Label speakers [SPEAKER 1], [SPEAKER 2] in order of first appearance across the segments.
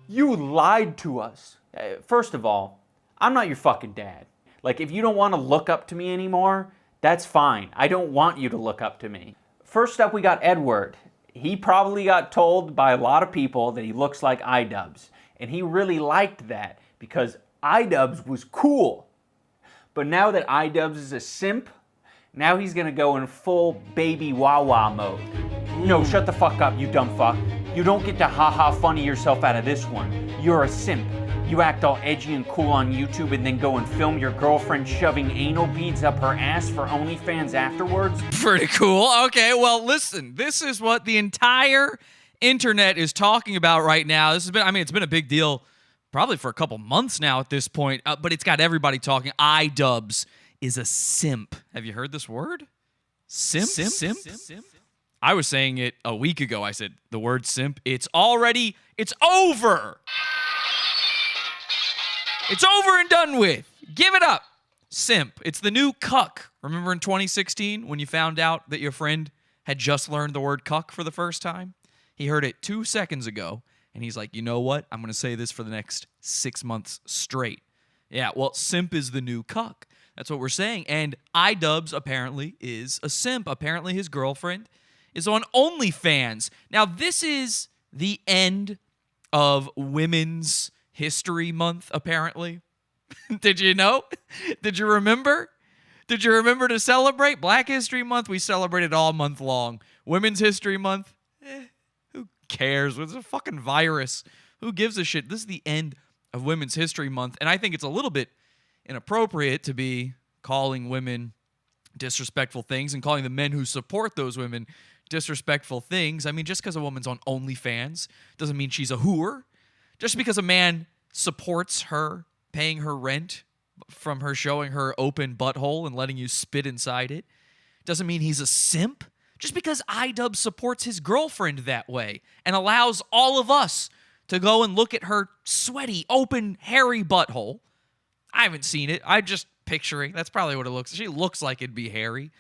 [SPEAKER 1] You lied to us. First of all, I'm not your fucking dad. Like, if you don't want to look up to me anymore, that's fine. I don't want you to look up to me. First up, we got Edward. He probably got told by a lot of people that he looks like iDubbbz. And he really liked that because iDubbbz was cool. But now that iDubbbz is a simp, now he's gonna go in full baby wah-wah mode. No, shut the fuck up, you dumb fuck. You don't get to ha-ha funny yourself out of this one. You're a simp. You act all edgy and cool on YouTube and then go and film your girlfriend shoving anal beads up her ass for OnlyFans afterwards?
[SPEAKER 2] Pretty cool. Okay, well, listen. This is what the entire internet is talking about right now. This has been, I mean, it's been a big deal probably for a couple months now at this point, but it's got everybody talking. iDubbbz is a simp. Have you heard this word? Simp? Simp? I was saying it a week ago. I said the word simp. It's over. It's over and done with. Give it up. Simp. It's the new cuck. Remember in 2016 when you found out that your friend had just learned the word cuck for the first time? He heard it 2 seconds ago, and he's like, you know what? I'm going to say this for the next 6 months straight. Yeah, well, simp is the new cuck. That's what we're saying. And iDubbbz apparently is a simp. Apparently his girlfriend is on OnlyFans. Now, this is the end of Women's History Month, apparently. Did you know? Did you remember? Did you remember to celebrate? Black History Month, we celebrated all month long. Women's History Month, who cares? It's a fucking virus. Who gives a shit? This is the end of Women's History Month, and I think it's a little bit inappropriate to be calling women disrespectful things and calling the men who support those women disrespectful things. I mean, just because a woman's on OnlyFans doesn't mean she's a whore. Just because a man supports her, paying her rent from her showing her open butthole and letting you spit inside it, doesn't mean he's a simp. Just because iDubbbz supports his girlfriend that way and allows all of us to go and look at her sweaty, open, hairy butthole. I haven't seen it. I'm just picturing. That's probably what it looks like. She looks like it'd be hairy.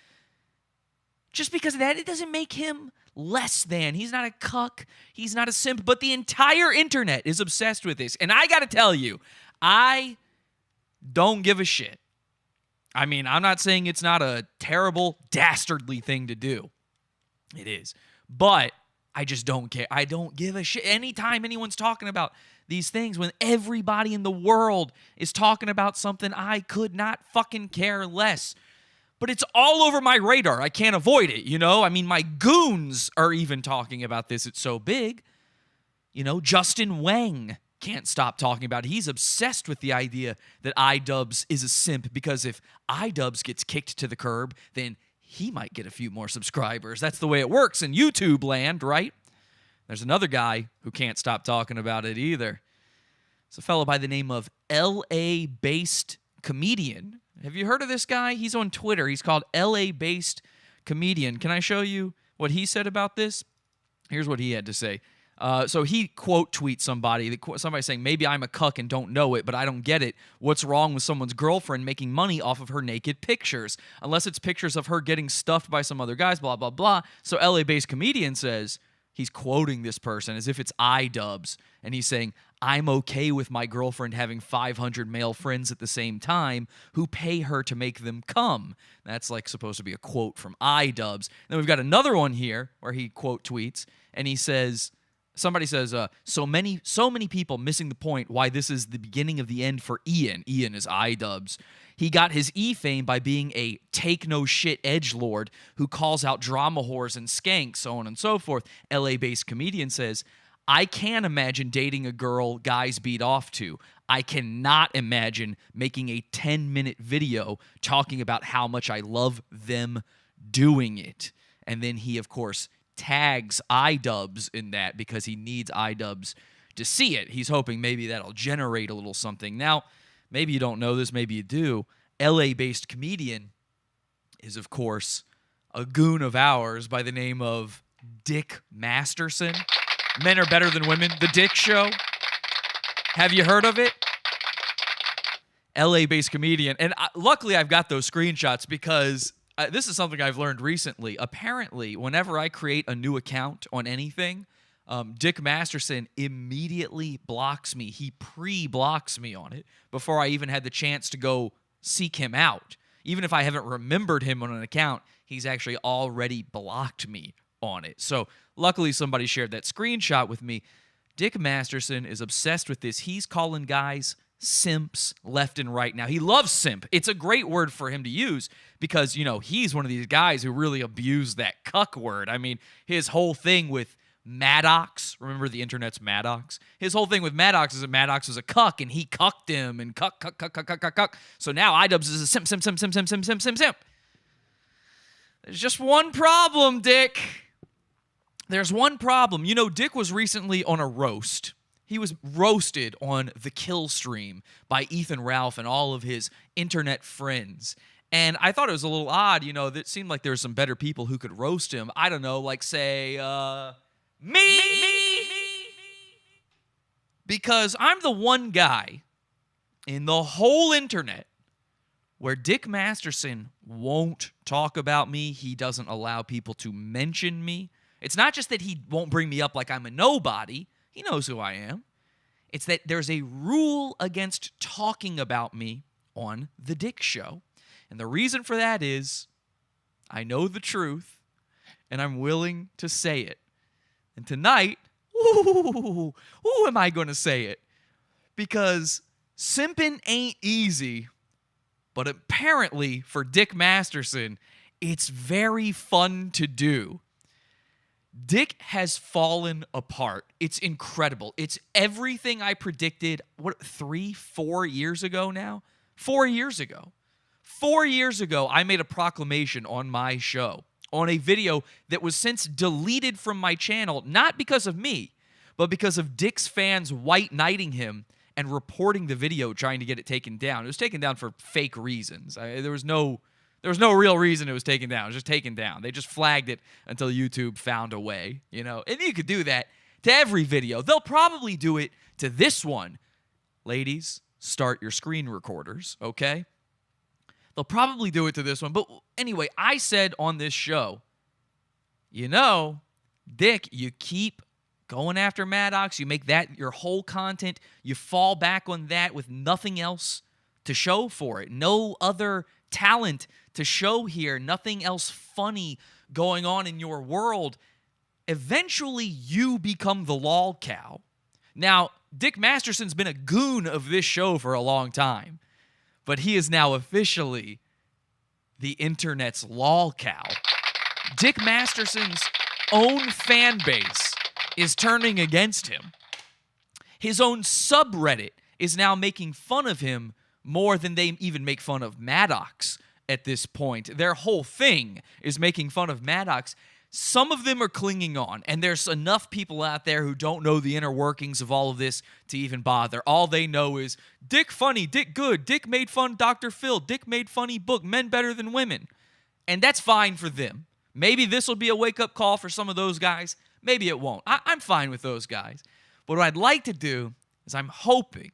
[SPEAKER 2] Just because of that, it doesn't make him less than. He's not a cuck. He's not a simp. But the entire internet is obsessed with this. And I got to tell you, I don't give a shit. I mean, I'm not saying it's not a terrible, dastardly thing to do. It is. But I just don't care. I don't give a shit. Anytime anyone's talking about these things, when everybody in the world is talking about something, I could not fucking care less. But it's all over my radar. I can't avoid it, you know? I mean, my goons are even talking about this. It's so big. You know, Justin Wang can't stop talking about it. He's obsessed with the idea that iDubbbz is a simp because if iDubbbz gets kicked to the curb, then he might get a few more subscribers. That's the way it works in YouTube land, right? There's another guy who can't stop talking about it either. It's a fellow by the name of LA-based comedian. Have you heard of this guy? He's on Twitter. He's called LA-based comedian. Can I show you what he said about this? Here's what he had to say. So he quote tweets somebody saying, maybe I'm a cuck and don't know it, but I don't get it. What's wrong with someone's girlfriend making money off of her naked pictures? Unless it's pictures of her getting stuffed by some other guys, blah, blah, blah. So LA-based comedian says, he's quoting this person as if it's iDubbbz, and he's saying, I'm okay with my girlfriend having 500 male friends at the same time who pay her to make them come. That's like supposed to be a quote from iDubbbz. Then we've got another one here where he quote tweets, and he says, somebody says, so many people missing the point why this is the beginning of the end for Ian. Ian is iDubbbz. He got his E-fame by being a take-no-shit edgelord who calls out drama whores and skanks, so on and so forth. LA-based comedian says, I can't imagine dating a girl guys beat off to. I cannot imagine making a 10-minute video talking about how much I love them doing it. And then he, of course, tags iDubbbz in that because he needs iDubbbz to see it. He's hoping maybe that'll generate a little something. Now, maybe you don't know this, maybe you do. LA-based comedian is, of course, a goon of ours by the name of Dick Masterson. Men Are Better Than Women, The Dick Show. Have you heard of it? LA-based comedian. And luckily, I've got those screenshots because this is something I've learned recently. Apparently, whenever I create a new account on anything, Dick Masterson immediately blocks me. He pre-blocks me on it before I even had the chance to go seek him out. Even if I haven't remembered him on an account, he's actually already blocked me on it. So luckily somebody shared that screenshot with me. Dick Masterson is obsessed with this. He's calling guys simps left and right now. He loves simp. It's a great word for him to use because, you know, he's one of these guys who really abused that cuck word. I mean, his whole thing with Maddox, remember the internet's Maddox? His whole thing with Maddox is that Maddox was a cuck and he cucked him and cuck. So now iDubbbz is a simp. There's just one problem, Dick. There's one problem. You know, Dick was recently on a roast. He was roasted on the KILLSTREAM by Ethan Ralph and all of his internet friends. And I thought it was a little odd, you know, that it seemed like there were some better people who could roast him. I don't know, like say, me. Because I'm the one guy in the whole internet where Dick Masterson won't talk about me. He doesn't allow people to mention me. It's not just that he won't bring me up like I'm a nobody. He knows who I am. It's that there's a rule against talking about me on The Dick Show. And the reason for that is I know the truth, and I'm willing to say it. And tonight, am I going to say it? Because simpin ain't easy, but apparently for Dick Masterson, it's very fun to do. Dick has fallen apart. It's incredible. It's everything I predicted, 4 years ago now? 4 years ago. 4 years ago, I made a proclamation on my show, on a video that was since deleted from my channel, not because of me, but because of Dick's fans white knighting him and reporting the video, trying to get it taken down. It was taken down for fake reasons. There was no real reason it was taken down. It was just taken down. They just flagged it until YouTube found a way, you know. And you could do that to every video. They'll probably do it to this one. Ladies, start your screen recorders, okay? They'll probably do it to this one. But anyway, I said on this show, you know, Dick, you keep going after Maddox. You make that your whole content. You fall back on that with nothing else to show for it. No other talent to show here. Nothing else funny going on in your world. Eventually, you become the lolcow. Now, Dick Masterson's been a goon of this show for a long time, but he is now officially the internet's lolcow. Dick Masterson's own fan base is turning against him. His own subreddit is now making fun of him more than they even make fun of Maddox at this point. Their whole thing is making fun of Maddox. Some of them are clinging on, and there's enough people out there who don't know the inner workings of all of this to even bother. All they know is Dick funny, Dick good, Dick made fun Dr. Phil, Dick made funny book, Men Better Than Women. And that's fine for them. Maybe this will be a wake-up call for some of those guys. Maybe it won't. I'm fine with those guys. But what I'd like to do is I'm hoping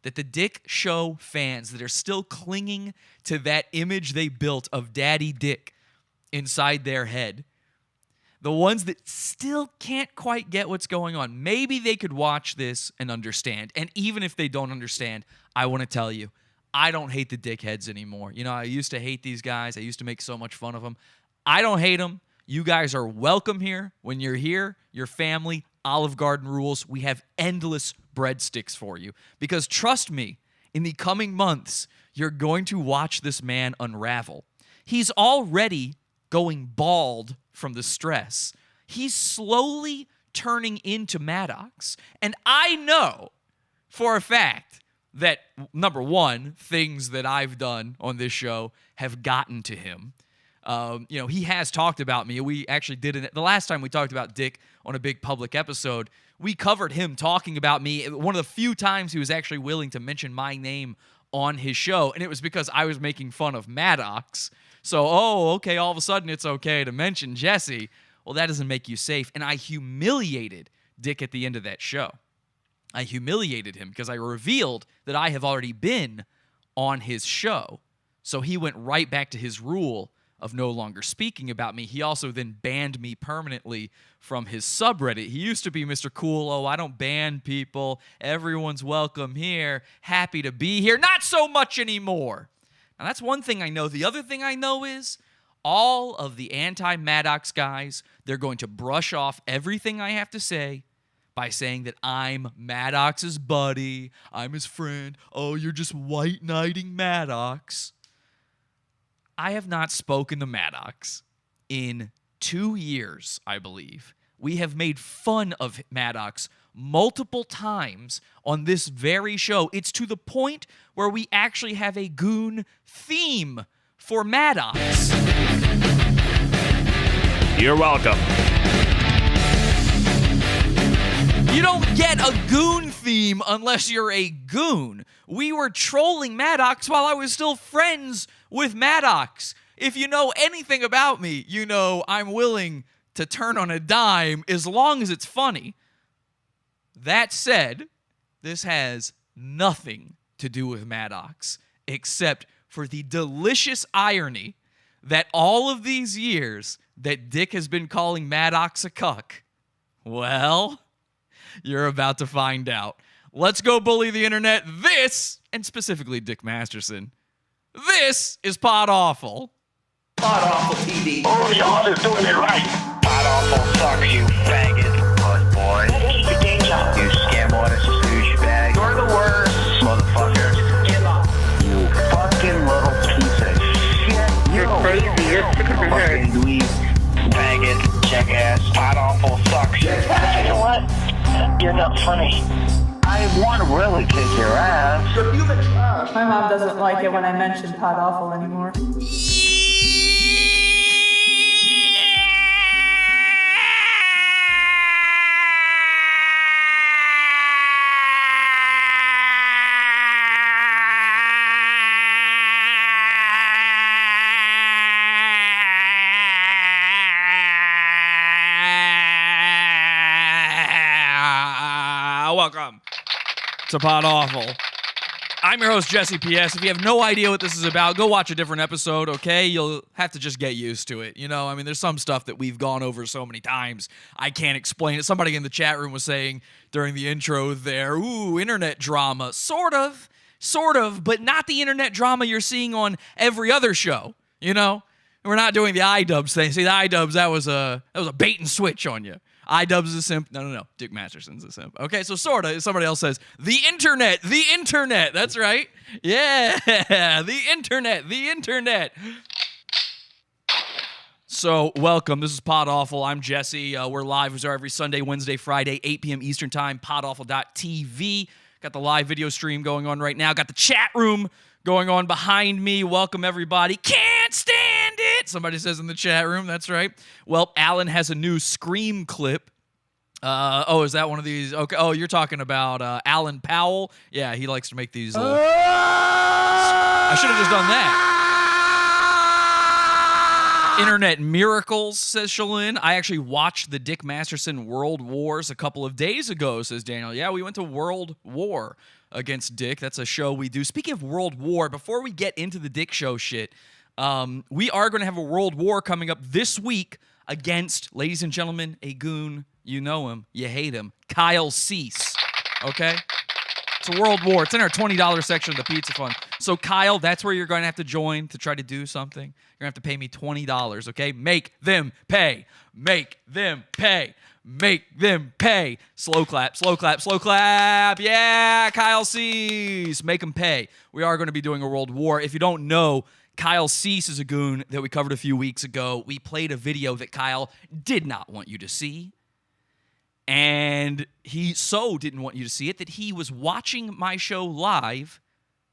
[SPEAKER 2] that the Dick Show fans that are still clinging to that image they built of Daddy Dick inside their head, the ones that still can't quite get what's going on, maybe they could watch this and understand. And even if they don't understand, I want to tell you, I don't hate the dickheads anymore. You know, I used to hate these guys. I used to make so much fun of them. I don't hate them. You guys are welcome here. When you're here, your family, Olive Garden rules. We have endless breadsticks for you. Because trust me, in the coming months, you're going to watch this man unravel. He's already going bald from the stress. He's slowly turning into Maddox. And I know for a fact that, number one, things that I've done on this show have gotten to him. You know, he has talked about me. We actually did it. The last time we talked about Dick on a big public episode, we covered him talking about me. One of the few times he was actually willing to mention my name on his show, and it was because I was making fun of Maddox. So, okay, all of a sudden it's okay to mention Jesse. Well, that doesn't make you safe. And I humiliated Dick at the end of that show. I humiliated him because I revealed that I have already been on his show. So he went right back to his rule of no longer speaking about me, he also then banned me permanently from his subreddit. He used to be Mr. Cool, oh, I don't ban people, everyone's welcome here, happy to be here. Not so much anymore. Now, that's one thing I know. The other thing I know is all of the anti-Maddox guys, they're going to brush off everything I have to say by saying that I'm Maddox's buddy, I'm his friend, oh, you're just white knighting Maddox. I have not spoken to Maddox in 2 years, I believe. We have made fun of Maddox multiple times on this very show. It's to the point where we actually have a goon theme for Maddox.
[SPEAKER 3] You're welcome.
[SPEAKER 2] You don't get a goon theme unless you're a goon. We were trolling Maddox while I was still friends with Maddox. If you know anything about me, you know I'm willing to turn on a dime as long as it's funny. That said, this has nothing to do with Maddox, except for the delicious irony that all of these years that Dick has been calling Maddox a cuck, well, you're about to find out. Let's go bully the internet. This, and specifically Dick Masterson, this is Pod Awful.
[SPEAKER 1] Pod Awful TV.
[SPEAKER 3] Oh, y'all is doing it right.
[SPEAKER 4] Pod Awful sucks, you faggot. Puss boy. You scam artist, douchebag.
[SPEAKER 1] You're the worst.
[SPEAKER 4] Motherfucker. You fucking little piece of shit.
[SPEAKER 5] You're crazy. You're sick of your head.
[SPEAKER 4] Fucking dweeb, faggot, jackass. Pod Awful sucks. You know what? You're not funny. I want to really kick your ass.
[SPEAKER 5] My mom doesn't like it when I mention Pod Awful anymore.
[SPEAKER 2] Welcome to Pod Awful. I'm your host, Jesse P.S. If you have no idea what this is about, go watch a different episode, okay? You'll have to just get used to it. You know, I mean, there's some stuff that we've gone over so many times, I can't explain it. Somebody in the chat room was saying during the intro there, ooh, internet drama. Sort of, but not the internet drama you're seeing on every other show, you know? We're not doing the iDubbbz thing. See, the iDubbbz, that was a bait and switch on you. iDubbbz is a simp. No. Dick Masterson's a simp. Okay, so sorta. Somebody else says, the internet. That's right. Yeah, the internet. So, welcome. This is Pod Awful. I'm Jesse. We're live. We are every Sunday, Wednesday, Friday, 8 p.m. Eastern Time, podawful.tv. Got the live video stream going on right now. Got the chat room going on behind me. Welcome, everybody. Can't stand it, somebody says in the chat room. That's right. Well, Alan has a new Scream clip. Is that one of these? Okay. Oh, you're talking about Alan Powell. Yeah, he likes to make these. I should have just done that. Internet miracles, says Shalyn. I actually watched the Dick Masterson World Wars a couple of days ago, says Daniel. Yeah, we went to World War against Dick. That's a show we do. Speaking of World War, before we get into the Dick show shit, we are going to have a World War coming up this week against, ladies and gentlemen, a goon. You know him. You hate him. Kyle Cease. Okay? It's a World War. It's in our $20 section of the Pizza Fund. So, Kyle, that's where you're going to have to join to try to do something. You're going to have to pay me $20, okay? Make them pay. Make them pay. Make them pay. Slow clap, slow clap, slow clap. Yeah, Kyle Cease. Make them pay. We are going to be doing a World War. If you don't know, Kyle Cease is a goon that we covered a few weeks ago. We played a video that Kyle did not want you to see. And he so didn't want you to see it that he was watching my show live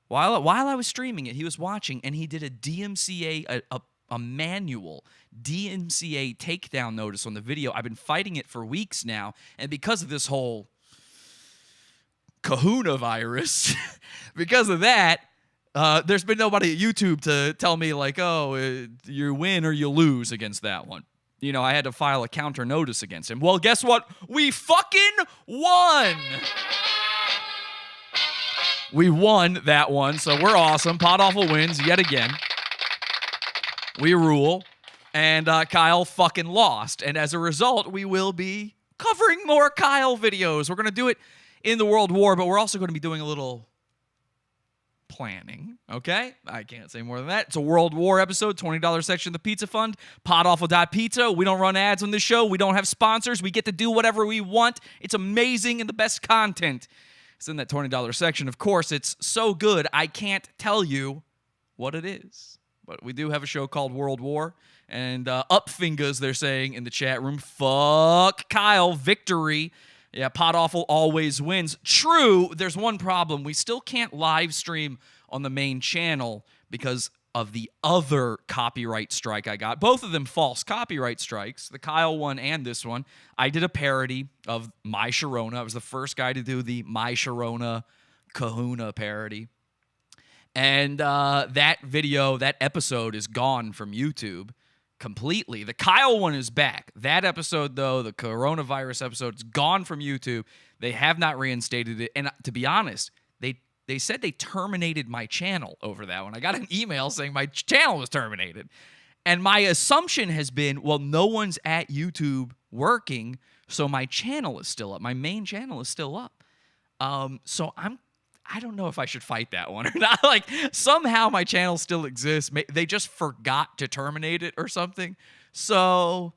[SPEAKER 2] while I was streaming it. He was watching, and he did a DMCA, a manual DMCA takedown notice on the video. I've been fighting it for weeks now, and because of this whole kahuna virus, because of that, there's been nobody at YouTube to tell me, like, oh, you win or you lose against that one. You know, I had to file a counter notice against him. Well, guess what? We fucking won! We won that one, so we're awesome. Pod Awful wins yet again. We rule. And Kyle fucking lost. And as a result, we will be covering more Kyle videos. We're going to do it in the World War, but we're also going to be doing a little planning, okay? I can't say more than that. It's a World War episode, $20 section of the Pizza Fund, podawful.pizza. We don't run ads on this show. We don't have sponsors. We get to do whatever we want. It's amazing and the best content. It's in that $20 section. Of course, it's so good, I can't tell you what it is. But we do have a show called World War. And up fingers, they're saying in the chat room, fuck Kyle, victory. Yeah, Pod Awful always wins. True, there's one problem. We still can't live stream on the main channel because of the other copyright strike I got. Both of them false copyright strikes, the Kyle one and this one. I did a parody of My Sharona. I was the first guy to do the My Sharona Kahuna parody. And that video, that episode is gone from YouTube completely. The Kyle one is back. That episode, though, the coronavirus episode, it's gone from YouTube. They have not reinstated it. And to be honest, they said they terminated my channel over that one. I got an email saying my channel was terminated. And my assumption has been, well, no one's at YouTube working, so my channel is still up. My main channel is still up. So I don't know if I should fight that one or not. Like, somehow my channel still exists. They just forgot to terminate it or something. So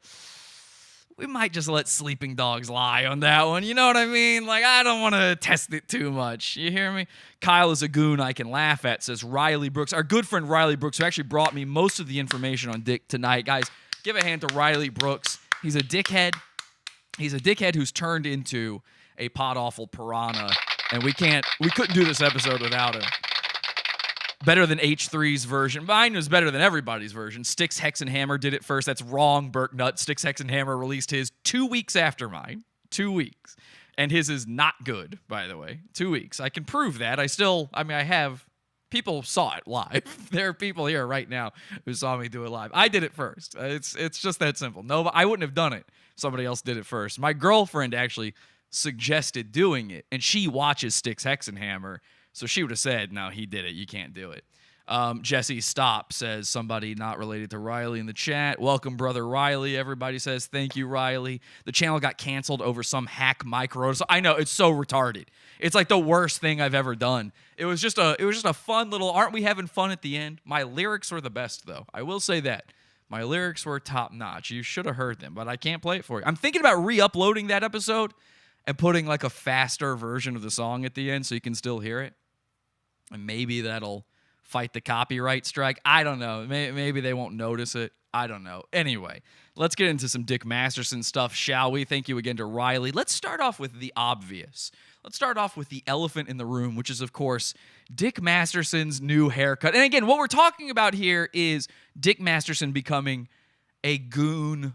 [SPEAKER 2] we might just let sleeping dogs lie on that one. You know what I mean? Like, I don't want to test it too much. You hear me? Kyle is a goon I can laugh at, says Riley Brooks. Our good friend Riley Brooks, who actually brought me most of the information on Dick tonight. Guys, give a hand to Riley Brooks. He's a dickhead. He's a dickhead who's turned into a pod-awful piranha. And we couldn't do this episode without him. Better than H3's version. Mine was better than everybody's version. Styx Hex and Hammer did it first. That's wrong, Burknut. Styx Hex and Hammer released his 2 weeks after mine. 2 weeks. And his is not good, by the way. 2 weeks. I can prove that. I have... People saw it live. There are people here right now who saw me do it live. I did it first. It's just that simple. No, I wouldn't have done it. Somebody else did it first. My girlfriend actually suggested doing it, and she watches Styx Hexenhammer, so she would have said, no, he did it, you can't do it. Jesse Stop says, somebody not related to Riley in the chat. Welcome, brother Riley. Everybody says, thank you, Riley. The channel got canceled over some hack micro. I know, it's so retarded. It's like the worst thing I've ever done. It was just a fun little, aren't we having fun at the end? My lyrics were the best, though. I will say that. My lyrics were top notch. You should have heard them, but I can't play it for you. I'm thinking about re-uploading that episode and putting like a faster version of the song at the end so you can still hear it. And maybe that'll fight the copyright strike. I don't know. Maybe they won't notice it. I don't know. Anyway, let's get into some Dick Masterson stuff, shall we? Thank you again to Riley. Let's start off with the obvious. Let's start off with the elephant in the room, which is, of course, Dick Masterson's new haircut. And again, what we're talking about here is Dick Masterson becoming a goon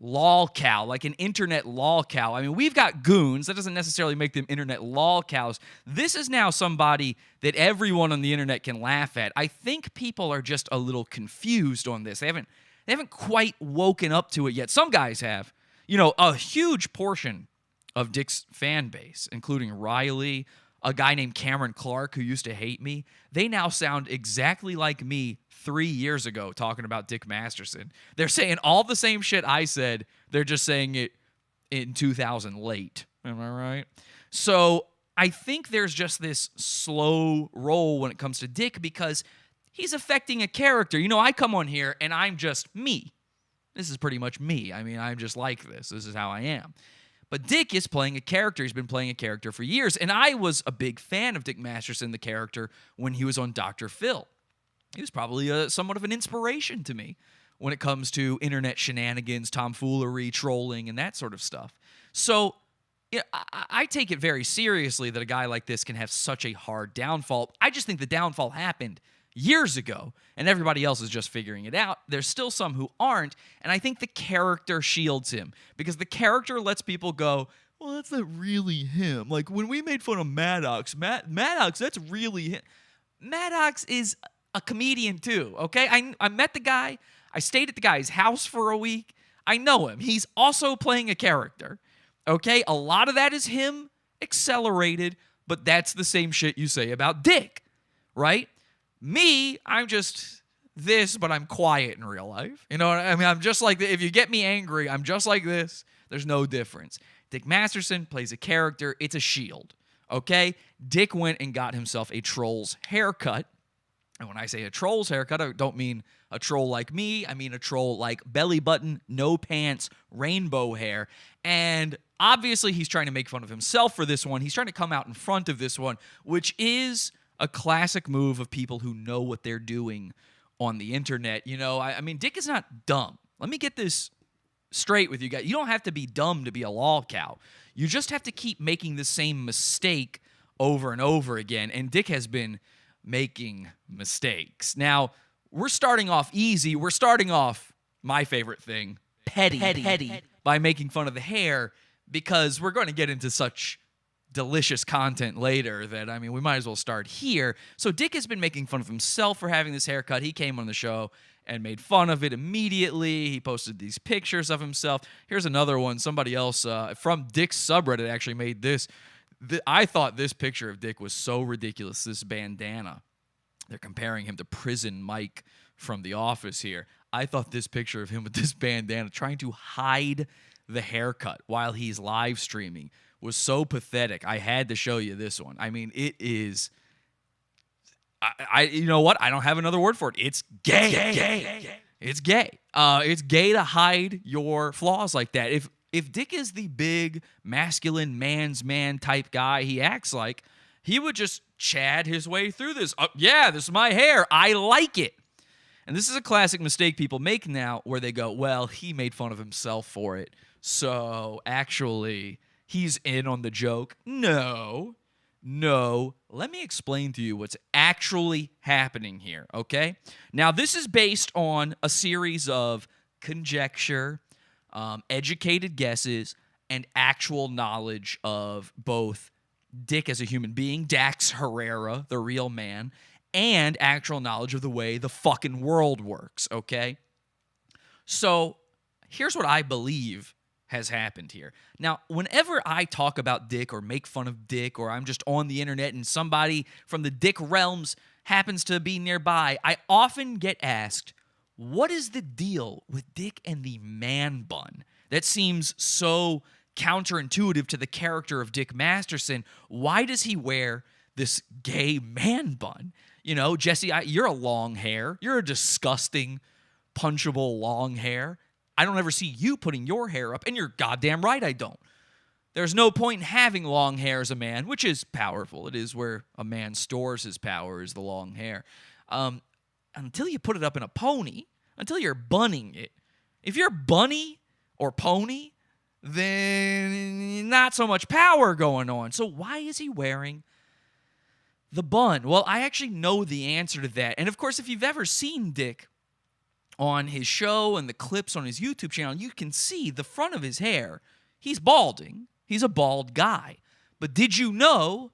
[SPEAKER 2] lolcow, like an internet lolcow. I mean, we've got goons. That doesn't necessarily make them internet lolcows. This is now somebody that everyone on the internet can laugh at. I think people are just a little confused on this. They haven't quite woken up to it yet. Some guys have. You know, a huge portion of Dick's fan base, including Riley, a guy named Cameron Clark who used to hate me, they now sound exactly like me 3 years ago talking about Dick Masterson. They're saying all the same shit I said. They're just saying it in 2000 late. Am I right? So I think there's just this slow roll when it comes to Dick because he's affecting a character. You know, I come on here and I'm just me. This is pretty much me. I mean, I'm just like this. This is how I am. But Dick is playing a character. He's been playing a character for years. And I was a big fan of Dick Masterson, the character, when he was on Dr. Phil. He was probably somewhat of an inspiration to me when it comes to internet shenanigans, tomfoolery, trolling, and that sort of stuff. So yeah, I take it very seriously that a guy like this can have such a hard downfall. I just think the downfall happened years ago, and everybody else is just figuring it out. There's still some who aren't, and I think the character shields him because the character lets people go, well, that's not really him. Like, when we made fun of Maddox, Maddox, that's really him. Maddox is a comedian too, okay? I met the guy. I stayed at the guy's house for a week. I know him. He's also playing a character, okay? A lot of that is him accelerated, but that's the same shit you say about Dick, right? Me, I'm just this, but I'm quiet in real life. You know what I mean? I'm just like, if you get me angry, I'm just like this. There's no difference. Dick Masterson plays a character. It's a shield, okay? Dick went and got himself a troll's haircut. And when I say a troll's haircut, I don't mean a troll like me. I mean a troll like belly button, no pants, rainbow hair. And obviously he's trying to make fun of himself for this one. He's trying to come out in front of this one, which is a classic move of people who know what they're doing on the internet. You know, I mean, Dick is not dumb. Let me get this straight with you guys. You don't have to be dumb to be a lolcow. You just have to keep making the same mistake over and over again. And Dick has been making mistakes. Now, we're starting off easy. We're starting off, my favorite thing, petty, by making fun of the hair, because we're going to get into such delicious content later that, I mean, we might as well start here. So Dick has been making fun of himself for having this haircut. He came on the show and made fun of it immediately. He posted these pictures of himself. Here's another one. Somebody else from Dick's subreddit actually made this. I thought this picture of Dick was so ridiculous, this bandana. They're comparing him to Prison Mike from The Office here. I thought this picture of him with this bandana trying to hide the haircut while he's live streaming was so pathetic. I had to show you this one. I mean, it is... you know what? I don't have another word for it. It's gay. It's gay. It's gay to hide your flaws like that. If Dick is the big, masculine, man's man type guy he acts like, he would just Chad his way through this. Yeah, this is my hair. I like it. And this is a classic mistake people make now where they go, well, he made fun of himself for it, so actually he's in on the joke. No. Let me explain to you what's actually happening here, okay? Now, this is based on a series of conjecture, educated guesses, and actual knowledge of both Dick as a human being, Dax Herrera, the real man, and actual knowledge of the way the fucking world works, okay? So, here's what I believe has happened here. Now, whenever I talk about Dick or make fun of Dick, or I'm just on the internet and somebody from the Dick realms happens to be nearby, I often get asked, what is the deal with Dick and the man bun? That seems so counterintuitive to the character of Dick Masterson. Why does he wear this gay man bun? You know, Jesse, you're a long hair. You're a disgusting, punchable long hair. I don't ever see you putting your hair up, and you're goddamn right I don't. There's no point in having long hair as a man, which is powerful. It is where a man stores his power, is the long hair. Until you put it up in a pony, until you're bunning it. If you're bunny or pony, then not so much power going on. So why is he wearing the bun? Well, I actually know the answer to that. And of course, if you've ever seen Dick on his show and the clips on his YouTube channel, you can see the front of his hair. He's balding. He's a bald guy. But did you know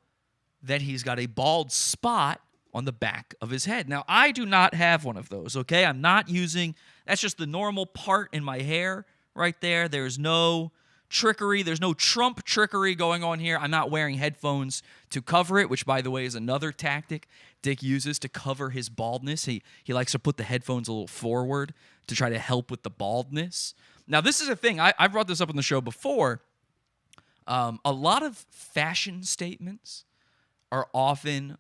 [SPEAKER 2] that he's got a bald spot on the back of his head? Now, I do not have one of those, okay? I'm not using... That's just the normal part in my hair right there. There's no trickery. There's no Trump trickery going on here. I'm not wearing headphones to cover it, which, by the way, is another tactic Dick uses to cover his baldness. He likes to put the headphones a little forward to try to help with the baldness. Now, this is a thing. I brought this up on the show before. A lot of fashion statements are often...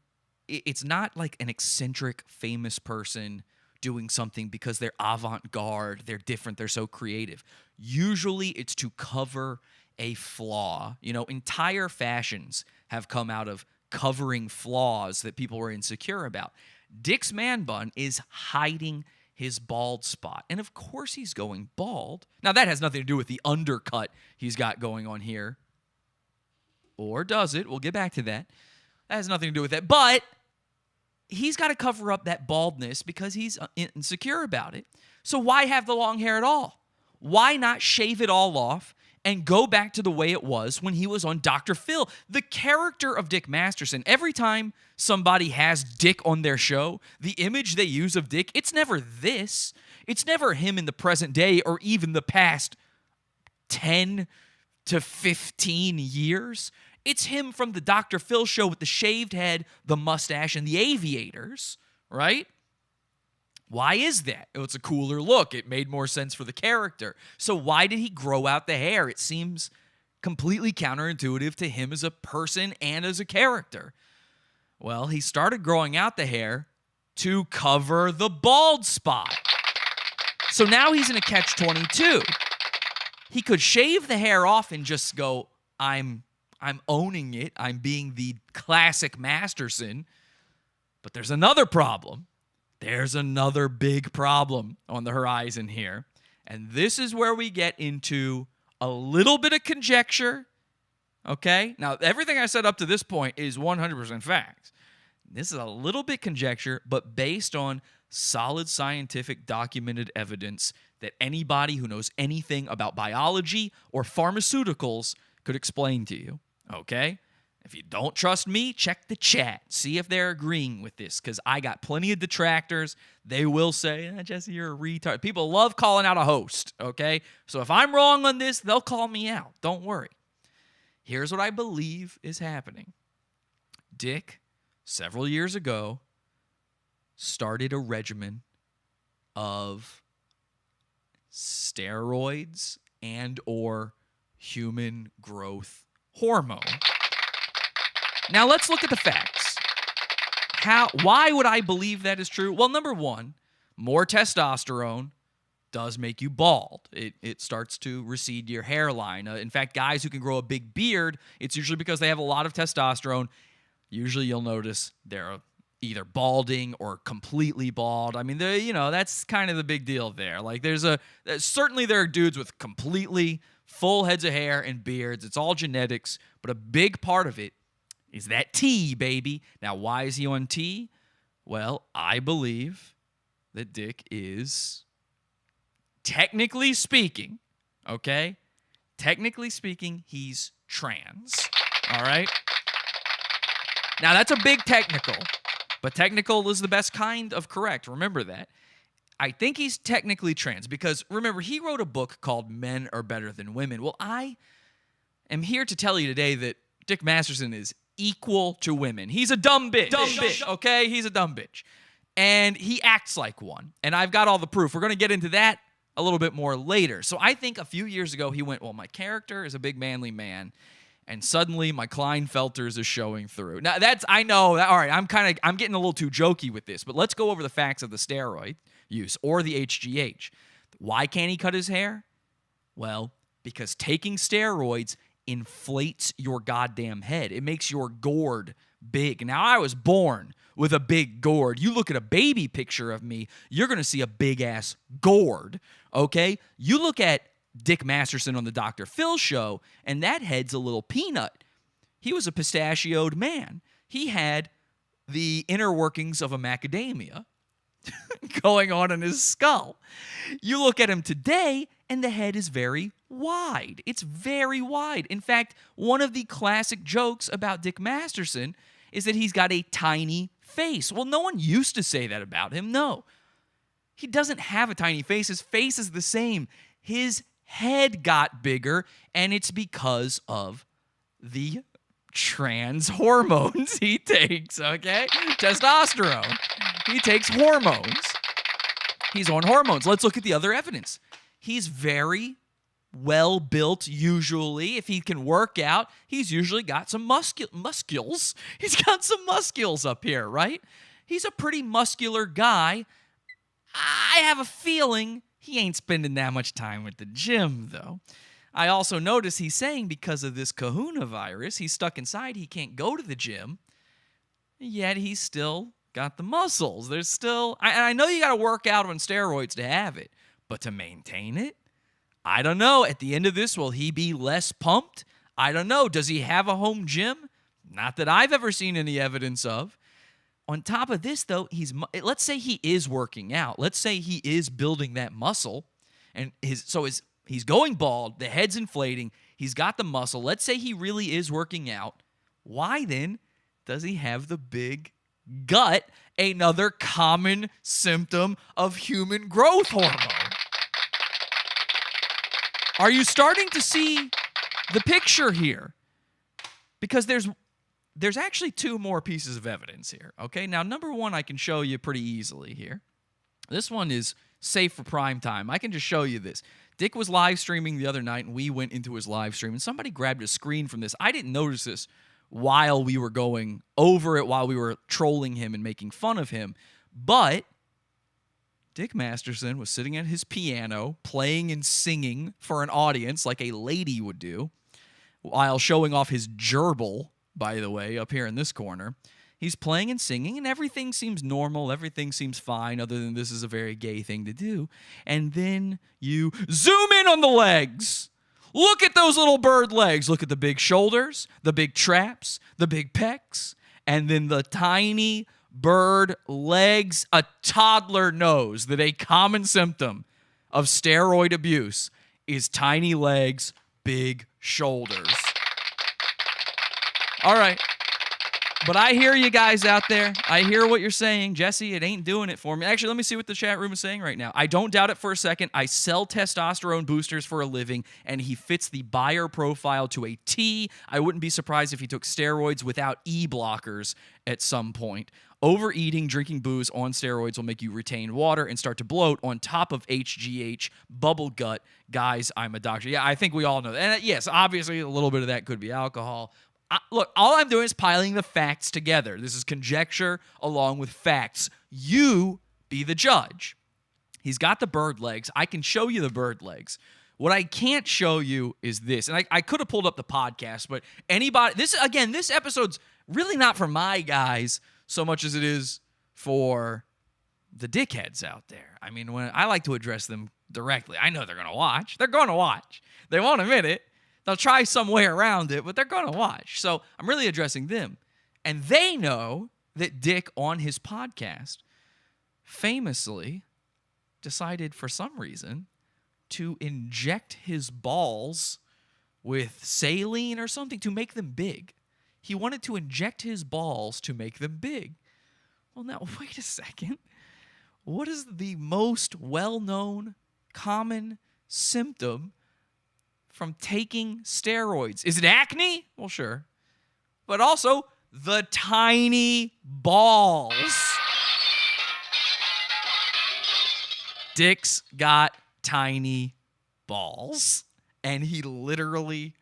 [SPEAKER 2] It's not like an eccentric, famous person doing something because they're avant-garde, they're different, they're so creative. Usually it's to cover a flaw. You know, entire fashions have come out of covering flaws that people were insecure about. Dick's man bun is hiding his bald spot. And of course he's going bald. Now that has nothing to do with the undercut he's got going on here. Or does it? We'll get back to that. That has nothing to do with that. But he's got to cover up that baldness because he's insecure about it. So why have the long hair at all? Why not shave it all off and go back to the way it was when he was on Dr. Phil? The character of Dick Masterson, every time somebody has Dick on their show, the image they use of Dick, it's never this. It's never him in the present day or even the past 10 to 15 years. It's him from the Dr. Phil show with the shaved head, the mustache, and the aviators, right? Why is that? It's a cooler look. It made more sense for the character. So why did he grow out the hair? It seems completely counterintuitive to him as a person and as a character. Well, he started growing out the hair to cover the bald spot. So now he's in a catch-22. He could shave the hair off and just go, I'm owning it. I'm being the classic Masterson. But there's another problem. There's another big problem on the horizon here. And this is where we get into a little bit of conjecture. Okay? Now, everything I said up to this point is 100% facts. This is a little bit conjecture, but based on solid scientific documented evidence that anybody who knows anything about biology or pharmaceuticals could explain to you. Okay? If you don't trust me, check the chat. See if they're agreeing with this, because I got plenty of detractors. They will say, Jesse, you're a retard. People love calling out a host, okay? So if I'm wrong on this, they'll call me out. Don't worry. Here's what I believe is happening. Dick, several years ago, started a regimen of steroids and or human growth hormone. Now, let's look at the facts. Why would I believe that is true? Well, number one, more testosterone does make you bald. It starts to recede your hairline. In fact, guys who can grow a big beard, it's usually because they have a lot of testosterone. Usually you'll notice they're either balding or completely bald. I mean, that's kind of the big deal there. Like, certainly there are dudes with completely full heads of hair and beards. It's all genetics, but a big part of it is that T, baby. Now, why is he on T? Well, I believe that Dick is, technically speaking, okay? Technically speaking, he's trans, all right? Now, that's a big technical, but technical is the best kind of correct. Remember that. I think he's technically trans because, remember, he wrote a book called Men Are Better Than Women. Well, I am here to tell you today that Dick Masterson is equal to women. He's a dumb bitch. Okay? He's a dumb bitch. And he acts like one. And I've got all the proof. We're going to get into that a little bit more later. So I think a few years ago he went, well, my character is a big manly man. And suddenly my Klinefelters is showing through. Now I know, all right, I'm getting a little too jokey with this, but let's go over the facts of the steroid use or the HGH. Why can't he cut his hair? Well, because taking steroids inflates your goddamn head. It makes your gourd big. Now, I was born with a big gourd. You look at a baby picture of me, you're going to see a big-ass gourd, okay? You look at Dick Masterson on the Dr. Phil show, and that head's a little peanut. He was a pistachioed man. He had the inner workings of a macadamia going on in his skull. You look at him today, and the head is very wide. It's very wide. In fact, one of the classic jokes about Dick Masterson is that he's got a tiny face. Well, no one used to say that about him. No. He doesn't have a tiny face. His face is the same. His head got bigger, and it's because of the trans hormones he takes, okay? Testosterone. He takes hormones. He's on hormones. Let's look at the other evidence. He's very well built usually. If he can work out, he's usually got some muscles. He's got some muscles up here, right? He's a pretty muscular guy. I have a feeling he ain't spending that much time at the gym, though. I also notice he's saying because of this kahuna virus, he's stuck inside, he can't go to the gym, yet he's still got the muscles. There's still, I know you got to work out on steroids to have it, but to maintain it, I don't know. At the end of this, will he be less pumped? I don't know. Does he have a home gym? Not that I've ever seen any evidence of. On top of this, though, let's say he is working out. Let's say he is building that muscle, and he's going bald, the head's inflating, he's got the muscle. Let's say he really is working out. Why then does he have the big gut, another common symptom of human growth hormone? Are you starting to see the picture here? Because there's actually two more pieces of evidence here, okay? Now, number one, I can show you pretty easily here. This one is safe for prime time. I can just show you this. Dick was live streaming the other night, and we went into his live stream, and somebody grabbed a screen from this. I didn't notice this while we were going over it, while we were trolling him and making fun of him. But Dick Masterson was sitting at his piano, playing and singing for an audience like a lady would do, while showing off his gerbil, by the way, up here in this corner. He's playing and singing, and everything seems normal. Everything seems fine, other than this is a very gay thing to do. And then you zoom in on the legs. Look at those little bird legs. Look at the big shoulders, the big traps, the big pecs, and then the tiny bird legs. A toddler knows that a common symptom of steroid abuse is tiny legs, big shoulders. All right. But I hear you guys out there. I hear what you're saying. Jesse, it ain't doing it for me. Actually, let me see what the chat room is saying right now. I don't doubt it for a second. I sell testosterone boosters for a living, and he fits the buyer profile to a T. I wouldn't be surprised if he took steroids without E-blockers at some point. Overeating, drinking booze on steroids will make you retain water and start to bloat on top of HGH, bubble gut. Guys, I'm a doctor. Yeah, I think we all know that. And yes, obviously, a little bit of that could be alcohol. Look, all I'm doing is piling the facts together. This is conjecture along with facts. You be the judge. He's got the bird legs. I can show you the bird legs. What I can't show you is this. And I could have pulled up the podcast, but anybody... This episode's really not for my guys so much as it is for the dickheads out there. I mean, when I like to address them directly. I know they're going to watch. They're going to watch. They won't admit it. They'll try some way around it, but they're going to watch. So I'm really addressing them. And they know that Dick, on his podcast, famously decided for some reason to inject his balls with saline or something to make them big. He wanted to inject his balls to make them big. Well, now, wait a second. What is the most well-known common symptom from taking steroids? Is it acne? Well, sure. But also the tiny balls. Dick's got tiny balls, and he literally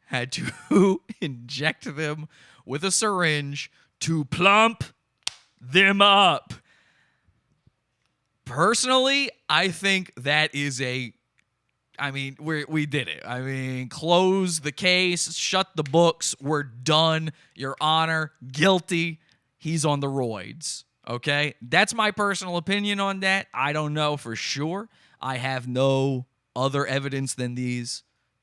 [SPEAKER 2] had to inject them with a syringe to plump them up. Personally, I think that is we did it. I mean, close the case, shut the books, we're done. Your Honor, guilty. He's on the roids, okay? That's my personal opinion on that. I don't know for sure. I have no other evidence than these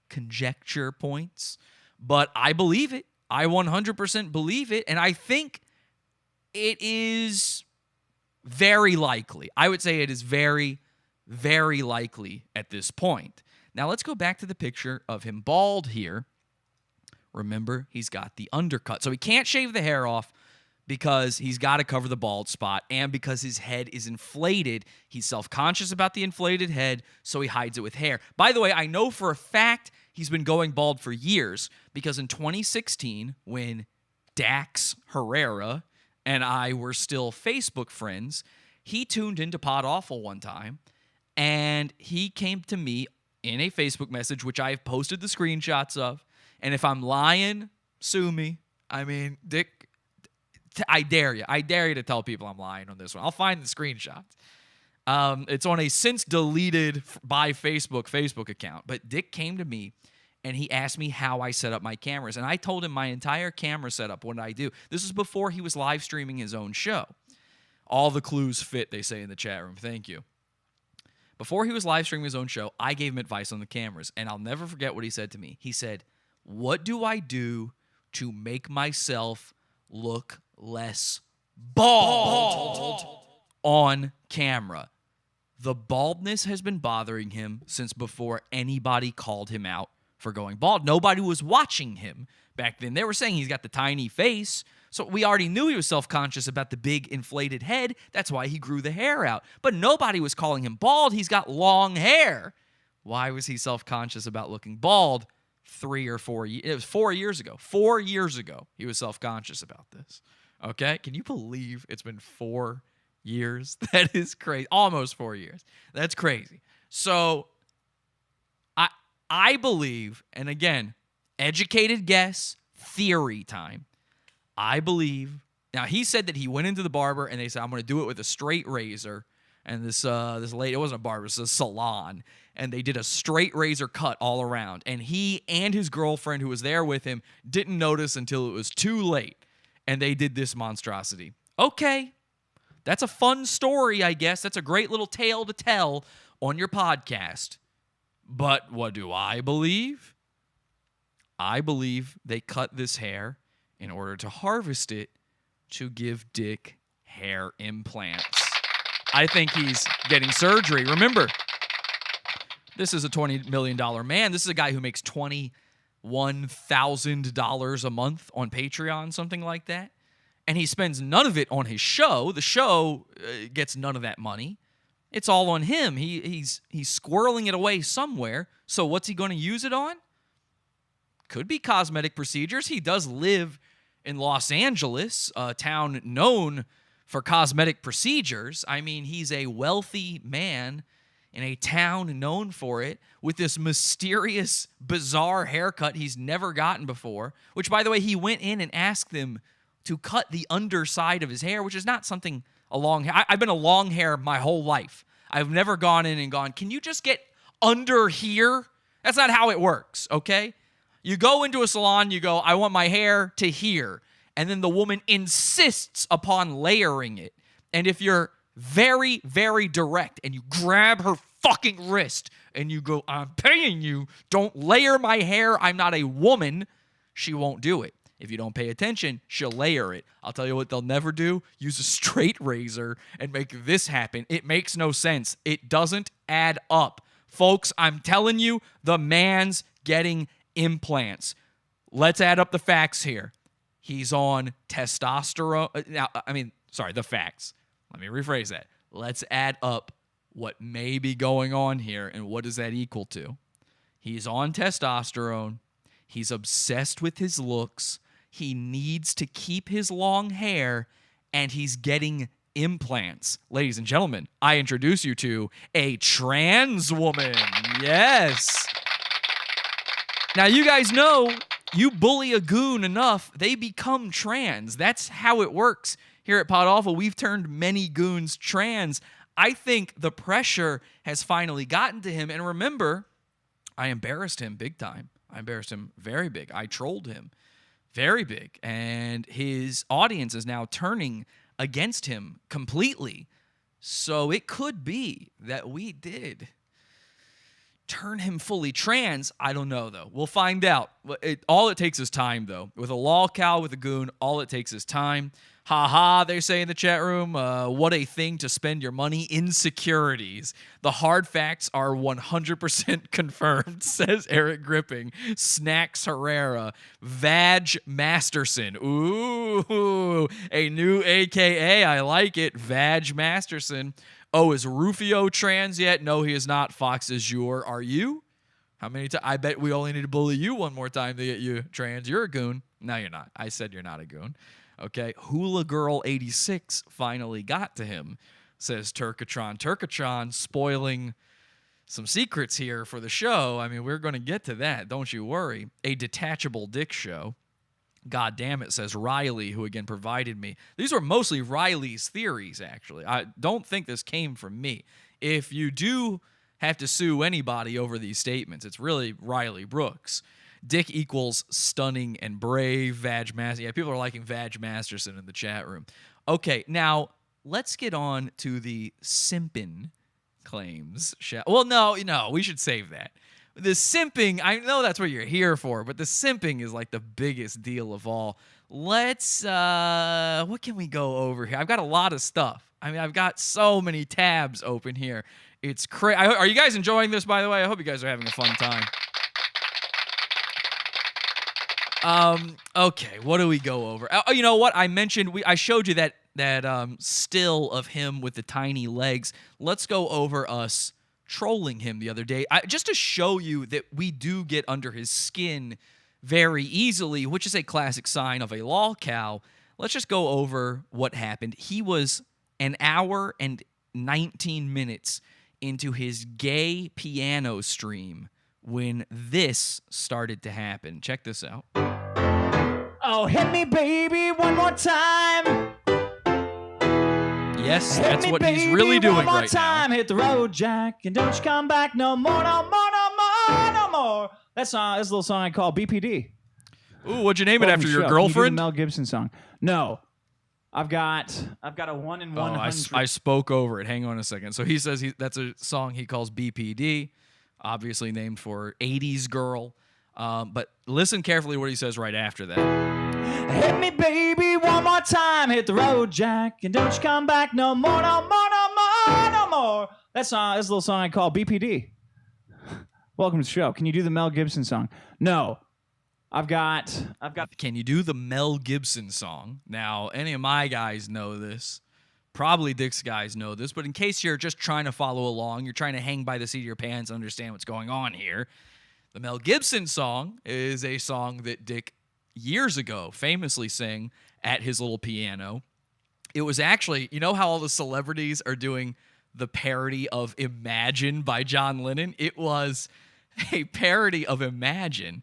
[SPEAKER 2] conjecture points, but I believe it. I 100% believe it, and I think it is very likely. I would say it is very, very likely at this point. Now, let's go back to the picture of him bald here. Remember, he's got the undercut. So he can't shave the hair off because he's got to cover the bald spot, and because his head is inflated. He's self-conscious about the inflated head, so he hides it with hair. By the way, I know for a fact he's been going bald for years, because in 2016, when Dax Herrera and I were still Facebook friends, he tuned into Pod Awful one time, and he came to me in a Facebook message, which I've posted the screenshots of. And if I'm lying, sue me. I mean, Dick, I dare you. I dare you to tell people I'm lying on this one. I'll find the screenshots. It's on a since deleted by Facebook account. But Dick came to me, and he asked me how I set up my cameras. And I told him my entire camera setup, what I do. This is before he was live streaming his own show. All the clues fit, they say in the chat room. Thank you. Before he was live streaming his own show, I gave him advice on the cameras, and I'll never forget what he said to me. He said, "What do I do to make myself look less bald on camera?" The baldness has been bothering him since before anybody called him out for going bald. Nobody was watching him back then. They were saying he's got the tiny face. So we already knew he was self-conscious about the big inflated head. That's why he grew the hair out. But nobody was calling him bald. He's got long hair. Why was he self-conscious about looking bald 3 or 4 years? It was 4 years ago. 4 years ago, he was self-conscious about this. Okay? Can you believe it's been 4 years. That is crazy. Almost 4 years. That's crazy. So I believe, and again, educated guess, theory time. I believe. Now, he said that he went into the barber and they said, I'm going to do it with a straight razor. And this lady, it wasn't a barber, it was a salon. And they did a straight razor cut all around. And he and his girlfriend who was there with him didn't notice until it was too late. And they did this monstrosity. Okay. That's a fun story, I guess. That's a great little tale to tell on your podcast. But what do I believe? I believe they cut this hair in order to harvest it to give Dick hair implants. I think he's getting surgery. Remember, this is a $20 million man. This is a guy who makes $21,000 a month on Patreon, something like that. And he spends none of it on his show. The show gets none of that money. It's all on him. He's squirreling it away somewhere. So what's he going to use it on? Could be cosmetic procedures. He does live in Los Angeles, a town known for cosmetic procedures. I mean, he's a wealthy man in a town known for it with this mysterious, bizarre haircut he's never gotten before, which, by the way, he went in and asked them to cut the underside of his hair, which is not something a long hair. I've been a long hair my whole life. I've never gone in and gone, can you just get under here? That's not how it works, okay? You go into a salon, you go, I want my hair to here. And then the woman insists upon layering it. And if you're very, very direct and you grab her fucking wrist and you go, I'm paying you, don't layer my hair, I'm not a woman, she won't do it. If you don't pay attention, she'll layer it. I'll tell you what they'll never do. Use a straight razor and make this happen. It makes no sense. It doesn't add up. Folks, I'm telling you, the man's getting implants. Let's add up the facts here. He's on testosterone. The facts. Let me rephrase that. Let's add up what may be going on here and what does that equal to. He's on testosterone. He's obsessed with his looks. He needs to keep his long hair, and he's getting implants. Ladies and gentlemen, I introduce you to a trans woman. Yes. Now, you guys know, you bully a goon enough, they become trans. That's how it works here at Pod Awful. We've turned many goons trans. I think the pressure has finally gotten to him. And remember, I embarrassed him big time. I embarrassed him very big. I trolled him very big. And his audience is now turning against him completely. So it could be that we did turn him fully trans. I don't know, though. We'll find out. All it takes is time, though. With a lolcow, with a goon, all it takes is time. Ha ha, they say in the chat room. What a thing to spend your money in securities. The hard facts are 100% confirmed, says Eric Gripping. Dax Herrera. Vag Masterson. Ooh, a new AKA. I like it. Vag Masterson. Oh, is Rufio trans yet? No, he is not. Fox Azure. Are you? How many times? I bet we only need to bully you one more time to get you trans. You're a goon. No, you're not. I said you're not a goon. Okay. Hula Girl 86 finally got to him, says Turkatron. Turkatron spoiling some secrets here for the show. I mean, we're going to get to that. Don't you worry. A detachable dick show. God damn it, says Riley, who again provided me. These were mostly Riley's theories, actually. I don't think this came from me. If you do have to sue anybody over these statements, it's really Riley Brooks. Dick equals stunning and brave. Vag Masterson. Yeah, people are liking Vag Masterson in the chat room. Okay, now let's get on to the Simpin claims. Well, no, we should save that. The simping, I know that's what you're here for, but the simping is like the biggest deal of all. Let's, what can we go over here? I've got a lot of stuff. I mean, I've got so many tabs open here. It's crazy. Are you guys enjoying this, by the way? I hope you guys are having a fun time. Okay, what do we go over? Oh, you know what? I mentioned, I showed you that still of him with the tiny legs. Let's go over us trolling him the other day, just to show you that we do get under his skin very easily, which is a classic sign of a lolcow. Let's just go over what happened. He was an hour and 19 minutes into his gay piano stream when this started to happen. Check this out.
[SPEAKER 6] Oh, hit me, baby, one more time.
[SPEAKER 2] Yes,
[SPEAKER 6] Hit
[SPEAKER 2] that's
[SPEAKER 6] me,
[SPEAKER 2] what he's
[SPEAKER 6] baby,
[SPEAKER 2] really doing
[SPEAKER 6] one more
[SPEAKER 2] right
[SPEAKER 6] time.
[SPEAKER 2] now.
[SPEAKER 6] Hit the road, Jack, and don't you come back no more, no more, no more, no more. That's a little song I call BPD.
[SPEAKER 2] Ooh, what'd you name it after your
[SPEAKER 6] Show.
[SPEAKER 2] girlfriend?
[SPEAKER 6] Can you do the Mel Gibson song. No, I've got a 1 in 100.
[SPEAKER 2] I spoke over it. Hang on a second. So he says that's a song he calls BPD, obviously named for 80s girl. But listen carefully to what he says right after that.
[SPEAKER 6] Hit me, baby, one more time. Hit the road, Jack, and don't you come back no more, no more, no more, no more. That's a little song I call BPD. Welcome to the show. Can you do the Mel Gibson song? No. I've got.
[SPEAKER 2] Can you do the Mel Gibson song? Now, any of my guys know this. Probably Dick's guys know this, but in case you're just trying to follow along, you're trying to hang by the seat of your pants, understand what's going on here. The Mel Gibson song is a song that Dick years ago famously sang at his little piano. It was actually, you know how all the celebrities are doing the parody of Imagine by John Lennon? It was a parody of Imagine,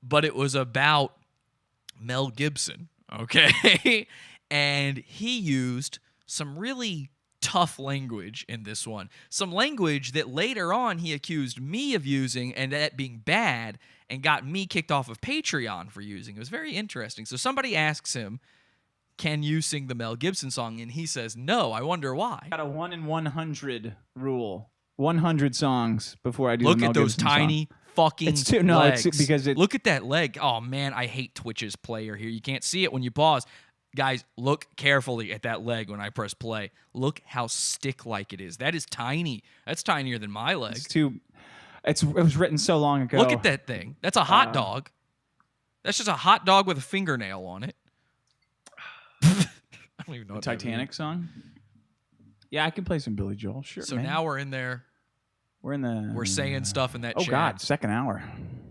[SPEAKER 2] but it was about Mel Gibson, okay? And he used some really tough language in this one. Some language that later on he accused me of using and that being bad and got me kicked off of Patreon for using. It was very interesting. So somebody asks him, can you sing the Mel Gibson song? And he says, no. I wonder why.
[SPEAKER 6] Got a 1 in 100 rule. 100 songs before I do
[SPEAKER 2] Look
[SPEAKER 6] the Mel
[SPEAKER 2] at those
[SPEAKER 6] Gibson
[SPEAKER 2] tiny
[SPEAKER 6] song.
[SPEAKER 2] fucking
[SPEAKER 6] It's too, no,
[SPEAKER 2] legs.
[SPEAKER 6] it's because it.
[SPEAKER 2] Look at that leg. Oh, man, I hate Twitch's player here. You can't see it when you pause. Guys, look carefully at that leg when I press play. Look how stick-like it is. That is tiny. That's tinier than my leg.
[SPEAKER 6] It's too. It was written so long ago.
[SPEAKER 2] Look at that thing. That's a hot dog. That's just a hot dog with a fingernail on it. I don't even know what that
[SPEAKER 6] Titanic song. Yeah, I can play some Billy Joel. Sure.
[SPEAKER 2] means. So
[SPEAKER 6] man.
[SPEAKER 2] now we're in there.
[SPEAKER 6] We're
[SPEAKER 2] saying stuff in that chat.
[SPEAKER 6] Oh God, second hour.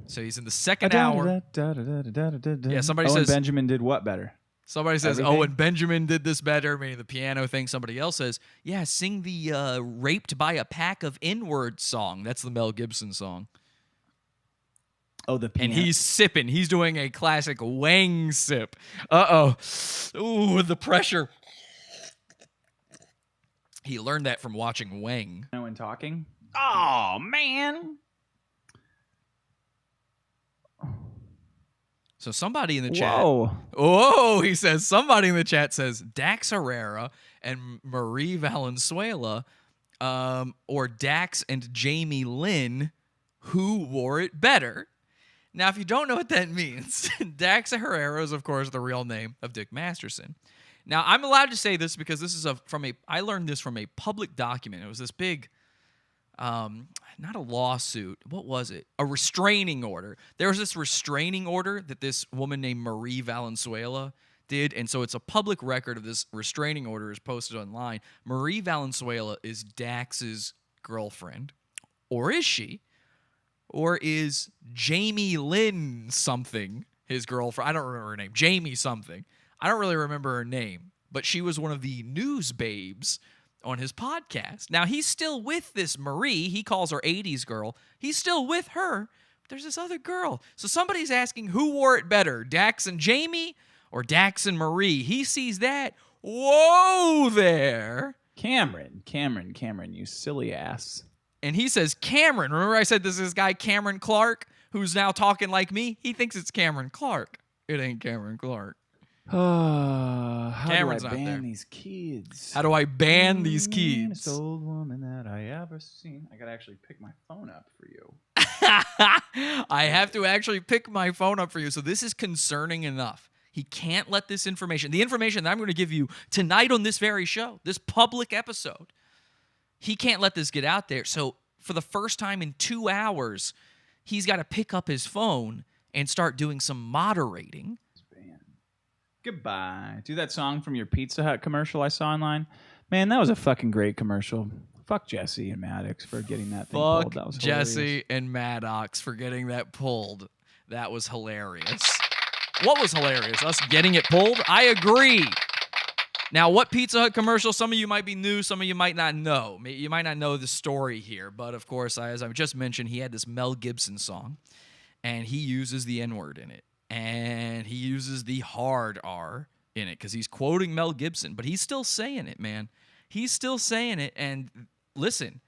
[SPEAKER 2] So he's in the second hour. Yeah, somebody
[SPEAKER 6] Owen
[SPEAKER 2] says
[SPEAKER 6] Benjamin did what better?
[SPEAKER 2] Somebody says,
[SPEAKER 6] Everything?
[SPEAKER 2] oh, and Benjamin did this better, meaning the piano thing. Somebody else says, yeah, sing the Raped by a Pack of N-Word song. That's the Mel Gibson song.
[SPEAKER 6] Oh, the piano.
[SPEAKER 2] And he's sipping. He's doing a classic Wang sip. Uh-oh. Ooh, the pressure. He learned that from watching Wang.
[SPEAKER 6] and talking. Oh man.
[SPEAKER 2] So somebody in the chat.
[SPEAKER 6] Whoa.
[SPEAKER 2] Oh, he says, somebody in the chat says Dax Herrera and Marie Valenzuela, or Dax and Jamie Lynn, who wore it better. Now, if you don't know what that means, Dax Herrera is, of course, the real name of Dick Masterson. Now, I'm allowed to say this because this is I learned this from a public document. It was this big, not a lawsuit. What was it? A restraining order. There was this restraining order that this woman named Marie Valenzuela did, and so it's a public record of this restraining order is posted online. Marie Valenzuela is Dax's girlfriend, or is she? Or is Jamie Lynn something his girlfriend? I don't remember her name. Jamie something. I don't really remember her name, but she was one of the news babes on his podcast. Now, he's still with this Marie. He calls her 80s girl. He's still with her. But there's this other girl. So somebody's asking who wore it better, Dax and Jamie or Dax and Marie? He sees that. Whoa there.
[SPEAKER 6] Cameron, you silly ass.
[SPEAKER 2] And he says, Cameron. Remember I said this is this guy, Cameron Clark, who's now talking like me? He thinks it's Cameron Clark. It ain't Cameron Clark.
[SPEAKER 6] How
[SPEAKER 2] Cameron's
[SPEAKER 6] do I
[SPEAKER 2] not
[SPEAKER 6] ban
[SPEAKER 2] there.
[SPEAKER 6] these kids?
[SPEAKER 2] How do I ban these kids?
[SPEAKER 6] Old woman that I ever seen. I gotta actually pick my phone up for you.
[SPEAKER 2] I have to actually pick my phone up for you. So this is concerning enough. He can't let this information, the information that I'm going to give you tonight on this very show, this public episode, he can't let this get out there. So for the first time in 2 hours, he's got to pick up his phone and start doing some moderating.
[SPEAKER 6] Goodbye. Do that song from your Pizza Hut commercial I saw online. Man, that was a fucking great commercial. Fuck Jesse and Maddox for getting that thing pulled. That was hilarious.
[SPEAKER 2] Jesse and Maddox for getting that pulled. That was hilarious. What was hilarious? Us getting it pulled? I agree. Now, what Pizza Hut commercial? Some of you might be new, some of you might not know. You might not know the story here, but of course, as I just mentioned, he had this Mel Gibson song, and he uses the N-word in it, and he uses the hard R in it because he's quoting Mel Gibson, but he's still saying it, man. He's still saying it, and listen,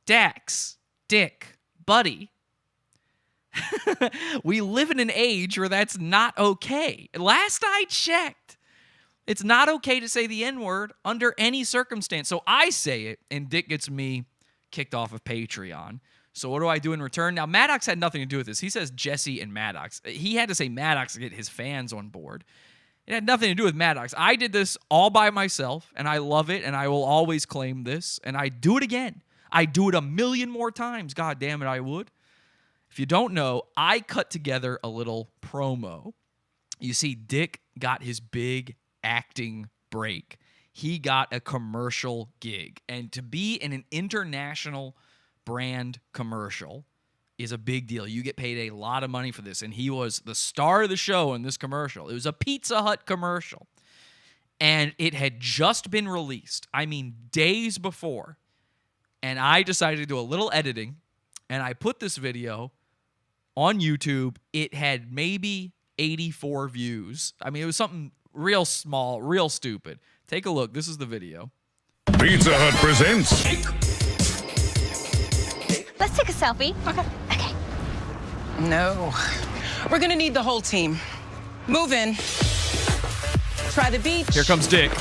[SPEAKER 2] Dax, Dick, buddy, we live in an age where that's not okay. Last I checked, it's not okay to say the N-word under any circumstance. So I say it, and Dick gets me kicked off of Patreon. So what do I do in return? Now, Maddox had nothing to do with this. He says Jesse and Maddox. He had to say Maddox to get his fans on board. It had nothing to do with Maddox. I did this all by myself, and I love it, and I will always claim this, and I do it again. I do it a million more times. God damn it, I would. If you don't know, I cut together a little promo. You see, Dick got his big acting break. He got a commercial gig. And to be in an international brand commercial is a big deal. You get paid a lot of money for this. And he was the star of the show in this commercial. It was a Pizza Hut commercial. And it had just been released. I mean, days before. And I decided to do a little editing. And I put this video on YouTube. It had maybe 84 views. I mean, it was something real small, real stupid. Take a look. This is the video.
[SPEAKER 3] Pizza Hut presents.
[SPEAKER 7] Let's take a selfie. Okay.
[SPEAKER 8] No. We're gonna need the whole team. Move in. Try the beach.
[SPEAKER 2] Here comes Dick.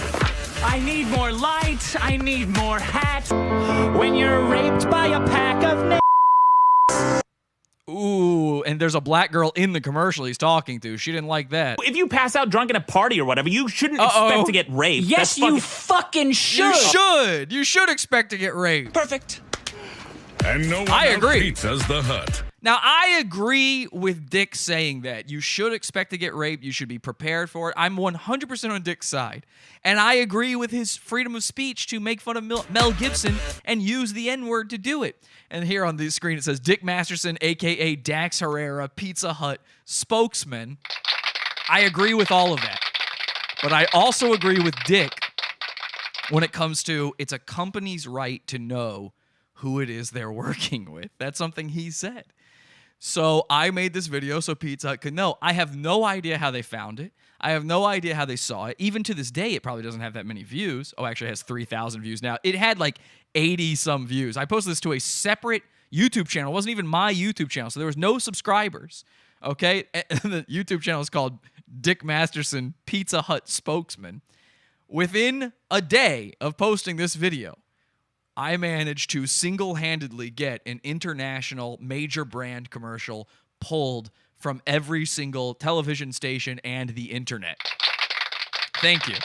[SPEAKER 9] I need more light. I need more hat. When you're raped by a pack of
[SPEAKER 2] Ooh, and there's a black girl in the commercial he's talking to. She didn't like that.
[SPEAKER 9] If you pass out drunk at a party or whatever, you shouldn't expect to get raped.
[SPEAKER 5] Yes, you fucking should.
[SPEAKER 2] You should expect to get raped.
[SPEAKER 8] Perfect.
[SPEAKER 3] And no one
[SPEAKER 2] I agree.
[SPEAKER 3] outpizzas the Hut.
[SPEAKER 2] Now, I agree with Dick saying that. You should expect to get raped. You should be prepared for it. I'm 100% on Dick's side. And I agree with his freedom of speech to make fun of Mel Gibson and use the N-word to do it. And here on the screen it says, Dick Masterson, a.k.a. Dax Herrera, Pizza Hut spokesman. I agree with all of that. But I also agree with Dick when it comes to it's a company's right to know who it is they're working with. That's something he said. So I made this video so Pizza Hut could know. I have no idea how they found it. I have no idea how they saw it. Even to this day, it probably doesn't have that many views. Oh, actually it has 3,000 views now. It had like 80-some views. I posted this to a separate YouTube channel. It wasn't even my YouTube channel, so there was no subscribers. Okay? And the YouTube channel is called Dick Masterson, Pizza Hut spokesman. Within a day of posting this video, I managed to single-handedly get an international major brand commercial pulled from every single television station and the internet. Thank you.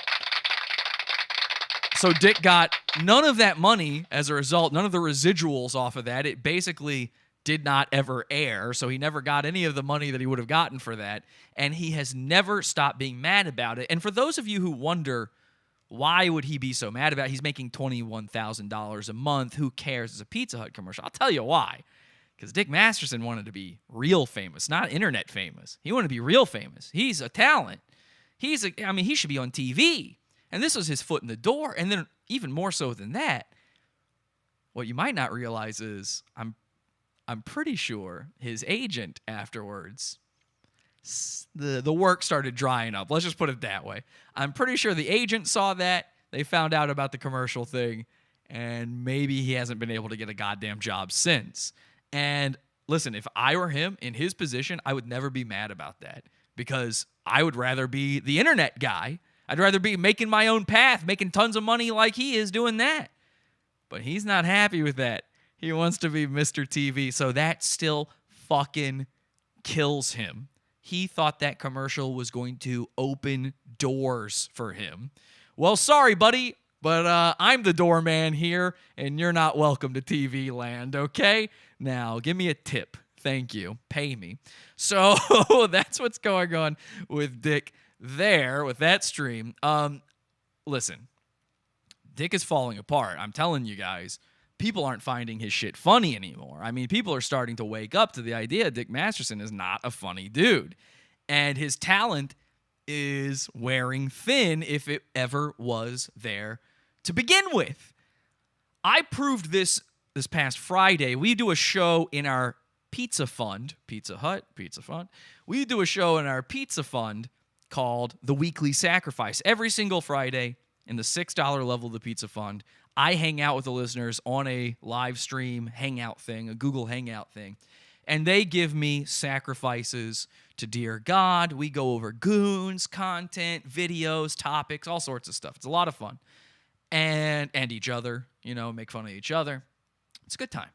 [SPEAKER 2] So Dick got none of that money as a result, none of the residuals off of that. It basically did not ever air, so he never got any of the money that he would have gotten for that, and he has never stopped being mad about it. And for those of you who wonder, why would he be so mad about it? He's making $21,000 a month. Who cares? It's a Pizza Hut commercial. I'll tell you why. Because Dick Masterson wanted to be real famous, not internet famous. He wanted to be real famous. He's a talent. He should be on TV. And this was his foot in the door. And then even more so than that, what you might not realize is I'm pretty sure his agent afterwards, the work started drying up. Let's just put it that way. I'm pretty sure the agent saw that. They found out about the commercial thing. And maybe he hasn't been able to get a goddamn job since. And listen, if I were him in his position, I would never be mad about that. Because I would rather be the internet guy. I'd rather be making my own path, making tons of money like he is doing that. But he's not happy with that. He wants to be Mr. TV. So that still fucking kills him. He thought that commercial was going to open doors for him. Well, sorry, buddy, but I'm the doorman here, and you're not welcome to TV land, okay? Now, give me a tip. Thank you. Pay me. So that's what's going on with Dick there, with that stream. Listen, Dick is falling apart. I'm telling you guys, people aren't finding his shit funny anymore. I mean, people are starting to wake up to the idea Dick Masterson is not a funny dude. And his talent is wearing thin if it ever was there to begin with. I proved this past Friday. We do a show in our pizza fund, Pizza Hut, Pizza Fund. We do a show in our pizza fund called The Weekly Sacrifice. Every single Friday in the $6 level of the pizza fund, I hang out with the listeners on a live stream hangout thing, a Google Hangout thing. And they give me sacrifices to dear God. We go over goons, content, videos, topics, all sorts of stuff. It's a lot of fun. And each other, make fun of each other. It's a good time.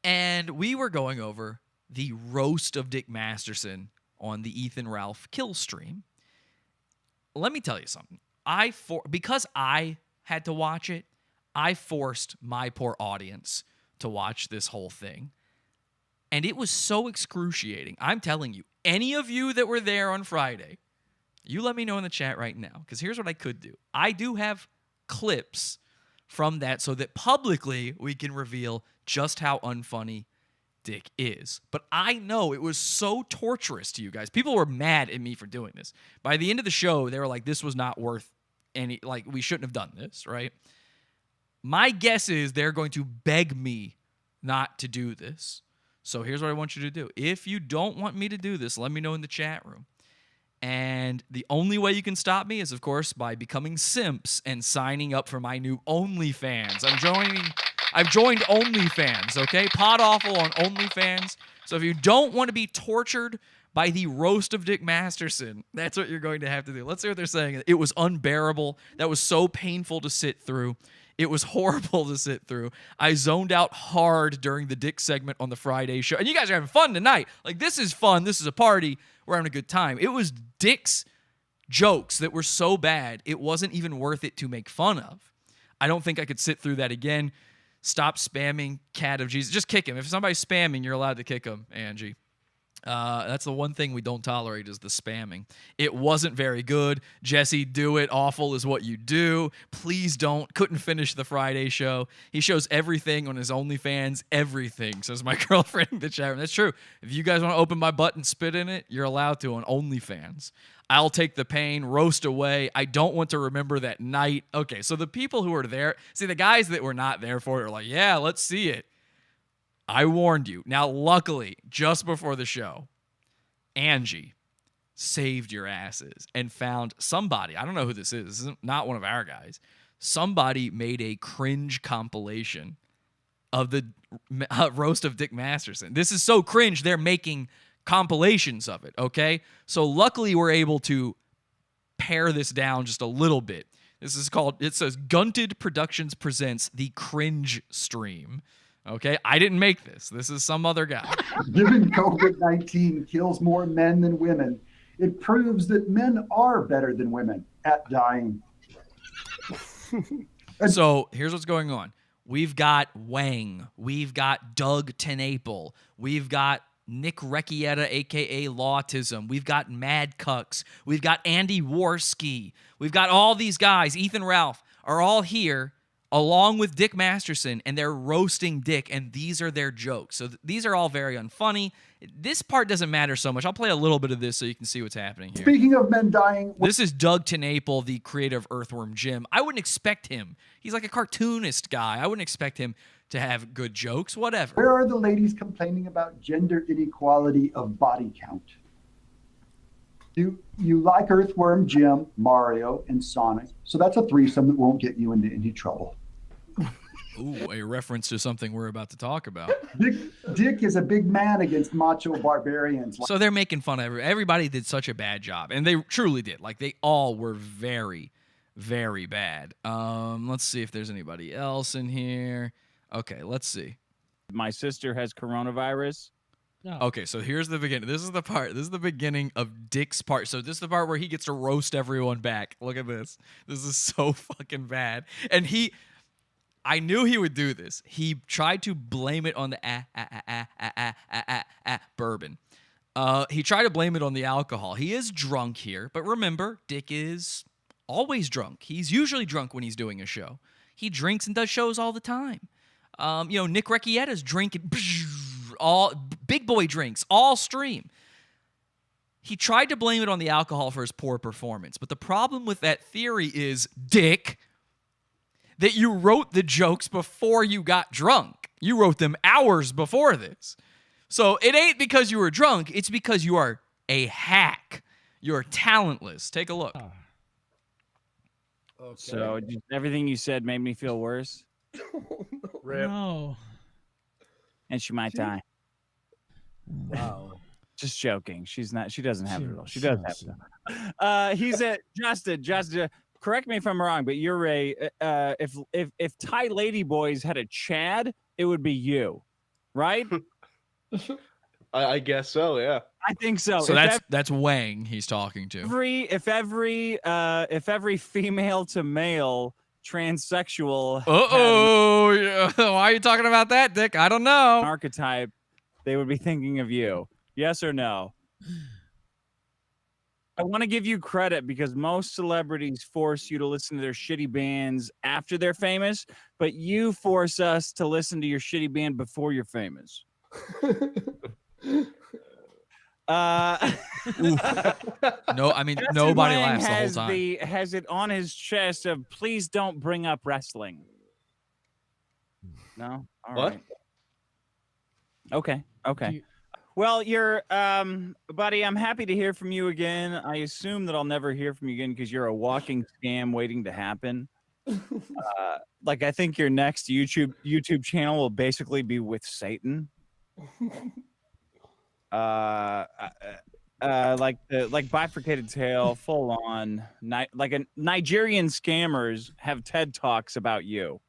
[SPEAKER 2] And we were going over the roast of Dick Masterson on the Ethan Ralph kill stream. Let me tell you something. Because I had to watch it, I forced my poor audience to watch this whole thing. And it was so excruciating. I'm telling you, any of you that were there on Friday, you let me know in the chat right now. Because here's what I could do. I do have clips from that so that publicly we can reveal just how unfunny Dick is. But I know it was so torturous to you guys. People were mad at me for doing this. By the end of the show, they were like, this was not worth any, like, we shouldn't have done this, right? My guess is they're going to beg me not to do this. So here's what I want you to do. If you don't want me to do this, let me know in the chat room. And the only way you can stop me is, of course, by becoming simps and signing up for my new OnlyFans. I've joined OnlyFans, okay? Pod Awful on OnlyFans. So if you don't want to be tortured by the roast of Dick Masterson, that's what you're going to have to do. Let's see what they're saying. It was unbearable. That was so painful to sit through. It was horrible to sit through. I zoned out hard during the Dick segment on the Friday show. And you guys are having fun tonight. Like, this is fun. This is a party. We're having a good time. It was Dick's jokes that were so bad, it wasn't even worth it to make fun of. I don't think I could sit through that again. Stop spamming Cat of Jesus. Just kick him. If somebody's spamming, you're allowed to kick him, Angie. That's the one thing we don't tolerate is the spamming. It wasn't very good. Jesse, do it. Awful is what you do. Please don't. Couldn't finish the Friday show. He shows everything on his OnlyFans. Everything, says my girlfriend in the chat room. That's true. If you guys want to open my butt and spit in it, you're allowed to on OnlyFans. I'll take the pain, roast away. I don't want to remember that night. Okay, so the people who were there, see, the guys that were not there for it are like, yeah, let's see it. I warned you. Now, luckily, just before the show, Angie saved your asses and found somebody. I don't know who this is. This is not one of our guys. Somebody made a cringe compilation of the roast of Dick Masterson. This is so cringe, they're making compilations of it, okay? So luckily, we're able to pare this down just a little bit. This is called, it says, Gunted Productions presents the Cringe Stream. Okay, I didn't make this. This is some other guy.
[SPEAKER 10] Given COVID-19 kills more men than women, it proves that men are better than women at dying.
[SPEAKER 2] So here's what's going on. We've got Wang. We've got Doug Tenaple. We've got Nick Recchietta, a.k.a. Lawtism. We've got Mad Cucks. We've got Andy Worski. We've got all these guys. Ethan Ralph are all here along with Dick Masterson, and they're roasting Dick, and these are their jokes. So these are all very unfunny. This part doesn't matter so much. I'll play a little bit of this so you can see what's happening here.
[SPEAKER 10] Speaking of men dying...
[SPEAKER 2] This is Doug Tenaple, the creator of Earthworm Jim. I wouldn't expect him. He's like a cartoonist guy. I wouldn't expect him to have good jokes, whatever.
[SPEAKER 10] Where are the ladies complaining about gender inequality of body count? You like Earthworm Jim, Mario, and Sonic, so that's a threesome that won't get you into any trouble.
[SPEAKER 2] Ooh, a reference to something we're about to talk about.
[SPEAKER 10] Dick is a big man against macho barbarians.
[SPEAKER 2] So they're making fun of everybody. Did such a bad job, and they truly did. Like, they all were very, very bad. Let's see if there's anybody else in here. Okay, let's see.
[SPEAKER 6] My sister has coronavirus.
[SPEAKER 2] No. Okay, so here's the beginning. This is the part. This is the beginning of Dick's part. So this is the part where he gets to roast everyone back. Look at this. This is so fucking bad. And I knew he would do this. He tried to blame it on the bourbon. He tried to blame it on the alcohol. He is drunk here, but remember, Dick is always drunk. He's usually drunk when he's doing a show. He drinks and does shows all the time. Nick Reccietta's drinking all big boy drinks all stream. he tried to blame it on the alcohol for his poor performance. But the problem with that theory is, Dick, that you wrote the jokes before you got drunk. You wrote them hours before this. So it ain't because you were drunk. It's because you are a hack. You're talentless. Take a look.
[SPEAKER 6] Okay. So just everything you said made me feel worse.
[SPEAKER 11] No.
[SPEAKER 6] And she might die.
[SPEAKER 11] Wow.
[SPEAKER 6] Just joking. She's not. She doesn't have it at all. She does have it. He's a Justin. Correct me if I'm wrong, but you're a. If Thai lady boys had a Chad, it would be you, right?
[SPEAKER 12] I guess so. Yeah.
[SPEAKER 6] I think so.
[SPEAKER 2] So that's Wang he's talking to.
[SPEAKER 6] If every female to male transsexual
[SPEAKER 2] why are you talking about that, Dick? I don't know.
[SPEAKER 6] Archetype, they would be thinking of you. Yes or no? I want to give you credit because most celebrities force you to listen to their shitty bands after they're famous, but you force us to listen to your shitty band before you're famous.
[SPEAKER 2] No, I mean, nobody laughs the whole time.
[SPEAKER 6] Has it on his chest of please don't bring up wrestling. No? All right. Okay. Well, you're buddy, I'm happy to hear from you again. I assume that I'll never hear from you again because you're a walking scam waiting to happen. Like I think your next YouTube channel will basically be with Satan. Like bifurcated tail, full on, like a Nigerian scammers have TED Talks about you.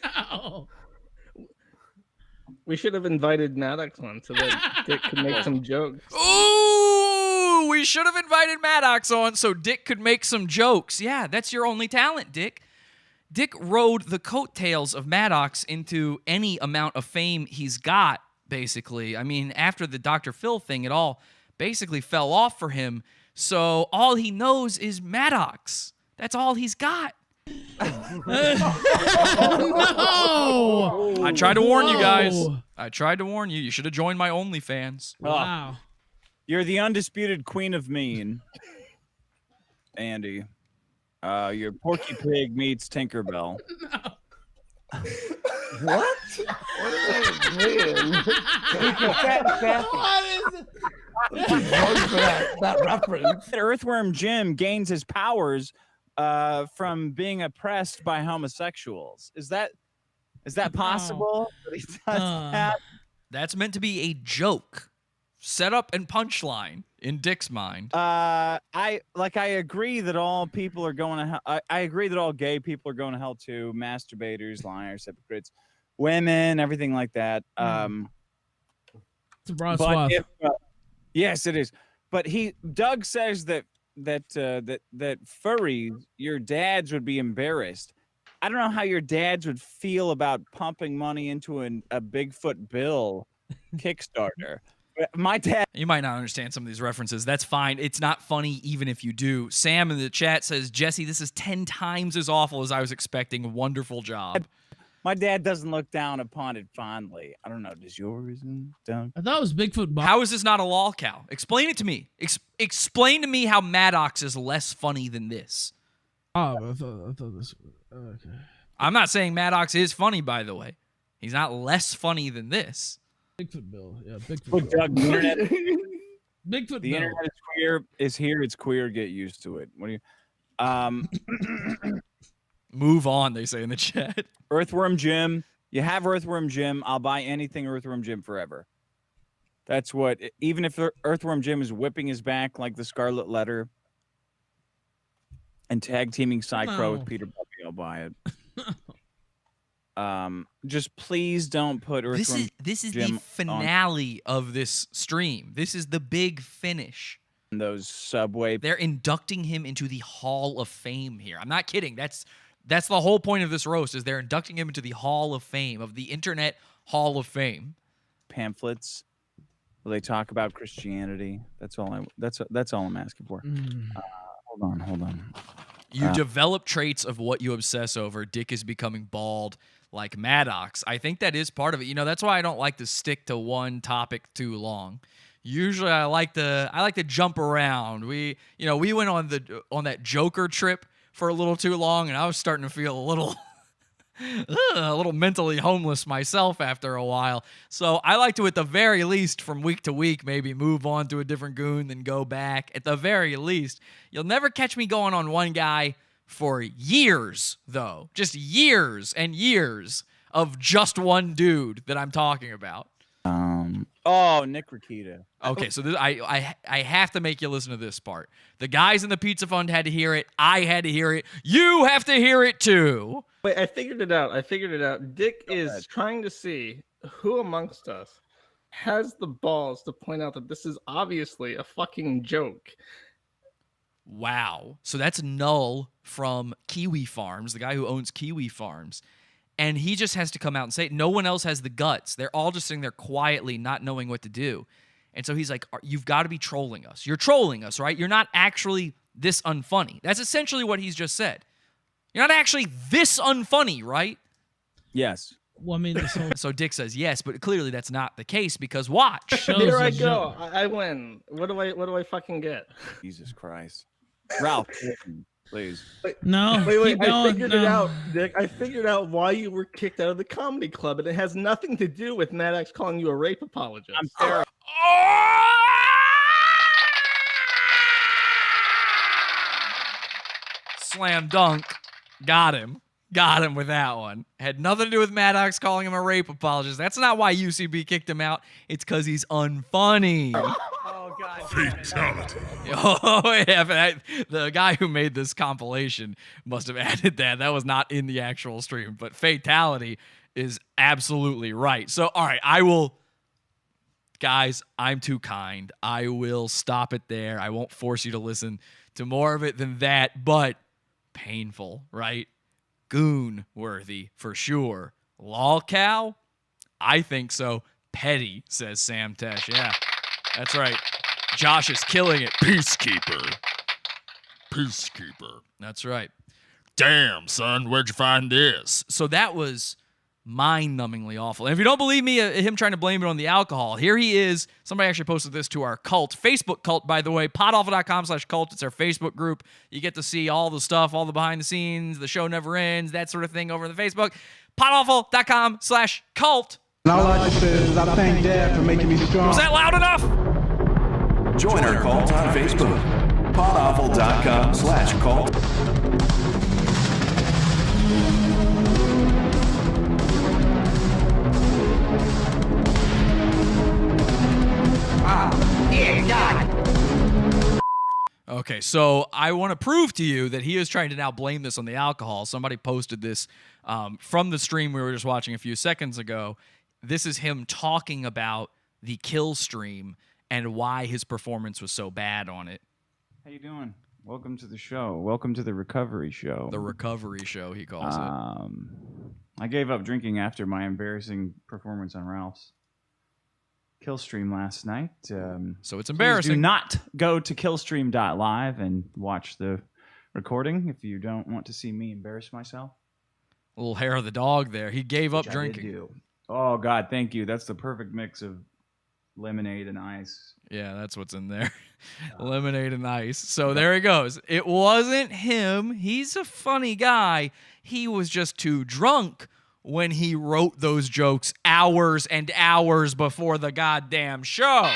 [SPEAKER 11] Ow.
[SPEAKER 12] We should have invited Maddox on so that Dick could make some jokes.
[SPEAKER 2] Ooh, we should have invited Maddox on so Dick could make some jokes. Yeah, that's your only talent, Dick. Dick rode the coattails of Maddox into any amount of fame he's got, basically. I mean, after the Dr. Phil thing, it all basically fell off for him. So all he knows is Maddox. That's all he's got.
[SPEAKER 11] No!
[SPEAKER 2] I tried to warn you guys. I tried to warn you. You should have joined my OnlyFans.
[SPEAKER 11] Wow.
[SPEAKER 6] You're the undisputed queen of mean, Andy. You're Porky Pig meets Tinkerbell.
[SPEAKER 12] What?
[SPEAKER 11] That reference.
[SPEAKER 6] Earthworm Jim gains his powers from being oppressed by homosexuals. Is that possible? That he does that?
[SPEAKER 2] That's meant to be a joke. Setup and punchline in Dick's mind.
[SPEAKER 6] I agree that all people are going to hell. I agree that all gay people are going to hell too. Masturbators, liars, hypocrites, women, everything like that.
[SPEAKER 11] It's a broad swath.
[SPEAKER 6] Yes, it is. But Doug says that furries, your dads would be embarrassed. I don't know how your dads would feel about pumping money into a Bigfoot Bill Kickstarter. My dad.
[SPEAKER 2] You might not understand some of these references. That's fine. It's not funny even if you do. Sam in the chat says, Jesse, this is 10 times as awful as I was expecting. Wonderful job.
[SPEAKER 6] My dad doesn't look down upon it fondly. I don't know. Does yours? Down?
[SPEAKER 11] I thought it was Bigfoot.
[SPEAKER 2] How is this not a lolcow? Explain it to me. Explain to me how Maddox is less funny than this.
[SPEAKER 11] Oh, I thought this. Okay.
[SPEAKER 2] I'm not saying Maddox is funny, by the way. He's not less funny than this.
[SPEAKER 11] Bigfoot Bill. Yeah, Bigfoot
[SPEAKER 6] Bill. Doug, the internet.
[SPEAKER 11] Bigfoot
[SPEAKER 6] The
[SPEAKER 11] Bill.
[SPEAKER 6] internet is queer. Is here. It's queer. Get used to it. What do you?
[SPEAKER 2] Move on, they say in the chat.
[SPEAKER 6] Earthworm Jim. You have Earthworm Jim. I'll buy anything Earthworm Jim forever. That's what. Even if Earthworm Jim is whipping his back like the Scarlet Letter and tag teaming Psycho with Peter Buffy, I'll buy it. Just please don't put Earthworm
[SPEAKER 2] This is
[SPEAKER 6] Jim
[SPEAKER 2] the finale of this stream. This is the big finish.
[SPEAKER 6] Those subway.
[SPEAKER 2] They're inducting him into the Hall of Fame here. I'm not kidding. That's the whole point of this roast. Is they're inducting him into the Hall of Fame of the Internet Hall of Fame.
[SPEAKER 6] Pamphlets where they talk about Christianity. That's all I'm asking for. Hold on.
[SPEAKER 2] You develop traits of what you obsess over. Dick is becoming bald like Maddox. I think that is part of it. You know, that's why I don't like to stick to one topic too long. Usually I like to jump around. We went on that Joker trip for a little too long, and I was starting to feel a little mentally homeless myself after a while. So I like to, at the very least, from week to week, maybe move on to a different goon, then go back. At the very least, you'll never catch me going on one guy for years, though. Just years and years of just one dude that I'm talking about.
[SPEAKER 13] Nick Rakita.
[SPEAKER 2] Okay, so I have to make you listen to this part. The guys in the Pizza Fund had to hear it. I had to hear it. You have to hear it too.
[SPEAKER 12] Wait, I figured it out. Dick is trying to see who amongst us has the balls to point out that this is obviously a fucking joke.
[SPEAKER 2] Wow. So that's Null from Kiwi Farms, the guy who owns Kiwi Farms. And he just has to come out and say it. No one else has the guts. They're all just sitting there quietly, not knowing what to do. And so he's like, you've got to be trolling us. You're trolling us, right? You're not actually this unfunny. That's essentially what he's just said. You're not actually this unfunny, right?
[SPEAKER 13] Yes.
[SPEAKER 11] Well, I mean,
[SPEAKER 2] so Dick says yes, but clearly that's not the case because watch.
[SPEAKER 12] Here I go. I win. What do I fucking get?
[SPEAKER 13] Jesus Christ. Ralph, please.
[SPEAKER 11] No.
[SPEAKER 12] Wait.
[SPEAKER 11] Keep going.
[SPEAKER 12] I figured it out, Dick. I figured out why you were kicked out of the comedy club, and it has nothing to do with Maddox calling you a rape apologist.
[SPEAKER 13] I'm terrible.
[SPEAKER 2] Slam dunk. Got him with that one. Had nothing to do with Maddox calling him a rape apologist. That's not why UCB kicked him out. It's because he's unfunny.
[SPEAKER 3] Oh, God. Fatality.
[SPEAKER 2] Oh, yeah. The guy who made this compilation must have added that. That was not in the actual stream. But fatality is absolutely right. So, all right, guys, I'm too kind. I will stop it there. I won't force you to listen to more of it than that. But painful, right? Goon worthy for sure. Lolcow? I think so. Petty, says Sam Tesh. Yeah, that's right. Josh is killing it.
[SPEAKER 3] Peacekeeper.
[SPEAKER 2] That's right.
[SPEAKER 3] Damn, son, where'd you find this?
[SPEAKER 2] So that was mind-numbingly awful. And if you don't believe me, him trying to blame it on the alcohol, here he is. Somebody actually posted this to our cult, Facebook cult, by the way, podawful.com/cult. It's our Facebook group. You get to see all the stuff, all the behind the scenes, the show never ends, that sort of thing over on the Facebook. podawful.com/cult.
[SPEAKER 14] And all I just said is I thank Dad for making me strong.
[SPEAKER 2] Was that loud enough?
[SPEAKER 15] Join our cult on Facebook. podawful.com/cult.
[SPEAKER 2] Okay, so I want to prove to you that he is trying to now blame this on the alcohol. Somebody posted this from the stream we were just watching a few seconds ago. This is him talking about the KILLSTREAM and why his performance was so bad on it.
[SPEAKER 6] How you doing? Welcome to the show. Welcome to the recovery show.
[SPEAKER 2] The recovery show, he calls it.
[SPEAKER 6] I gave up drinking after my embarrassing performance on Ralph's KILLSTREAM last night.
[SPEAKER 2] So it's embarrassing.
[SPEAKER 6] Do not go to killstream.live and watch the recording if you don't want to see me embarrass myself.
[SPEAKER 2] A little hair of the dog there. He gave up drinking.
[SPEAKER 6] Oh, God, thank you. That's the perfect mix of lemonade and ice.
[SPEAKER 2] Yeah, that's what's in there. Lemonade and ice. So there he goes. It wasn't him. He's a funny guy. He was just too drunk when he wrote those jokes hours and hours before the goddamn show.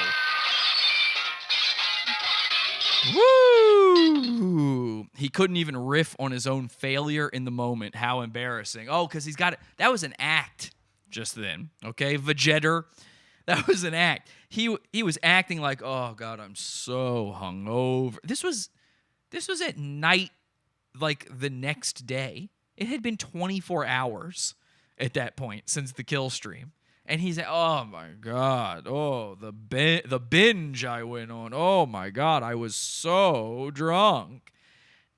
[SPEAKER 2] Woo! He couldn't even riff on his own failure in the moment. How embarrassing. Oh, because he's got it. That was an act just then. Okay, Vegetter. That was an act. He was acting like, oh God, I'm so hungover. This was at night, like the next day. It had been 24 hours at that point since the kill stream. And he's like, oh my God, oh, the binge I went on. Oh my God, I was so drunk.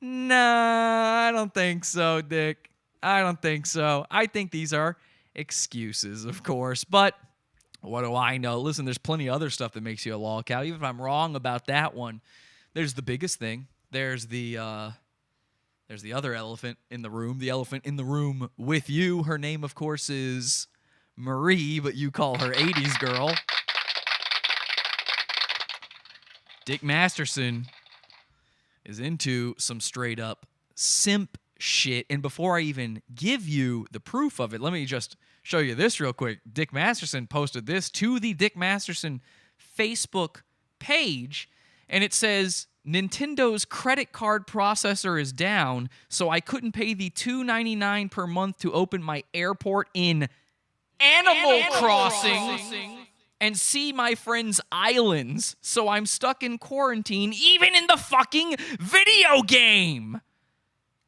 [SPEAKER 2] Nah, I don't think so, Dick. I don't think so. I think these are excuses, of course, but what do I know? Listen, there's plenty of other stuff that makes you a lolcow. Even if I'm wrong about that one, there's the biggest thing. There's the other elephant in the room. The elephant in the room with you. Her name, of course, is Marie, but you call her 80s girl. Dick Masterson is into some straight up simp shit. And before I even give you the proof of it, let me just show you this real quick. Dick Masterson posted this to the Dick Masterson Facebook page, and it says, Nintendo's credit card processor is down, so I couldn't pay the $2.99 per month to open my airport in Animal Crossing and see my friends' islands, so I'm stuck in quarantine even in the fucking video game.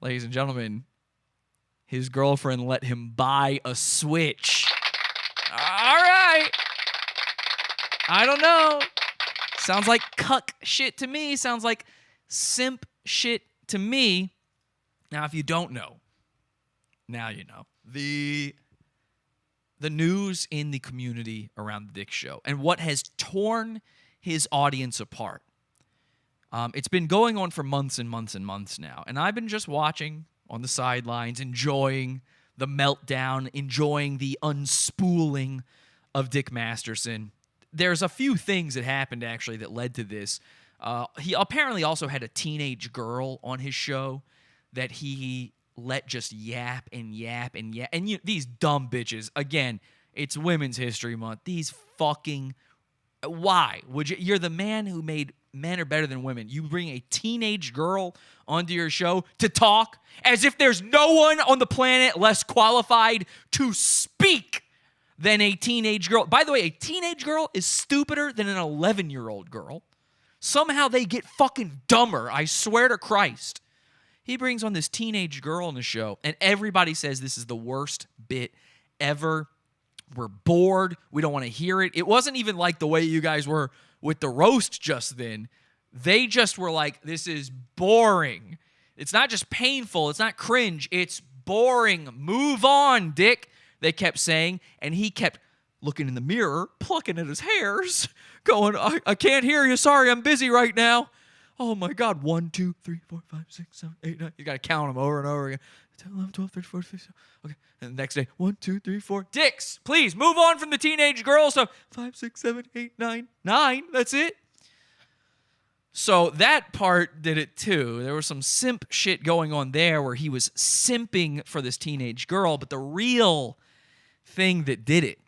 [SPEAKER 2] Ladies and gentlemen, his girlfriend let him buy a Switch. All right. I don't know. Sounds like cuck shit to me. Sounds like simp shit to me. Now, if you don't know, now you know. The news in the community around the Dick Show and what has torn his audience apart. It's been going on for months and months and months now. And I've been just watching on the sidelines, enjoying the meltdown, enjoying the unspooling of Dick Masterson. There's a few things that happened, actually, that led to this. He apparently also had a teenage girl on his show that he let just yap and yap and yap. And these dumb bitches, again, it's Women's History Month. These fucking... Why? You're the man who made men are better than women. You bring a teenage girl onto your show to talk as if there's no one on the planet less qualified to speak than a teenage girl. By the way, a teenage girl is stupider than an 11-year-old girl. Somehow they get fucking dumber, I swear to Christ. He brings on this teenage girl on the show, and everybody says this is the worst bit ever. We're bored. We don't want to hear it. It wasn't even like the way you guys were with the roast just then. They just were like, this is boring. It's not just painful. It's not cringe. It's boring. Move on, Dick, they kept saying. And he kept looking in the mirror, plucking at his hairs, going, I can't hear you. Sorry, I'm busy right now. Oh, my God. 1, 2, 3, 4, 5, 6, 7, 8, 9. You got to count them over and over again. 10, 11, 12, 13, 14, 15. Okay. And the next day, 1, 2, 3, 4. Dicks, please move on from the teenage girl stuff. 5, 6, 7, 8, 9. 9. That's it. So that part did it too. There was some simp shit going on there where he was simping for this teenage girl. But the real thing that did it,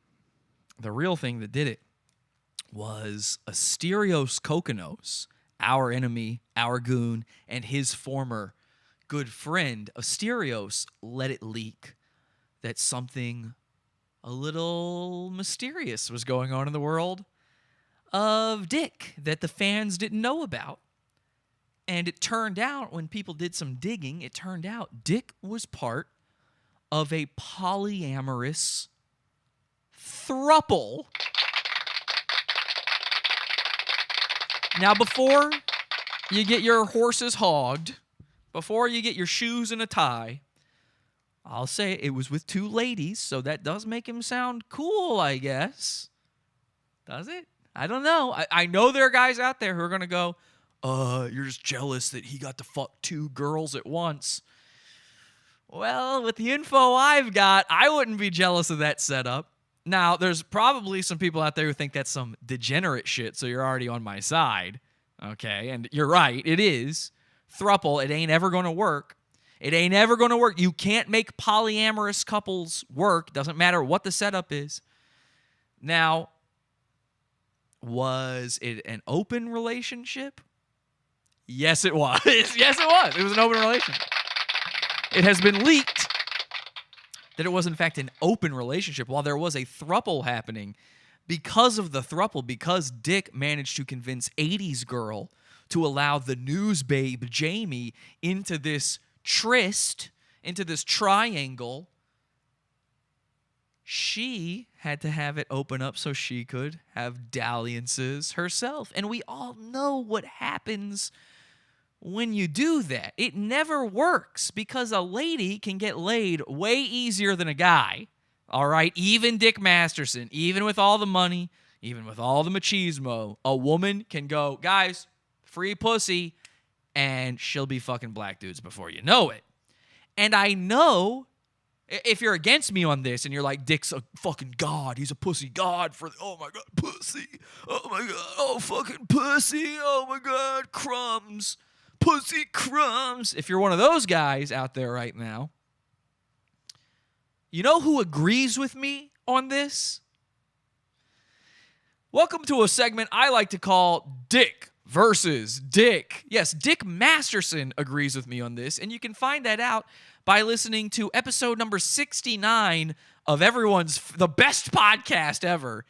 [SPEAKER 2] was Asterios Kokonos, our enemy, our goon, and his former good friend. Asterios let it leak that something a little mysterious was going on in the world of Dick that the fans didn't know about. And it turned out, when people did some digging, it turned out Dick was part of a polyamorous throuple. Now, before you get your horses hogged, before you get your shoes and a tie, I'll say it was with 2 ladies, so that does make him sound cool, I guess. Does it? I don't know. I know there are guys out there who are going to go, you're just jealous that he got to fuck 2 girls at once. Well, with the info I've got, I wouldn't be jealous of that setup. Now, there's probably some people out there who think that's some degenerate shit, so you're already on my side. Okay, and you're right, it is. Thruple, it ain't ever going to work. It ain't ever going to work. You can't make polyamorous couples work. Doesn't matter what the setup is. Now, was it an open relationship? Yes, it was. Yes, it was. It was an open relationship. It has been leaked that it was, in fact, an open relationship while there was a throuple happening. Because of the throuple, because Dick managed to convince 80s girl to allow the news babe, Jamie, into this tryst, into this triangle, she had to have it open up so she could have dalliances herself. And we all know what happens when you do that. It never works because a lady can get laid way easier than a guy. All right? Even Dick Masterson, even with all the money, even with all the machismo, a woman can go, guys, free pussy, and she'll be fucking black dudes before you know it. And I know If you're against me on this and you're like, Dick's a fucking god, he's a pussy god for, oh my god, pussy, oh my god, oh fucking pussy, oh my god, crumbs, pussy crumbs. If you're one of those guys out there right now, you know who agrees with me on this? Welcome to a segment I like to call Dick versus Dick. Yes, Dick Masterson agrees with me on this, and you can find that out by listening to episode number 69 of the best podcast ever,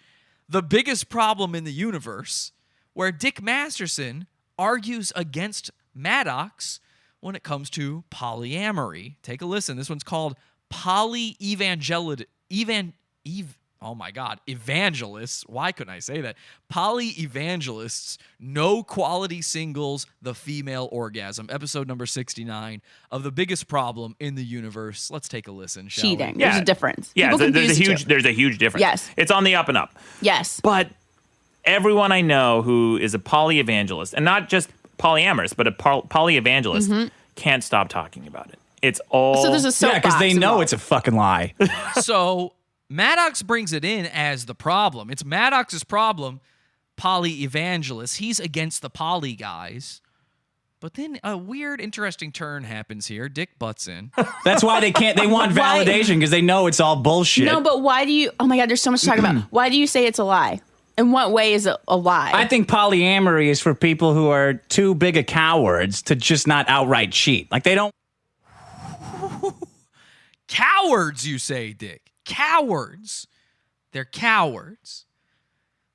[SPEAKER 2] The Biggest Problem in the Universe, where Dick Masterson argues against Maddox when it comes to polyamory. Take a listen. This one's called Evangelists. Why couldn't I say that? Poly-evangelists, no quality singles, the female orgasm. Episode number 69 of The Biggest Problem in the Universe. Let's take a listen, shall
[SPEAKER 16] Cheating.
[SPEAKER 2] we?
[SPEAKER 16] There's a difference.
[SPEAKER 17] Yeah,
[SPEAKER 16] People
[SPEAKER 17] there's
[SPEAKER 16] confuse the two.
[SPEAKER 17] a huge difference.
[SPEAKER 16] Yes.
[SPEAKER 17] It's on the up and up.
[SPEAKER 16] Yes.
[SPEAKER 17] But everyone I know who is a poly-evangelist, and not just polyamorous, but a poly-evangelist, can't stop talking about it. It's all...
[SPEAKER 16] So there's a soapbox
[SPEAKER 6] because they know
[SPEAKER 16] involved.
[SPEAKER 6] it's a fucking lie.
[SPEAKER 2] So Maddox brings it in as the problem. It's Maddox's problem, poly-evangelist. He's against the poly guys. But then a weird, interesting turn happens here. Dick butts in.
[SPEAKER 6] That's why they can't. They want
[SPEAKER 16] Why-
[SPEAKER 6] validation because they know it's all bullshit.
[SPEAKER 16] No, but why do you... Oh my God, there's so much to talk about. Why do you say it's a lie? In what way is it a lie?
[SPEAKER 6] I think polyamory is for people who are too big of cowards to just not outright cheat. Like they don't.
[SPEAKER 2] Cowards, you say, Dick. Cowards. They're cowards.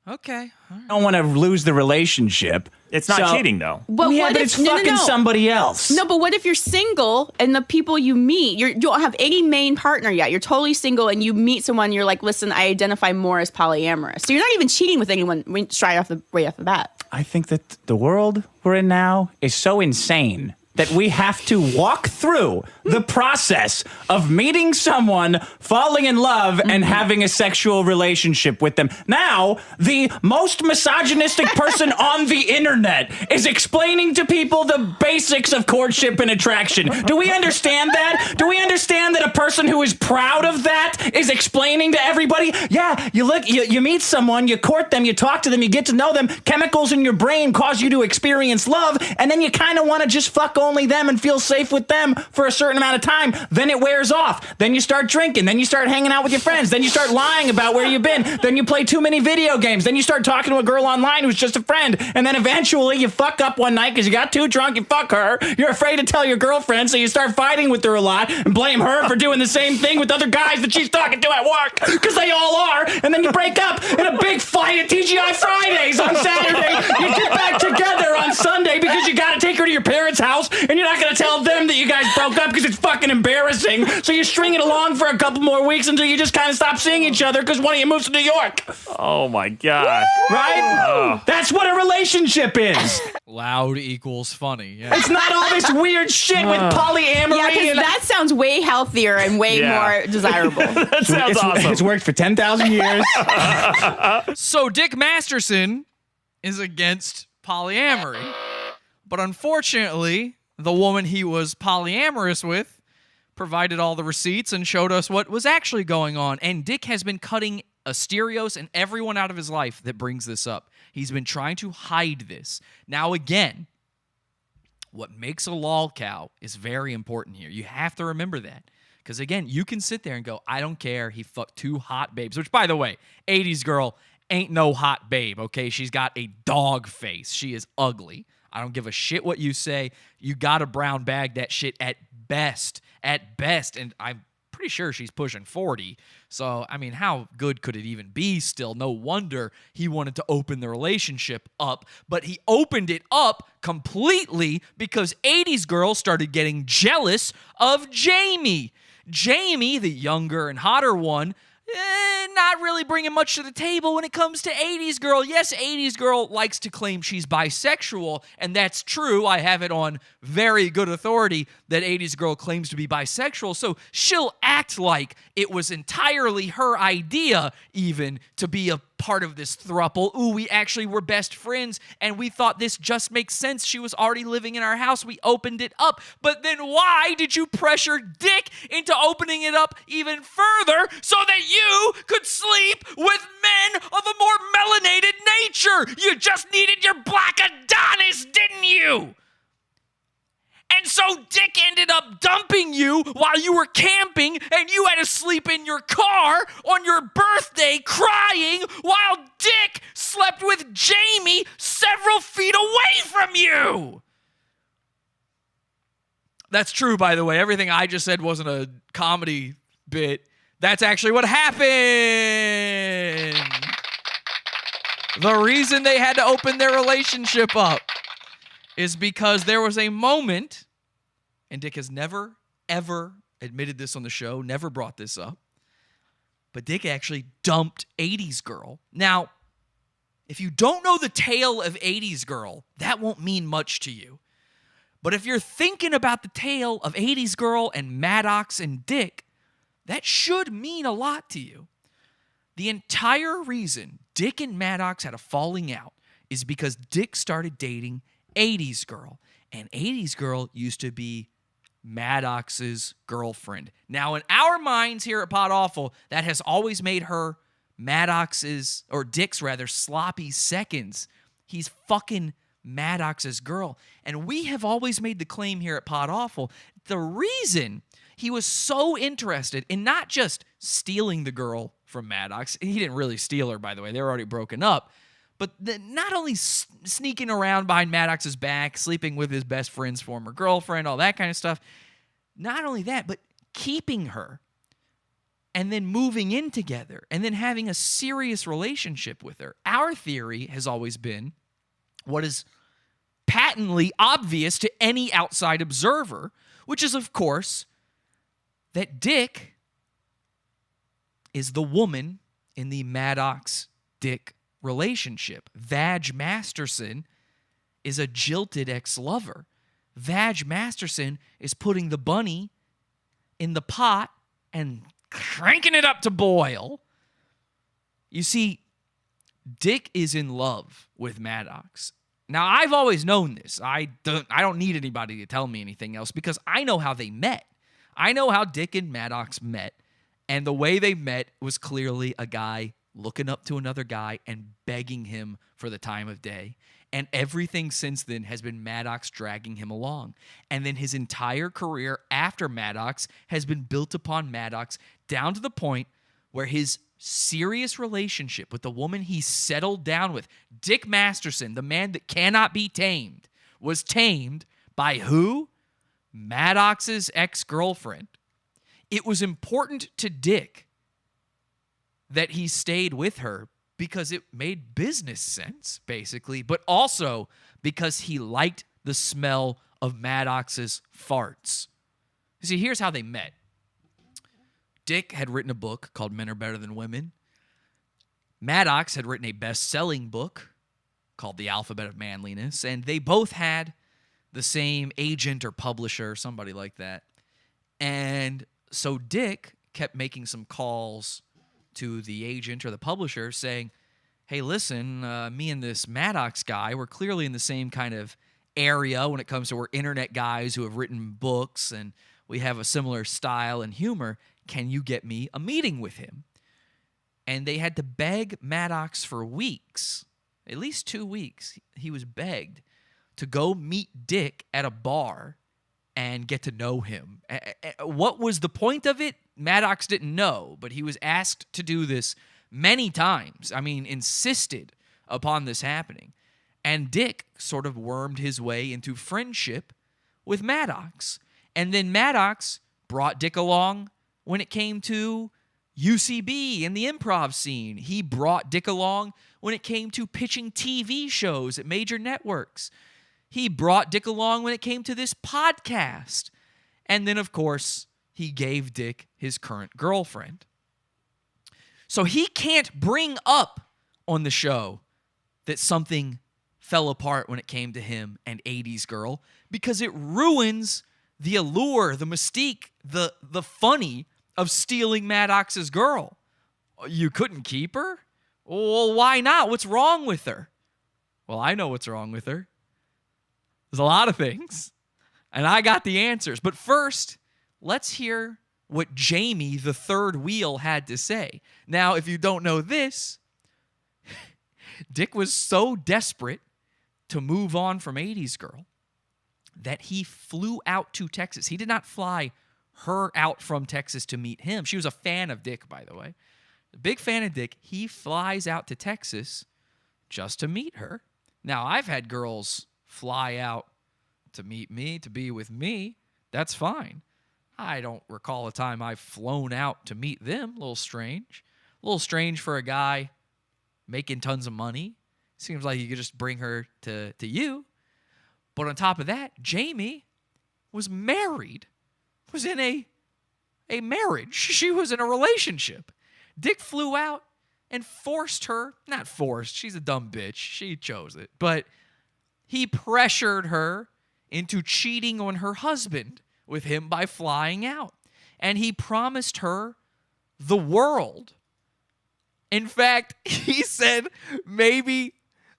[SPEAKER 2] Okay. All right.
[SPEAKER 6] Don't want to lose the relationship.
[SPEAKER 17] It's not cheating, though.
[SPEAKER 16] But
[SPEAKER 6] yeah,
[SPEAKER 16] what
[SPEAKER 6] but
[SPEAKER 16] if,
[SPEAKER 6] it's fucking somebody else.
[SPEAKER 16] No, but what if you're single and the people you meet, you don't have any main partner yet. You're totally single and you meet someone, you're like, listen, I identify more as polyamorous. So you're not even cheating with anyone right off the bat.
[SPEAKER 6] I think that the world we're in now is so insane that we have to walk through the process of meeting someone, falling in love, and having a sexual relationship with them. Now, the most misogynistic person on the internet is explaining to people the basics of courtship and attraction. Do we understand that? Do we understand that a person who is proud of that is explaining to everybody, yeah, you meet someone, you court them, you talk to them, you get to know them, chemicals in your brain cause you to experience love, and then you kind of want to just fuck only them and feel safe with them for a certain amount of time. Then it wears off. Then you start drinking. Then you start hanging out with your friends. Then you start lying about where you've been. Then you play too many video games. Then you start talking to a girl online who's just a friend. And then eventually you fuck up one night because you got too drunk. You fuck her. You're afraid to tell your girlfriend, so you start fighting with her a lot and blame her for doing the same thing with other guys that she's talking to at work because they all are. And then you break up in a big fight at TGI Fridays on Saturday. You get back together on Sunday because you got to take her to your parents' house and you're not going to tell them that you guys broke up because it's fucking embarrassing. So you string it along for a couple more weeks until you just kind of stop seeing each other because one of you moves to New York.
[SPEAKER 17] Oh my God.
[SPEAKER 6] Right?
[SPEAKER 17] Oh.
[SPEAKER 6] That's what a relationship is.
[SPEAKER 2] Loud equals funny. Yeah.
[SPEAKER 6] It's not all this weird shit with polyamory.
[SPEAKER 16] Yeah, because that sounds way healthier and way more desirable.
[SPEAKER 17] That sounds awesome.
[SPEAKER 6] It's worked for 10,000 years.
[SPEAKER 2] So Dick Masterson is against polyamory. But unfortunately, the woman he was polyamorous with provided all the receipts and showed us what was actually going on. And Dick has been cutting Asterios and everyone out of his life that brings this up. He's been trying to hide this. Now, again, what makes a lolcow is very important here. You have to remember that. Because, again, you can sit there and go, I don't care. He fucked 2 hot babes. Which, by the way, 80s girl ain't no hot babe, okay? She's got a dog face. She is ugly. I don't give a shit what you say. You got to brown bag that shit at best. At best. And I'm pretty sure she's pushing 40. So, I mean, how good could it even be still? No wonder he wanted to open the relationship up. But he opened it up completely because 80s girls started getting jealous of Jamie. Jamie, the younger and hotter one, not really bringing much to the table when it comes to 80s girl. Yes, 80s girl likes to claim she's bisexual, and that's true. I have it on very good authority that 80s girl claims to be bisexual, so she'll act like it was entirely her idea even to be a part of this throuple. Ooh, we actually were best friends, and we thought this just makes sense. She was already living in our house. We opened it up. But then why did you pressure Dick into opening it up even further so that you could sleep with men of a more melanated nature? You just needed your black Adonis, didn't you? And so Dick ended up dumping you while you were camping, and you had to sleep in your car on your birthday crying while Dick slept with Jamie several feet away from you. That's true, by the way. Everything I just said wasn't a comedy bit. That's actually what happened. The reason they had to open their relationship up is because there was a moment, and Dick has never, ever admitted this on the show, never brought this up, but Dick actually dumped 80s Girl. Now, if you don't know the tale of 80s Girl, that won't mean much to you. But if you're thinking about the tale of 80s Girl and Maddox and Dick, that should mean a lot to you. The entire reason Dick and Maddox had a falling out is because Dick started dating 80s Girl, and 80s Girl used to be Maddox's girlfriend. Now, in our minds here at Pod Awful, that has always made her Maddox's, or Dick's rather, sloppy seconds. He's fucking Maddox's girl. And we have always made the claim here at Pod Awful, the reason he was so interested in not just stealing the girl from Maddox, he didn't really steal her, by the way, they were already broken up, but not only sneaking around behind Maddox's back, sleeping with his best friend's former girlfriend, all that kind of stuff. Not only that, but keeping her and then moving in together and then having a serious relationship with her. Our theory has always been what is patently obvious to any outside observer, which is, of course, that Dick is the woman in the Maddox-Dick relationship. Vaj Masterson is a jilted ex-lover. Vaj Masterson is putting the bunny in the pot and cranking it up to boil. You see, Dick is in love with Maddox. Now, I've always known this. I don't need anybody to tell me anything else because I know how they met. I know how Dick and Maddox met, and the way they met was clearly a guy looking up to another guy and begging him for the time of day. And everything since then has been Maddox dragging him along. And then his entire career after Maddox has been built upon Maddox down to the point where his serious relationship with the woman he settled down with, Dick Masterson, the man that cannot be tamed, was tamed by who? Maddox's ex-girlfriend. It was important to Dick that he stayed with her because it made business sense, basically, but also because he liked the smell of Maddox's farts. You see, here's how they met. Dick had written a book called Men Are Better Than Women. Maddox had written a best-selling book called The Alphabet of Manliness, and they both had the same agent or publisher, somebody like that. And so Dick kept making some calls to the agent or the publisher saying, hey, listen, me and this Maddox guy, we're clearly in the same kind of area when it comes to we're internet guys who have written books and we have a similar style and humor. Can you get me a meeting with him? And they had to beg Maddox for weeks, at least 2 weeks. He was begged to go meet Dick at a bar and get to know him. What was the point of it? Maddox didn't know, but he was asked to do this many times. I mean, insisted upon this happening. And Dick sort of wormed his way into friendship with Maddox. And then Maddox brought Dick along when it came to UCB and the improv scene. He brought Dick along when it came to pitching TV shows at major networks. He brought Dick along when it came to this podcast. And then, of course, he gave Dick his current girlfriend. So he can't bring up on the show that something fell apart when it came to him and 80s Girl because it ruins the allure, the mystique, the funny of stealing Maddox's girl. You couldn't keep her? Well, why not? What's wrong with her? Well, I know what's wrong with her. There's a lot of things, and I got the answers. But first, let's hear what Jamie, the third wheel, had to say. Now, if you don't know this, Dick was so desperate to move on from 80s Girl that he flew out to Texas. He did not fly her out from Texas to meet him. She was a fan of Dick, by the way. A big fan of Dick. He flies out to Texas just to meet her. Now, I've had girls fly out to meet me, to be with me. That's fine. I don't recall a time I've flown out to meet them. A little strange. A little strange for a guy making tons of money. Seems like you could just bring her to you. But on top of that, Jamie was married. Was in a marriage. She was in a relationship. Dick flew out and forced her. Not forced. She's a dumb bitch. She chose it. But he pressured her into cheating on her husband with him by flying out. And he promised her the world. In fact, he said maybe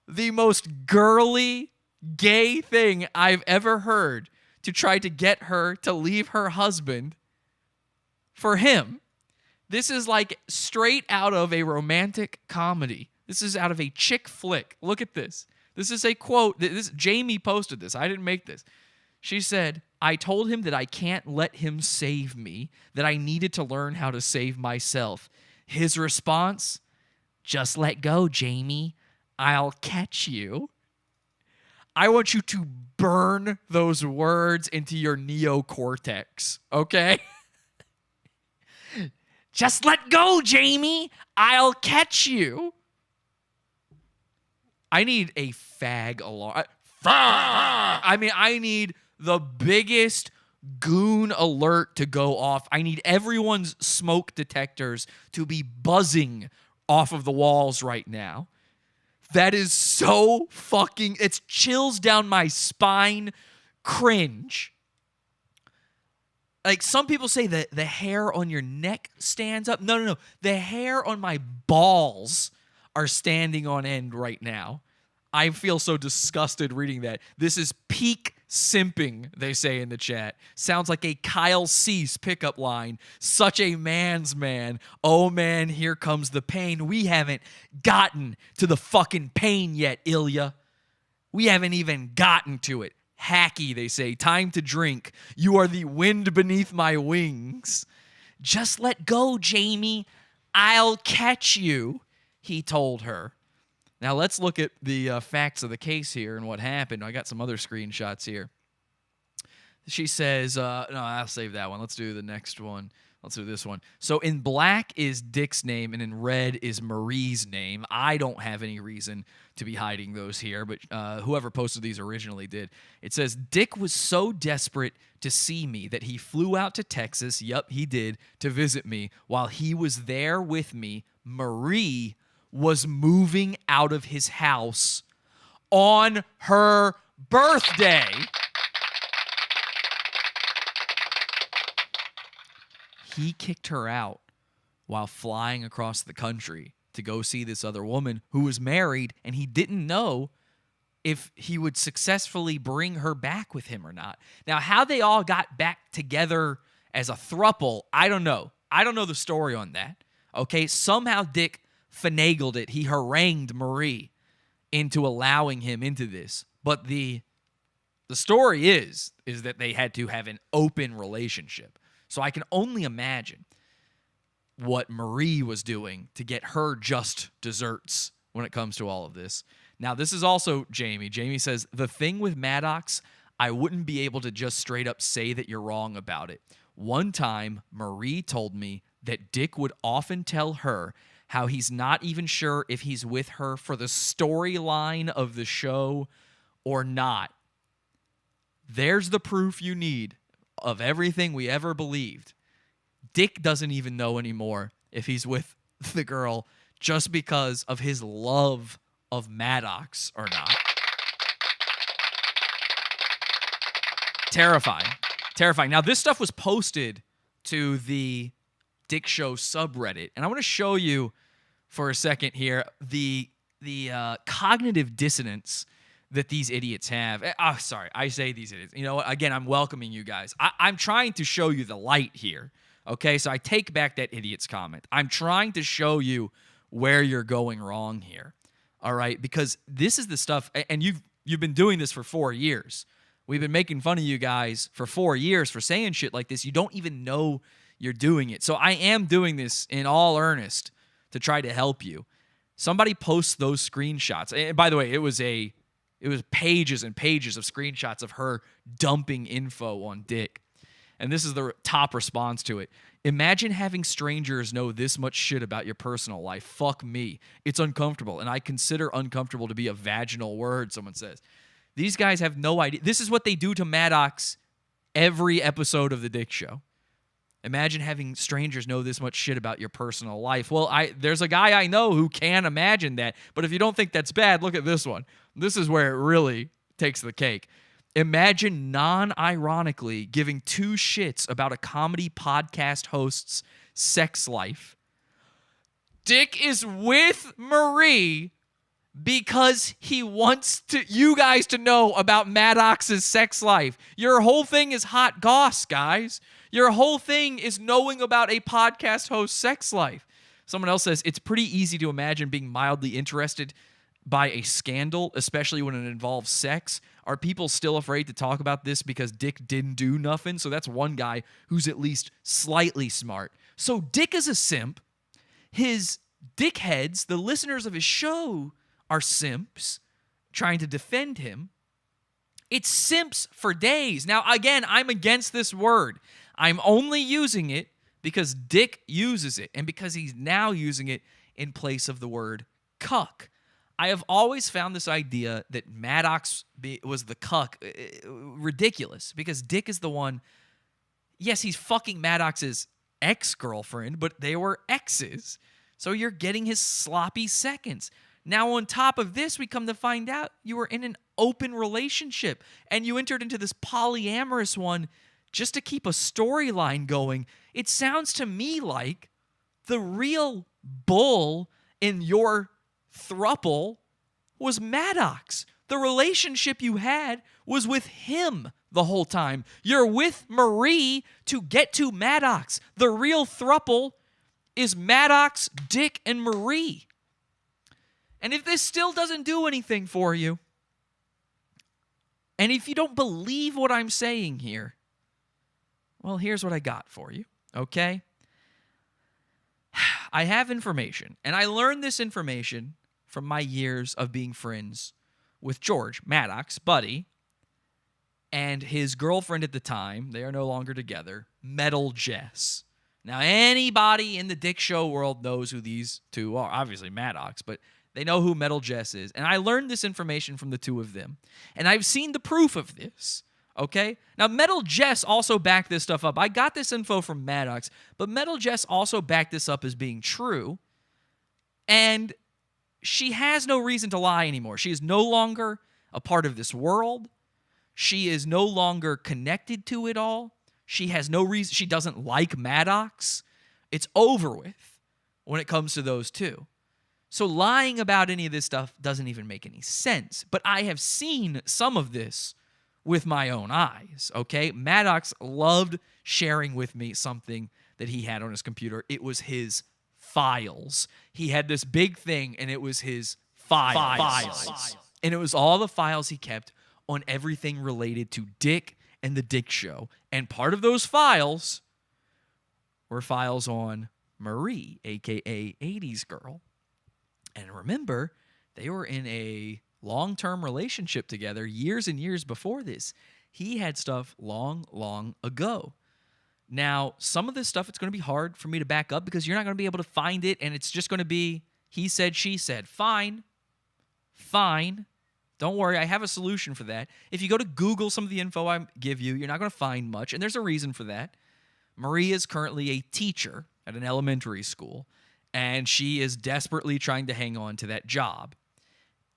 [SPEAKER 2] the most girly, gay thing I've ever heard to try to get her to leave her husband for him. This is like straight out of a romantic comedy. This is out of a chick flick. Look at this. This is a quote. Jamie posted this. I didn't make this. She said, I told him that I can't let him save me, that I needed to learn how to save myself. His response, just let go, Jamie. I'll catch you. I want you to burn those words into your neocortex, okay? Just let go, Jamie. I'll catch you. I need a fag alarm. I mean, I need the biggest goon alert to go off. I need everyone's smoke detectors to be buzzing off of the walls right now. That is so fucking... It's chills down my spine. Cringe. Like, some people say that the hair on your neck stands up. No. The hair on my balls are standing on end right now. I feel so disgusted reading that. This is peak simping, they say in the chat. Sounds like a Kyle Cease pickup line. Such a man's man. Oh man, here comes the pain. We haven't gotten to the fucking pain yet, Ilya. We haven't even gotten to it. Hacky, they say. Time to drink. You are the wind beneath my wings. Just let go, Jamie. I'll catch you, he told her. Now, let's look at the facts of the case here and what happened. I got some other screenshots here. She says, no, I'll save that one. Let's do the next one. Let's do this one. So in black is Dick's name, and in red is Marie's name. I don't have any reason to be hiding those here, but whoever posted these originally did. It says, Dick was so desperate to see me that he flew out to Texas, yup, he did, to visit me. While he was there with me, Marie was moving out of his house on her birthday. He kicked her out while flying across the country to go see this other woman who was married, and he didn't know if he would successfully bring her back with him or not. Now, how they all got back together as a throuple, I don't know. I don't know the story on that. Okay, somehow Dick finagled it. He harangued Marie into allowing him into this. But the story is that they had to have an open relationship. So I can only imagine what Marie was doing to get her just desserts when it comes to all of this. Now, this is also Jamie. Jamie says, the thing with Maddox, I wouldn't be able to just straight up say that you're wrong about it. One time, Marie told me that Dick would often tell her how he's not even sure if he's with her for the storyline of the show or not. There's the proof you need of everything we ever believed. Dick doesn't even know anymore if he's with the girl just because of his love of Maddox or not. Terrifying. Terrifying. Now, this stuff was posted to the Dick Show subreddit, and I want to show you for a second here. The cognitive dissonance that these idiots have. Oh, sorry, I say these idiots. You know what? Again, I'm welcoming you guys. I'm trying to show you the light here. Okay, so I take back that idiot's comment. I'm trying to show you where you're going wrong here. All right, because this is the stuff, and you've been doing this for 4 years. We've been making fun of you guys for 4 years for saying shit like this. You don't even know you're doing it. So I am doing this in all earnest to try to help you. Somebody posts those screenshots. And by the way, it was pages and pages of screenshots of her dumping info on Dick. And this is the top response to it. Imagine having strangers know this much shit about your personal life. Fuck me. It's uncomfortable. And I consider uncomfortable to be a vaginal word, someone says. These guys have no idea. This is what they do to Maddox every episode of The Dick Show. Imagine having strangers know this much shit about your personal life. Well, there's a guy I know who can imagine that. But if you don't think that's bad, look at this one. This is where it really takes the cake. Imagine non-ironically giving 2 shits about a comedy podcast host's sex life. Dick is with Marie because he wants you guys to know about Maddox's sex life. Your whole thing is hot goss, guys. Your whole thing is knowing about a podcast host's sex life. Someone else says, it's pretty easy to imagine being mildly interested by a scandal, especially when it involves sex. Are people still afraid to talk about this because Dick didn't do nothing? So that's one guy who's at least slightly smart. So Dick is a simp. His dickheads, the listeners of his show, are simps trying to defend him. It's simps for days. Now, again, I'm against this word. I'm only using it because Dick uses it and because he's now using it in place of the word cuck. I have always found this idea that Maddox was the cuck ridiculous because Dick is the one. Yes, he's fucking Maddox's ex-girlfriend, but they were exes. So you're getting his sloppy seconds. Now, on top of this, we come to find out you were in an open relationship and you entered into this polyamorous one just to keep a storyline going. It sounds to me like the real bull in your throuple was Maddox. The relationship you had was with him the whole time. You're with Marie to get to Maddox. The real throuple is Maddox, Dick, and Marie. And if this still doesn't do anything for you, and if you don't believe what I'm saying here, well, here's what I got for you, okay? I have information, and I learned this information from my years of being friends with George, Maddox, buddy, and his girlfriend at the time. They are no longer together, Metal Jess. Now, anybody in the Dick Show world knows who these two are. Obviously, Maddox, but they know who Metal Jess is. And I learned this information from the two of them. And I've seen the proof of this, okay? Now, Metal Jess also backed this stuff up. I got this info from Maddox, but Metal Jess also backed this up as being true. And she has no reason to lie anymore. She is no longer a part of this world. She is no longer connected to it all. She has no reason. She doesn't like Maddox. It's over with when it comes to those two. So lying about any of this stuff doesn't even make any sense. But I have seen some of this with my own eyes, okay? Maddox loved sharing with me something that he had on his computer. It was his files. He had this big thing, and it was his files. And it was all the files he kept on everything related to Dick and the Dick Show. And part of those files were files on Marie, a.k.a. 80s Girl. And remember, they were in a long-term relationship together years and years before this. He had stuff long, long ago. Now, some of this stuff, it's going to be hard for me to back up because you're not going to be able to find it, and it's just going to be he said, she said. Fine. Don't worry, I have a solution for that. If you go to Google some of the info I give you, you're not going to find much, and there's a reason for that. Marie is currently a teacher at an elementary school, and she is desperately trying to hang on to that job.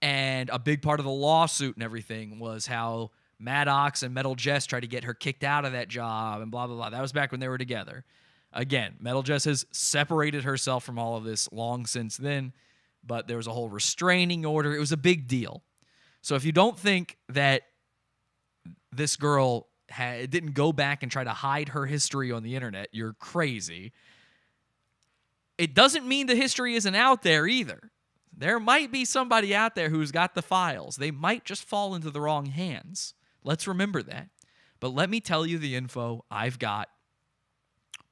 [SPEAKER 2] And a big part of the lawsuit and everything was how Maddox and Metal Jess tried to get her kicked out of that job and blah, blah, blah. That was back when they were together. Again, Metal Jess has separated herself from all of this long since then, but there was a whole restraining order. It was a big deal. So if you don't think that this girl didn't go back and try to hide her history on the internet, you're crazy. It doesn't mean the history isn't out there either. There might be somebody out there who's got the files. They might just fall into the wrong hands. Let's remember that. But let me tell you the info I've got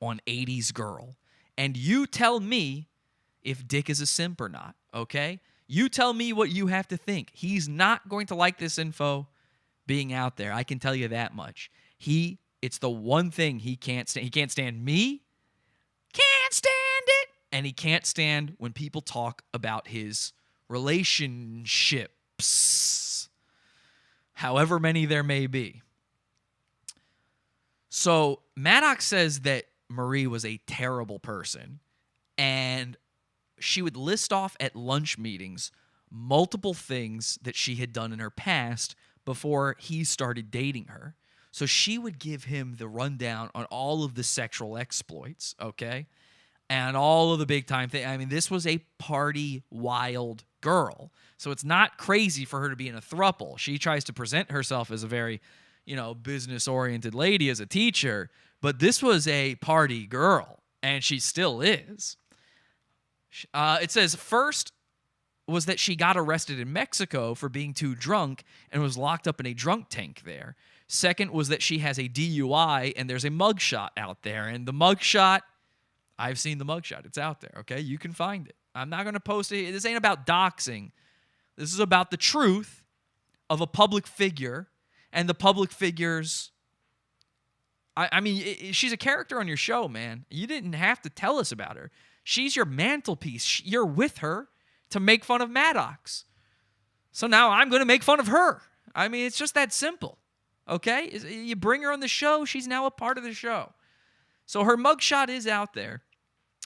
[SPEAKER 2] on 80s Girl. And you tell me if Dick is a simp or not, okay? You tell me what you have to think. He's not going to like this info being out there. I can tell you that much. It's the one thing he can't stand. He can't stand me. Can't stand it. And he can't stand when people talk about his relationships, however many there may be. So Maddox says that Marie was a terrible person, and she would list off at lunch meetings multiple things that she had done in her past before he started dating her. So she would give him the rundown on all of the sexual exploits, okay? And all of the big time things. I mean, this was a party wild girl. So it's not crazy for her to be in a throuple. She tries to present herself as a very, business-oriented lady as a teacher, but this was a party girl, and she still is. It says, first was that she got arrested in Mexico for being too drunk and was locked up in a drunk tank there. Second was that she has a DUI, and there's a mugshot out there, and the mugshot, I've seen the mugshot. It's out there, okay? You can find it. I'm not going to post it. This ain't about doxing. This is about the truth of a public figure and the public figures. I mean, she's a character on your show, man. You didn't have to tell us about her. She's your mantelpiece. You're with her to make fun of Maddox. So now I'm going to make fun of her. I mean, it's just that simple, okay? You bring her on the show, she's now a part of the show. So her mugshot is out there.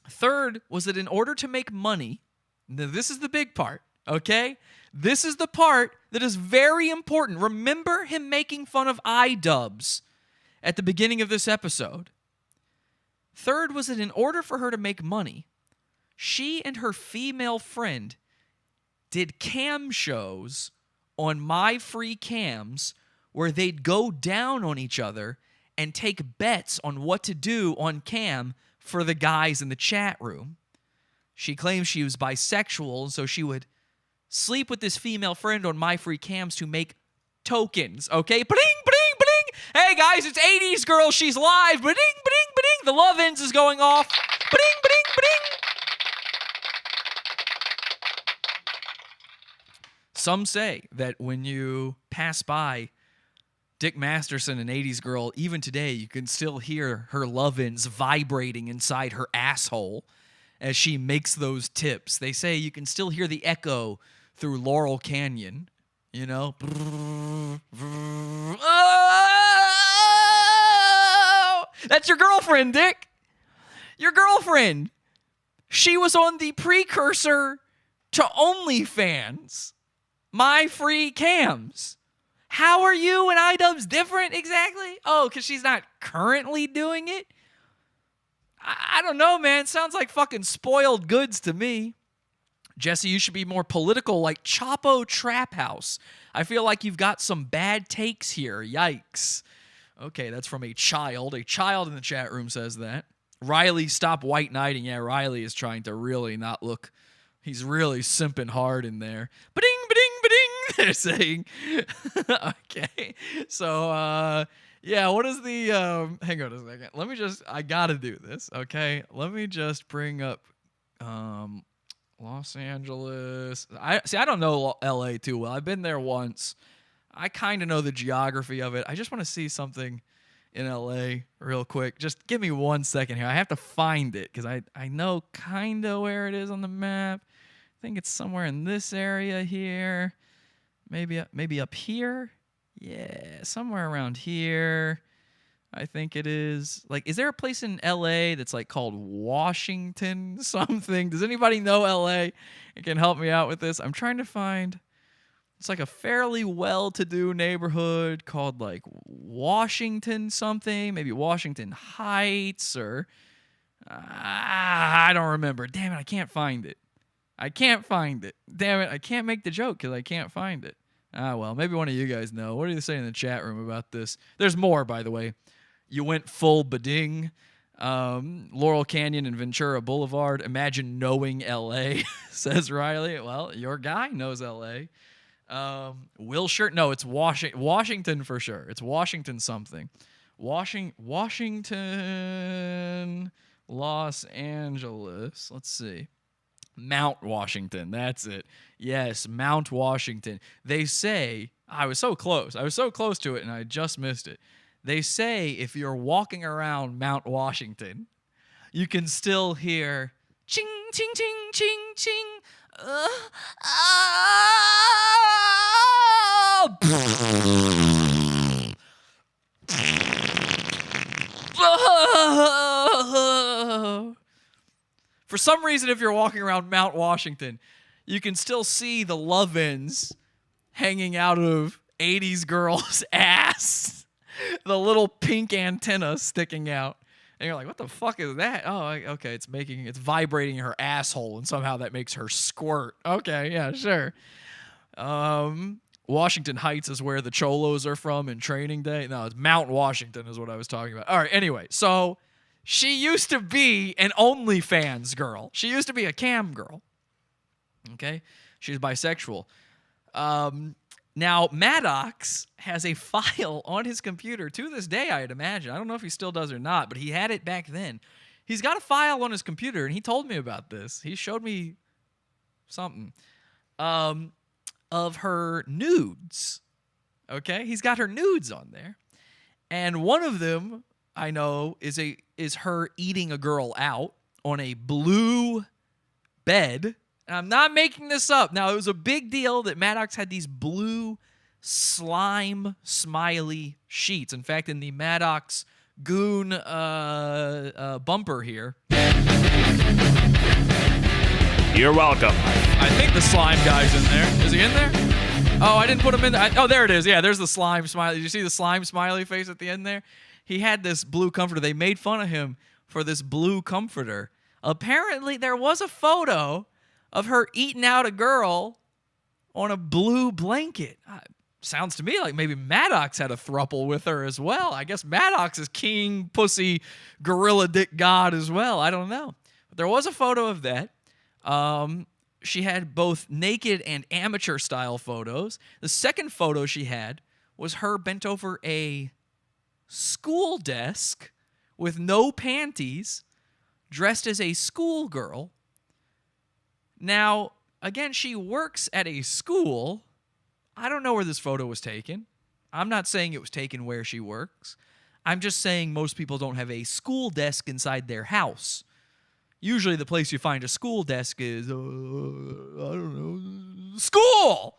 [SPEAKER 2] Third was that in order to make money, now this is the big part, okay? This is the part that is very important. Remember him making fun of iDubbbz at the beginning of this episode. Third was that in order for her to make money, she and her female friend did cam shows on My Free Cams where they'd go down on each other and take bets on what to do on cam for the guys in the chat room. She claims she was bisexual, so she would sleep with this female friend on My Free Cams to make tokens, okay? Ba-ding, ba-ding, ba-ding! Hey, guys, it's 80s Girl. She's live. Ba-ding, ba-ding, ba-ding! The love ends is going off. Ba-ding, ba-ding, ba-ding! Some say that when you pass by Dick Masterson and 80s Girl, even today, you can still hear her love-ins vibrating inside her asshole as she makes those tips. They say you can still hear the echo through Laurel Canyon, Oh! That's your girlfriend, Dick. Your girlfriend. She was on the precursor to OnlyFans. My Free Cams. How are you and iDubbbz different exactly? Oh, because she's not currently doing it? I don't know, man. Sounds like fucking spoiled goods to me. Jesse, you should be more political like Chapo Trap House. I feel like you've got some bad takes here. Yikes. Okay, that's from a child. A child in the chat room says that. Riley, stop white knighting. Yeah, Riley is trying to really not look. He's really simping hard in there. Ba-ding, ba-ding, ba-ding, they're saying. Okay. So, yeah, what is the, hang on a second. I gotta do this, okay? Let me just bring up, Los Angeles. I don't know LA too well. I've been there once. I kind of know the geography of it. I just want to see something in LA real quick. Just give me 1 second here. I have to find it because I know kind of where it is on the map. I think it's somewhere in this area here. Maybe up here. Yeah, somewhere around here. I think it is. Like, is there a place in LA that's like called Washington something? Does anybody know LA and can help me out with this? I'm trying to find. It's like a fairly well-to-do neighborhood called like Washington something, maybe Washington Heights or I don't remember. Damn it, I can't find it. Damn it, I can't make the joke because I can't find it. Well, maybe one of you guys know. What do you say in the chat room about this? There's more, by the way. You went full bading. Laurel Canyon and Ventura Boulevard. Imagine knowing L.A., says Riley. Well, your guy knows L.A. Wilshire? No, it's Washington for sure. It's Washington something. Washington, Los Angeles. Let's see. Mount Washington. That's it. Yes, Mount Washington. They say, I was so close. I was so close to it, and I just missed it. They say if you're walking around Mount Washington, you can still hear ching, ching, ching, ching, ching. For some reason, if you're walking around Mount Washington, you can still see the love-ins hanging out of 80s girls' ass. The little pink antenna sticking out. And you're like, what the fuck is that? Oh, okay, it's vibrating her asshole, and somehow that makes her squirt. Okay, yeah, sure. Washington Heights is where the Cholos are from in Training Day. No, it's Mount Washington is what I was talking about. All right, anyway, so she used to be an OnlyFans girl. She used to be a cam girl. Okay? She's bisexual. Now, Maddox has a file on his computer to this day, I'd imagine. I don't know if he still does or not, but he had it back then. He's got a file on his computer, and he told me about this. He showed me something of her nudes. Okay? He's got her nudes on there. And one of them, I know, is her eating a girl out on a blue bed. And I'm not making this up. Now, it was a big deal that Maddox had these blue slime smiley sheets. In fact, in the Maddox Goon bumper here.
[SPEAKER 17] You're welcome.
[SPEAKER 2] I think the slime guy's in there. Is he in there? Oh, I didn't put him in there. Oh, there it is. Yeah, there's the slime smiley. Did you see the slime smiley face at the end there? He had this blue comforter. They made fun of him for this blue comforter. Apparently, there was a photo of her eating out a girl on a blue blanket. Sounds to me like maybe Maddox had a throuple with her as well. I guess Maddox is king, pussy, gorilla dick god as well. I don't know. But there was a photo of that. She had both naked and amateur style photos. The second photo she had was her bent over a school desk with no panties, dressed as a schoolgirl. Now, again, she works at a school. I don't know where this photo was taken. I'm not saying it was taken where she works. I'm just saying most people don't have a school desk inside their house. Usually the place you find a school desk is, I don't know, school!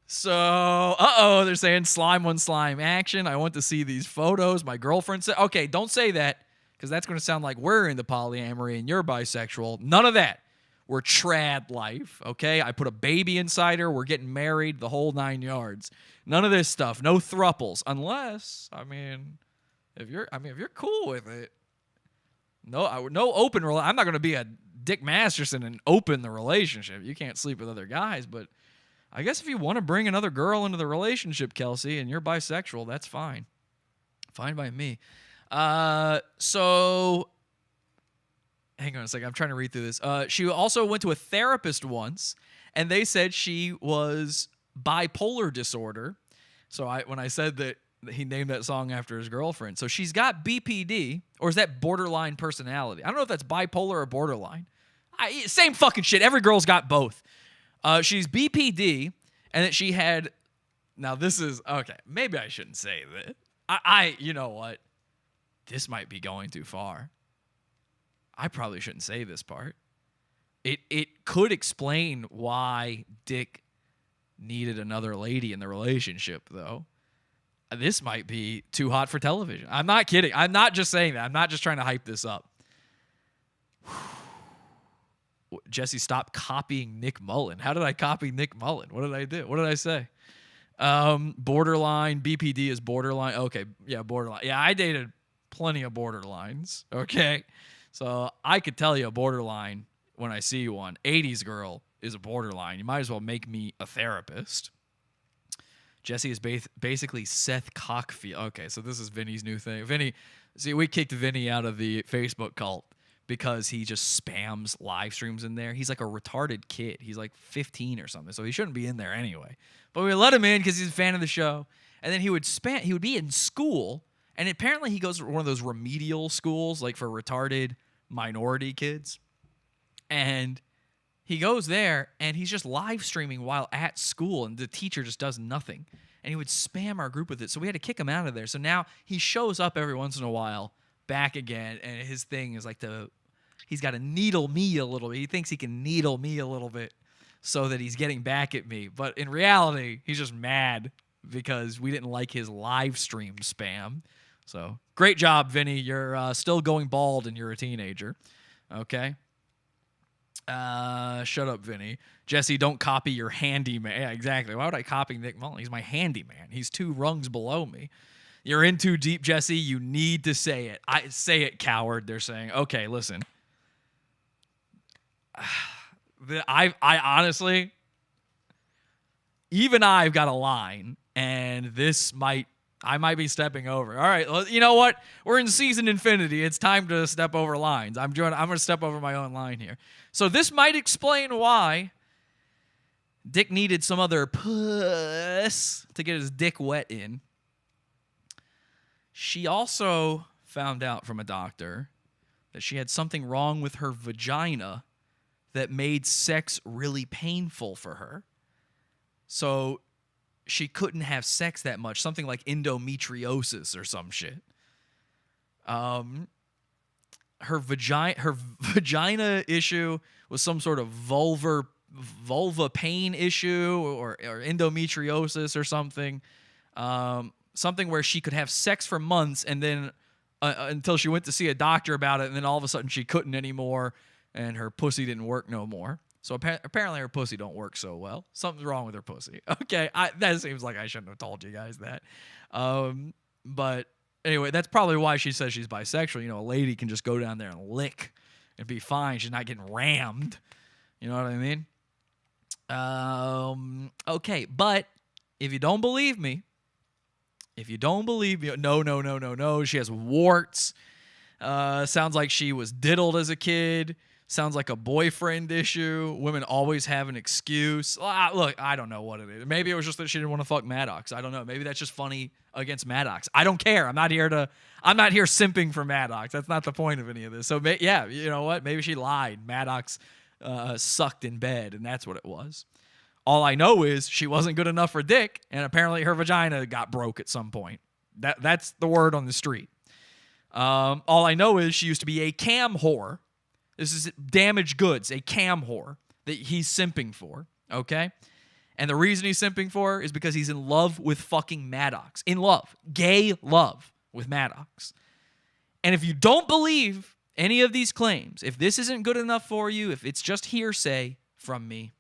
[SPEAKER 2] So, they're saying slime on slime action. I want to see these photos. My girlfriend said, okay, don't say that, because that's going to sound like we're into polyamory and you're bisexual. None of that. We're trad life, okay? I put a baby inside her. We're getting married, the whole 9 yards. None of this stuff. No thruples. Unless, if you're cool with it. No open. I'm not going to be a Dick Masterson and open the relationship. You can't sleep with other guys, but I guess if you want to bring another girl into the relationship, Kelsey, and you're bisexual, that's fine. Fine by me. So hang on a second. I'm trying to read through this. She also went to a therapist once, and they said she was bipolar disorder. So when I said that he named that song after his girlfriend. So she's got BPD, or is that borderline personality? I don't know if that's bipolar or borderline. Same fucking shit. Every girl's got both. She's BPD, and that she had... Now, this is... Okay, maybe I shouldn't say that. You know what? This might be going too far. I probably shouldn't say this part. It could explain why Dick needed another lady in the relationship, though. This might be too hot for television. I'm not kidding. I'm not just saying that. I'm not just trying to hype this up. Jesse, stop copying Nick Mullen. How did I copy Nick Mullen? What did I do? What did I say? Borderline. BPD is borderline. Okay. Yeah, borderline. Yeah, I dated plenty of borderlines, okay? So I could tell you a borderline when I see one. 80s girl is a borderline. You might as well make me a therapist. Jesse is basically Seth Cockfield. Okay, so this is Vinny's new thing. Vinny, see, we kicked Vinny out of the Facebook cult because he just spams live streams in there. He's like a retarded kid. He's like 15 or something, so he shouldn't be in there anyway. But we let him in because he's a fan of the show. And then he would be in school, and apparently he goes to one of those remedial schools, like for retarded minority kids. And he goes there, and he's just live streaming while at school, and the teacher just does nothing. And he would spam our group with it, so we had to kick him out of there. So now he shows up every once in a while, back again, and his thing is like he's got to needle me a little bit. He thinks he can needle me a little bit so that he's getting back at me. But in reality, he's just mad because we didn't like his live stream spam. So great job, Vinny. You're still going bald and you're a teenager. Okay? Shut up, Vinny. Jesse, don't copy your handyman. Yeah, exactly. Why would I copy Nick Mullen? He's my handyman. He's 2 rungs below me. You're in too deep, Jesse. You need to say it. Say it, coward. They're saying, okay, listen. I honestly, even I've got a line, and I might be stepping over. All right, well, you know what? We're in season infinity. It's time to step over lines. I'm going to step over my own line here. So this might explain why Dick needed some other puss to get his dick wet in. She also found out from a doctor that she had something wrong with her vagina that made sex really painful for her. So she couldn't have sex that much, something like endometriosis or some shit. Her vagina issue was some sort of vulva pain issue or endometriosis or something. Something where she could have sex for months and then until she went to see a doctor about it, and then all of a sudden she couldn't anymore and her pussy didn't work no more. So apparently her pussy don't work so well. Something's wrong with her pussy. Okay, that seems like I shouldn't have told you guys that. But anyway, that's probably why she says she's bisexual. You know, a lady can just go down there and lick and be fine. She's not getting rammed. You know what I mean? Okay, but if you don't believe me, no, she has warts. Sounds like she was diddled as a kid. Sounds like a boyfriend issue. Women always have an excuse. Look, I don't know what it is. Maybe it was just that she didn't want to fuck Maddox. I don't know. Maybe that's just funny against Maddox. I don't care. I'm not here simping for Maddox. That's not the point of any of this. So yeah, you know what? Maybe she lied. Maddox sucked in bed, and that's what it was. All I know is she wasn't good enough for Dick, and apparently her vagina got broke at some point. That's the word on the street. All I know is she used to be a cam whore. This is damaged goods, a cam whore that he's simping for, okay? And the reason he's simping for her is because he's in love with fucking Maddox. In love. Gay love with Maddox. And if you don't believe any of these claims, if this isn't good enough for you, if it's just hearsay from me,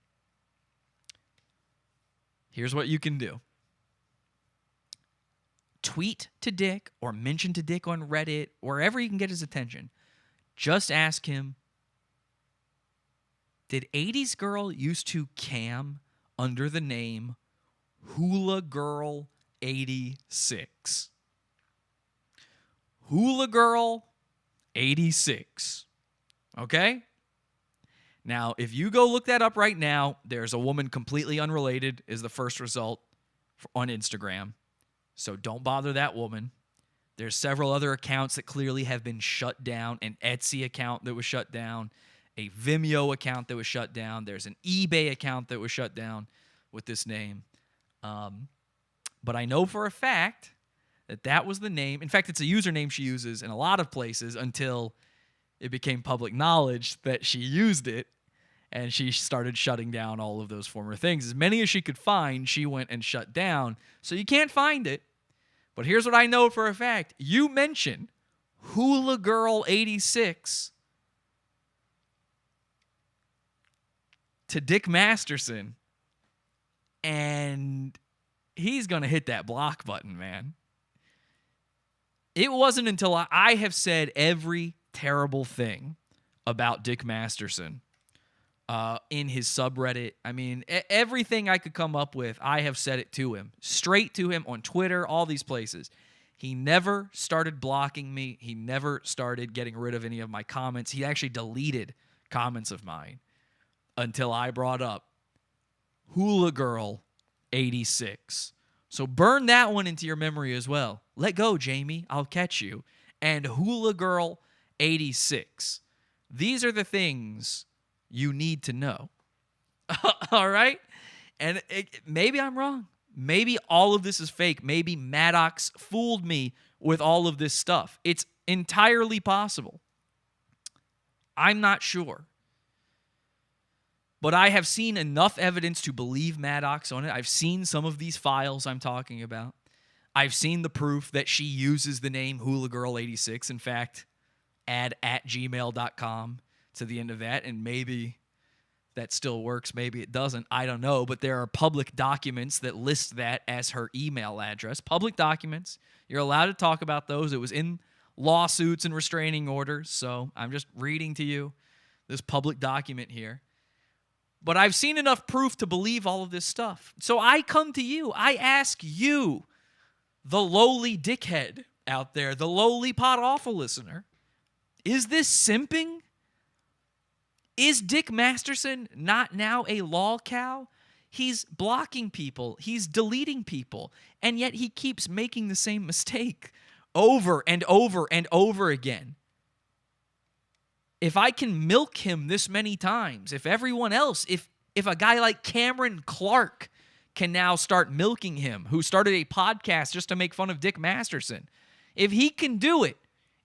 [SPEAKER 2] here's what you can do. Tweet to Dick or mention to Dick on Reddit, wherever you can get his attention. Just ask him, did 80s Girl used to cam under the name Hula Girl 86? Hula Girl 86. Okay? Now, if you go look that up right now, there's a woman completely unrelated is the first result on Instagram. So don't bother that woman. There's several other accounts that clearly have been shut down. An Etsy account that was shut down. A Vimeo account that was shut down. There's an eBay account that was shut down with this name. But I know for a fact that was the name. In fact, it's a username she uses in a lot of places until it became public knowledge that she used it. And she started shutting down all of those former things. As many as she could find, she went and shut down. So you can't find it. But here's what I know for a fact. You mention Hula Girl 86 to Dick Masterson, and he's going to hit that block button, man. It wasn't until I have said every terrible thing about Dick Masterson in his subreddit. I mean, everything I could come up with, I have said it to him. Straight to him on Twitter, all these places. He never started blocking me. He never started getting rid of any of my comments. He actually deleted comments of mine until I brought up Hula Girl 86. So burn that one into your memory as well. Let go, Jamie. I'll catch you. And Hula Girl 86. These are the things you need to know. All right? And maybe I'm wrong. Maybe all of this is fake. Maybe Maddox fooled me with all of this stuff. It's entirely possible. I'm not sure. But I have seen enough evidence to believe Maddox on it. I've seen some of these files I'm talking about. I've seen the proof that she uses the name Hula Girl 86. In fact, add @gmail.com to the end of that, and maybe that still works. Maybe it doesn't. I don't know. But there are public documents that list that as her email address. Public documents. You're allowed to talk about those. It was in lawsuits and restraining orders. So I'm just reading to you this public document here. But I've seen enough proof to believe all of this stuff. So I come to you. I ask you, the lowly dickhead out there, the lowly pot awful listener, is this simping? Is Dick Masterson not now a lolcow? He's blocking people. He's deleting people. And yet he keeps making the same mistake over and over and over again. If I can milk him this many times, if everyone else, if a guy like Cameron Clark can now start milking him, who started a podcast just to make fun of Dick Masterson, if he can do it,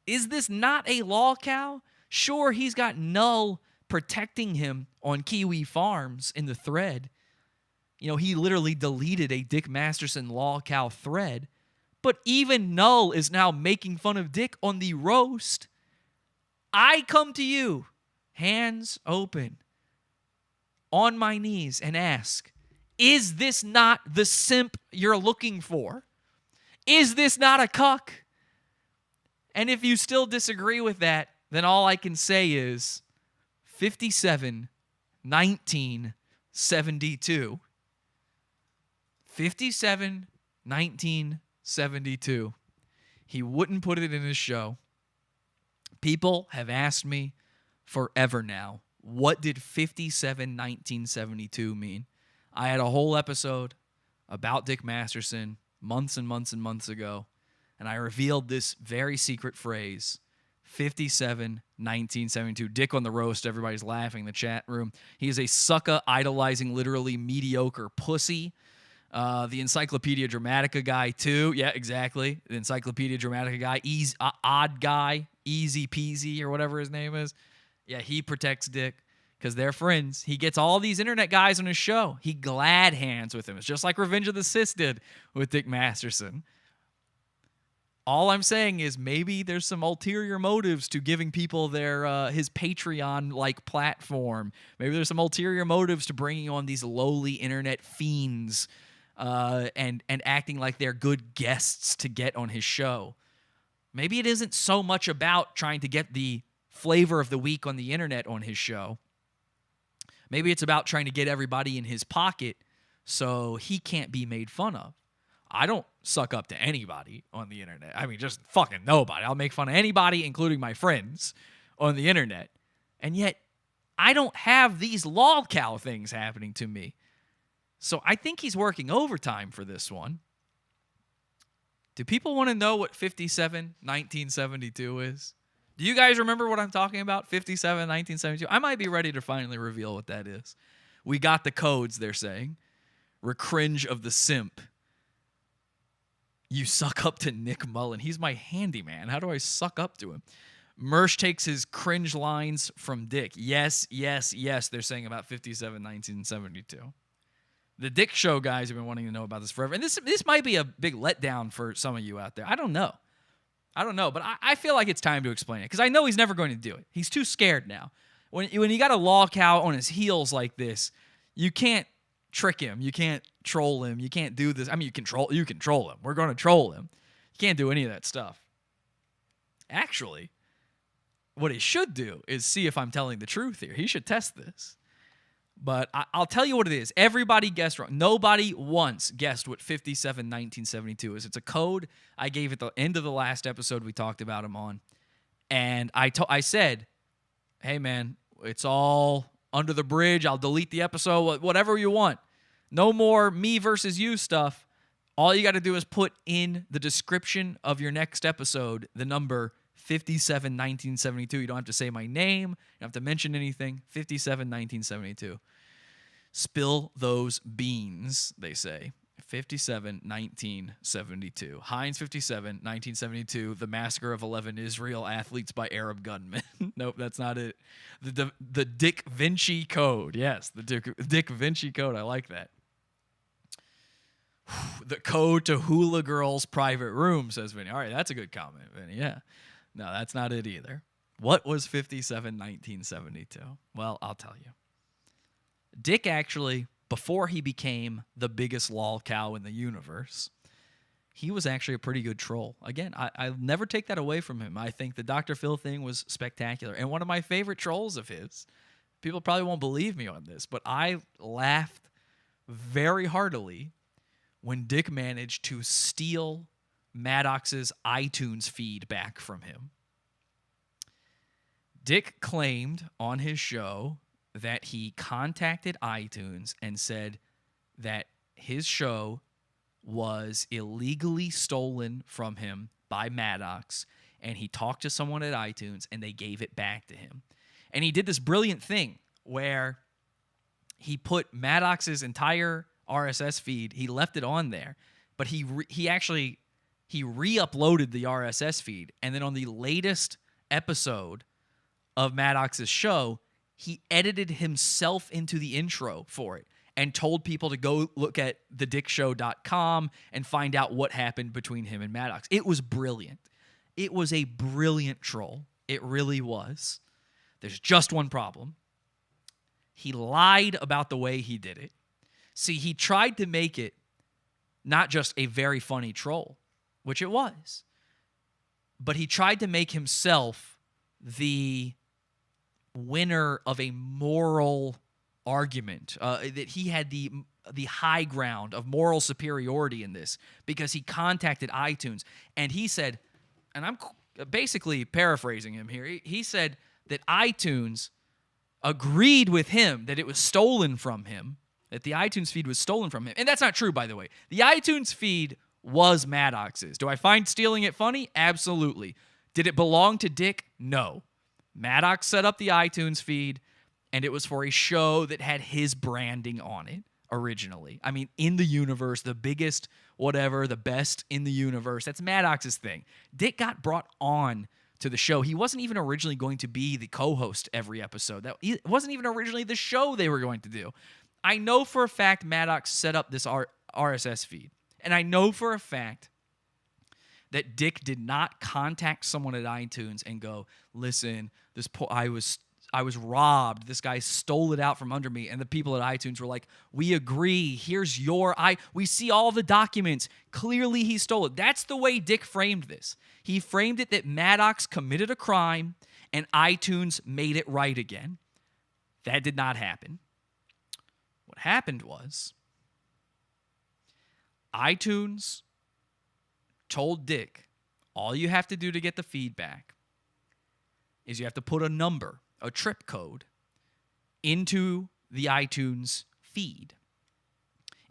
[SPEAKER 2] is this not a lolcow? Sure, he's got Null protecting him on Kiwi Farms in the thread. You know, he literally deleted a Dick Masterson lolcow thread. But even Null is now making fun of Dick on the roast. I come to you, hands open, on my knees, and ask, is this not the simp you're looking for? Is this not a cuck? And if you still disagree with that, then all I can say is 57-19-72. 57-19-72. He wouldn't put it in his show. People have asked me forever now, what did 57-19-72 mean? I had a whole episode about Dick Masterson months and months and months ago, and I revealed this very secret phrase, 57-19-72. Dick on the roast. Everybody's laughing in the chat room. He is a sucker idolizing literally mediocre pussy. The Encyclopedia Dramatica guy, too. Yeah, exactly. The Encyclopedia Dramatica guy. Odd guy. Easy peasy or whatever his name is. Yeah, he protects Dick because they're friends. He gets all these internet guys on his show. He glad hands with him. It's just like Revenge of the Sith did with Dick Masterson. All I'm saying is maybe there's some ulterior motives to giving people their his Patreon-like platform. Maybe there's some ulterior motives to bringing on these lowly internet fiends and acting like they're good guests to get on his show. Maybe it isn't so much about trying to get the flavor of the week on the internet on his show. Maybe it's about trying to get everybody in his pocket so he can't be made fun of. I don't suck up to anybody on the internet. I mean, just fucking nobody. I'll make fun of anybody, including my friends, on the internet. And yet, I don't have these lolcow things happening to me. So I think he's working overtime for this one. Do people want to know what 57-19-72 is? Do you guys remember what I'm talking about? 57-19-72? I might be ready to finally reveal what that is. We got the codes, they're saying. Recringe of the simp. You suck up to Nick Mullen. He's my handyman. How do I suck up to him? Mersh takes his cringe lines from Dick. Yes, yes, yes, they're saying about 57-19-72. The Dick Show guys have been wanting to know about this forever. And this might be a big letdown for some of you out there. I don't know. But I feel like it's time to explain it because I know he's never going to do it. He's too scared now. When you got a lolcow on his heels like this, you can't trick him. You can't troll him. You can't do this. I mean, you can troll him. We're going to troll him. You can't do any of that stuff. Actually, what he should do is see if I'm telling the truth here. He should test this. But I'll tell you what it is. Everybody guessed wrong. Nobody once guessed what 571972 is. It's a code I gave at the end of the last episode we talked about him on. And I said, hey, man, it's all under the bridge. I'll delete the episode, whatever you want. No more me versus you stuff. All you got to do is put in the description of your next episode the number 571972. You don't have to say my name. You don't have to mention anything. 571972. Spill those beans, they say. 571972. Heinz 57 1972. The massacre of 11 Israel athletes by Arab gunmen. Nope, that's not it. The Dick Vinci Code. Yes, the Dick Vinci Code. I like that. The code to Hula Girl's private room, says Vinny. All right, that's a good comment, Vinny. Yeah. No, that's not it either. What was 571972? Well, I'll tell you. Dick actually, before he became the biggest lolcow in the universe, he was actually a pretty good troll. Again, I'll never take that away from him. I think the Dr. Phil thing was spectacular. And one of my favorite trolls of his, people probably won't believe me on this, but I laughed very heartily when Dick managed to steal Maddox's iTunes feed back from him. Dick claimed on his show that he contacted iTunes and said that his show was illegally stolen from him by Maddox, and he talked to someone at iTunes and they gave it back to him. And he did this brilliant thing where he put Maddox's entire RSS feed, he left it on there, but he re-uploaded the RSS feed, and then on the latest episode of Maddox's show, he edited himself into the intro for it and told people to go look at thedickshow.com and find out what happened between him and Maddox. It was brilliant. It was a brilliant troll. It really was. There's just one problem. He lied about the way he did it. See, he tried to make it not just a very funny troll, which it was, but he tried to make himself the winner of a moral argument, that he had the high ground of moral superiority in this because he contacted iTunes and he said, and I'm basically paraphrasing him here, he said that iTunes agreed with him that it was stolen from him, that the iTunes feed was stolen from him. And that's not true, by the way. The iTunes feed was Maddox's. Do I find stealing it funny? Absolutely. Did it belong to Dick? No. Maddox set up the iTunes feed, and it was for a show that had his branding on it originally. I mean, in the universe, the biggest whatever, the best in the universe. That's Maddox's thing. Dick got brought on to the show. He wasn't even originally going to be the co-host every episode. It wasn't even originally the show they were going to do. I know for a fact Maddox set up this RSS feed, and I know for a fact that Dick did not contact someone at iTunes and go, listen, I was robbed. This guy stole it out from under me. And the people at iTunes were like, we agree. Here's we see all the documents. Clearly he stole it. That's the way Dick framed this. He framed it that Maddox committed a crime and iTunes made it right again. That did not happen. What happened was iTunes told Dick, all you have to do to get the feedback is you have to put a number, a trip code, into the iTunes feed.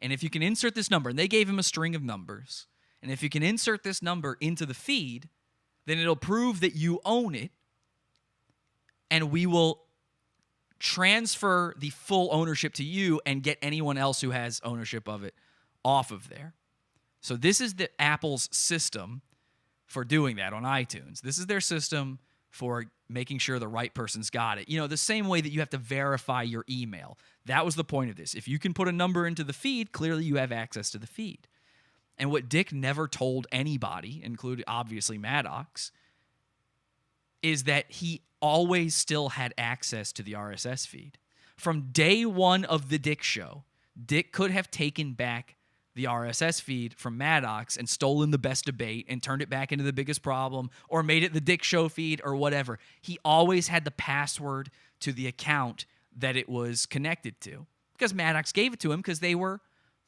[SPEAKER 2] And if you can insert this number, and they gave him a string of numbers, and if you can insert this number into the feed, then it'll prove that you own it, and we will transfer the full ownership to you and get anyone else who has ownership of it off of there. So this is the Apple's system for doing that on iTunes. This is their system for making sure the right person's got it. You know, the same way that you have to verify your email. That was the point of this. If you can put a number into the feed, clearly you have access to the feed. And what Dick never told anybody, including obviously Maddox, is that he always still had access to the RSS feed. From day one of the Dick Show, Dick could have taken back the RSS feed from Maddox and stolen the best debate and turned it back into the biggest problem or made it the Dick Show feed or whatever. He always had the password to the account that it was connected to because Maddox gave it to him because they were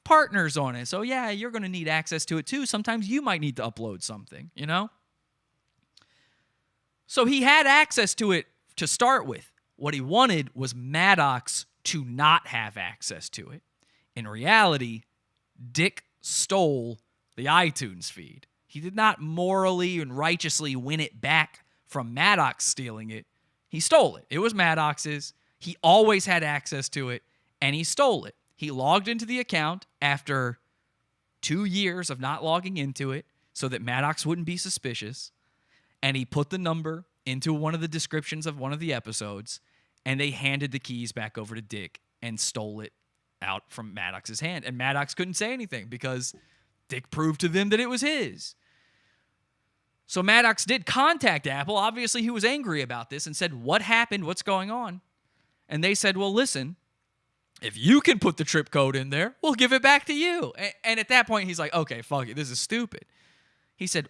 [SPEAKER 2] partners on it. So yeah, you're going to need access to it too. Sometimes you might need to upload something, you know? So he had access to it to start with. What he wanted was Maddox to not have access to it. In reality, Dick stole the iTunes feed. He did not morally and righteously win it back from Maddox stealing it. He stole it. It was Maddox's. He always had access to it, and he stole it. He logged into the account after 2 years of not logging into it so that Maddox wouldn't be suspicious, and he put the number into one of the descriptions of one of the episodes, and they handed the keys back over to Dick and stole it out from Maddox's hand. And Maddox couldn't say anything because Dick proved to them that it was his. So Maddox did contact Apple. Obviously, he was angry about this and said, what happened? What's going on? And they said, well, listen, if you can put the trip code in there, we'll give it back to you. And at that point, he's like, okay, fuck it. This is stupid. He said,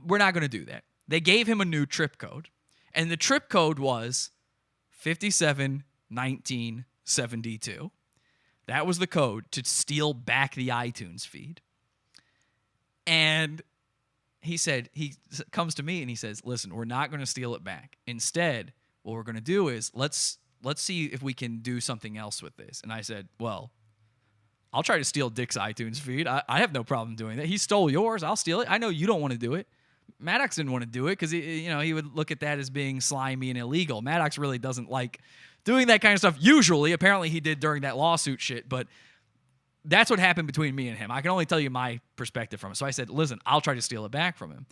[SPEAKER 2] we're not going to do that. They gave him a new trip code. And the trip code was 571972. That was the code to steal back the iTunes feed. And he said, he comes to me and he says, listen, we're not going to steal it back. Instead, what we're going to do is let's see if we can do something else with this. And I said, well, I'll try to steal Dick's iTunes feed. I have no problem doing that. He stole yours. I'll steal it. I know you don't want to do it. Maddox didn't want to do it because he would look at that as being slimy and illegal. Maddox really doesn't like doing that kind of stuff. Usually, apparently he did during that lawsuit shit, but that's what happened between me and him. I can only tell you my perspective from it. So I said, listen, I'll try to steal it back from him.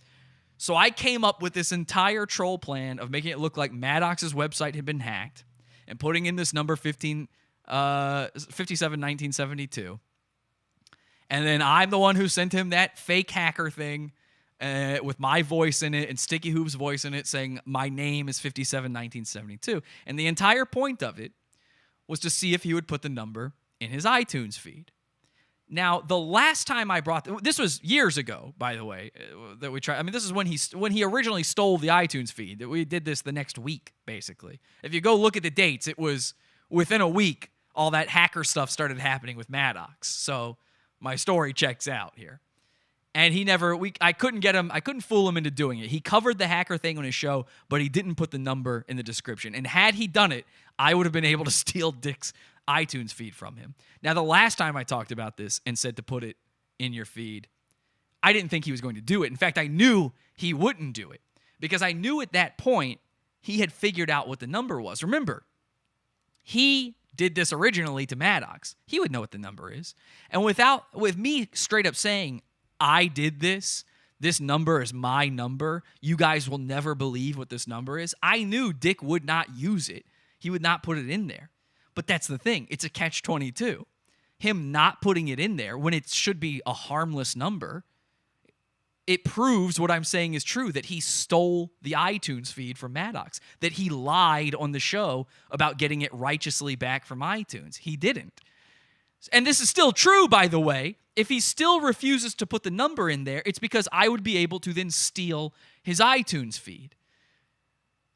[SPEAKER 2] So I came up with this entire troll plan of making it look like Maddox's website had been hacked and putting in this number 571972. And then I'm the one who sent him that fake hacker thing with my voice in it and Sticky Hoop's voice in it saying my name is 571972. And the entire point of it was to see if he would put the number in his iTunes feed. Now, the last time I brought this was years ago, by the way, that we tried. I mean, this is when he originally stole the iTunes feed. That we did this the next week, basically. If you go look at the dates, it was within a week all that hacker stuff started happening with Maddox. So my story checks out here. And I couldn't fool him into doing it. He covered the hacker thing on his show, but he didn't put the number in the description. And had he done it, I would have been able to steal Dick's iTunes feed from him. Now, the last time I talked about this and said to put it in your feed, I didn't think he was going to do it. In fact, I knew he wouldn't do it because I knew at that point he had figured out what the number was. Remember, he did this originally to Maddox. He would know what the number is. And with me straight up saying, I did this number is my number, you guys will never believe what this number is, I knew Dick would not use it. He would not put it in there. But that's the thing. It's a catch-22. Him not putting it in there when it should be a harmless number, it proves what I'm saying is true, that he stole the iTunes feed from Maddox, that he lied on the show about getting it righteously back from iTunes. He didn't. And this is still true, by the way. If he still refuses to put the number in there, it's because I would be able to then steal his iTunes feed.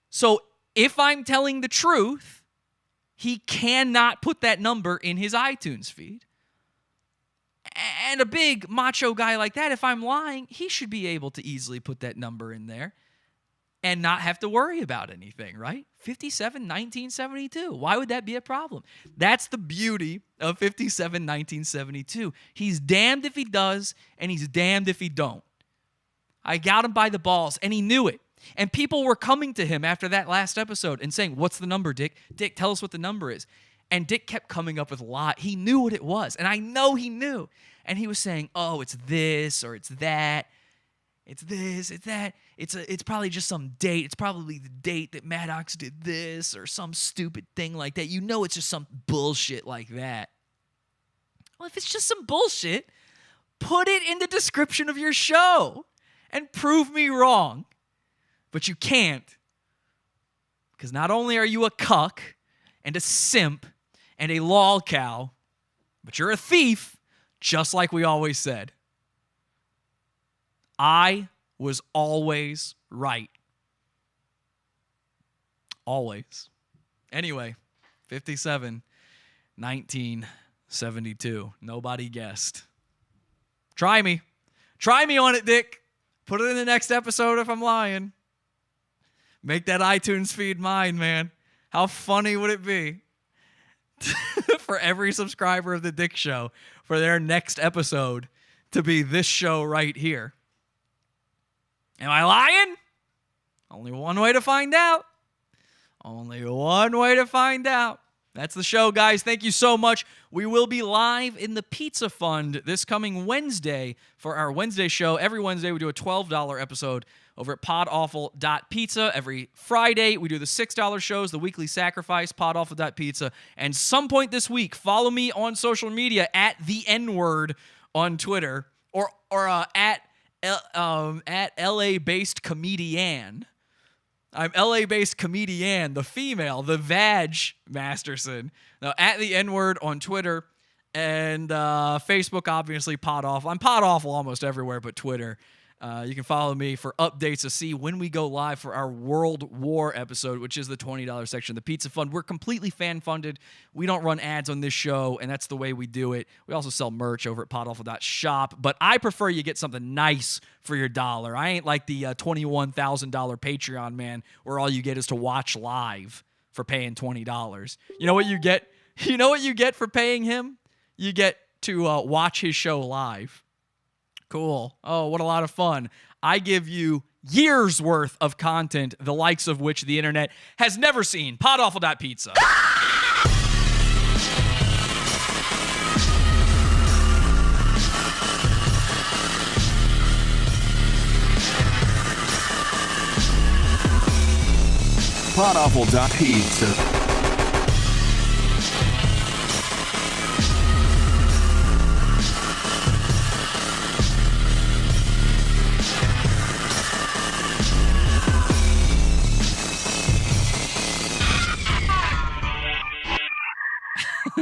[SPEAKER 2] So if I'm telling the truth, he cannot put that number in his iTunes feed. And a big macho guy like that, if I'm lying, he should be able to easily put that number in there and not have to worry about anything, right? 571972. Why would that be a problem? That's the beauty of 571972. He's damned if he does, and he's damned if he don't. I got him by the balls, and he knew it. And people were coming to him after that last episode and saying, what's the number, Dick? Dick, tell us what the number is. And Dick kept coming up with a lot. He knew what it was, and I know he knew. And he was saying, oh, it's this or it's that. It's this, it's that. It's probably just some date. It's probably the date that Maddox did this or some stupid thing like that. You know it's just some bullshit like that. Well, if it's just some bullshit, put it in the description of your show and prove me wrong. But you can't. Because not only are you a cuck and a simp and a lolcow, But you're a thief, just like we always said. I was always right. Always. Anyway, 57, 1972. Nobody guessed. Try me. Try me on it, Dick. Put it in the next episode if I'm lying. Make that iTunes feed mine, man. How funny would it be for every subscriber of the Dick Show for their next episode to be this show right here? Am I lying? Only one way to find out. Only one way to find out. That's the show, guys. Thank you so much. We will be live in the Pizza Fund this coming Wednesday for our Wednesday show. Every Wednesday, we do a $12 episode over at podawful.pizza. Every Friday, we do the $6 shows, the weekly sacrifice, podawful.pizza. And some point this week, follow me on social media at the N-word on Twitter or at LA-based comedian. I'm LA-based comedian, the female, the Vag Masterson. Now, at the N-word on Twitter and Facebook, obviously, Pod Awful. I'm Pod Awful almost everywhere but Twitter. You can follow me for updates to see when we go live for our World War episode, which is the $20 section of the Pizza Fund. We're completely fan-funded. We don't run ads on this show, and that's the way we do it. We also sell merch over at podawful.shop, but I prefer you get something nice for your dollar. I ain't like the $21,000 Patreon man where all you get is to watch live for paying $20. You know what you get? You know what you get for paying him? You get to watch his show live. Cool. Oh, what a lot of fun. I give you years worth of content, the likes of which the internet has never seen. Podawful.pizza.
[SPEAKER 15] Podawful.pizza.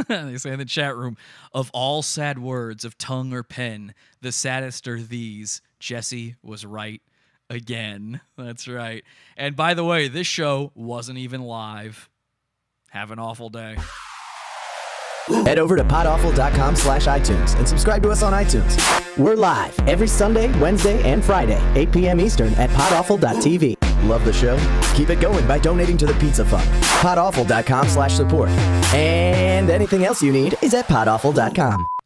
[SPEAKER 2] They say in the chat room, of all sad words of tongue or pen, the saddest are these. Jesse was right again. That's right. And by the way, this show wasn't even live. Have an awful day.
[SPEAKER 18] Head over to podawful.com/iTunes and subscribe to us on iTunes. We're live every Sunday, Wednesday, and Friday, 8 p.m. Eastern at podawful.tv. Love the show? Keep it going by donating to the Pizza Fund. podawful.com/support. And anything else you need is at podawful.com.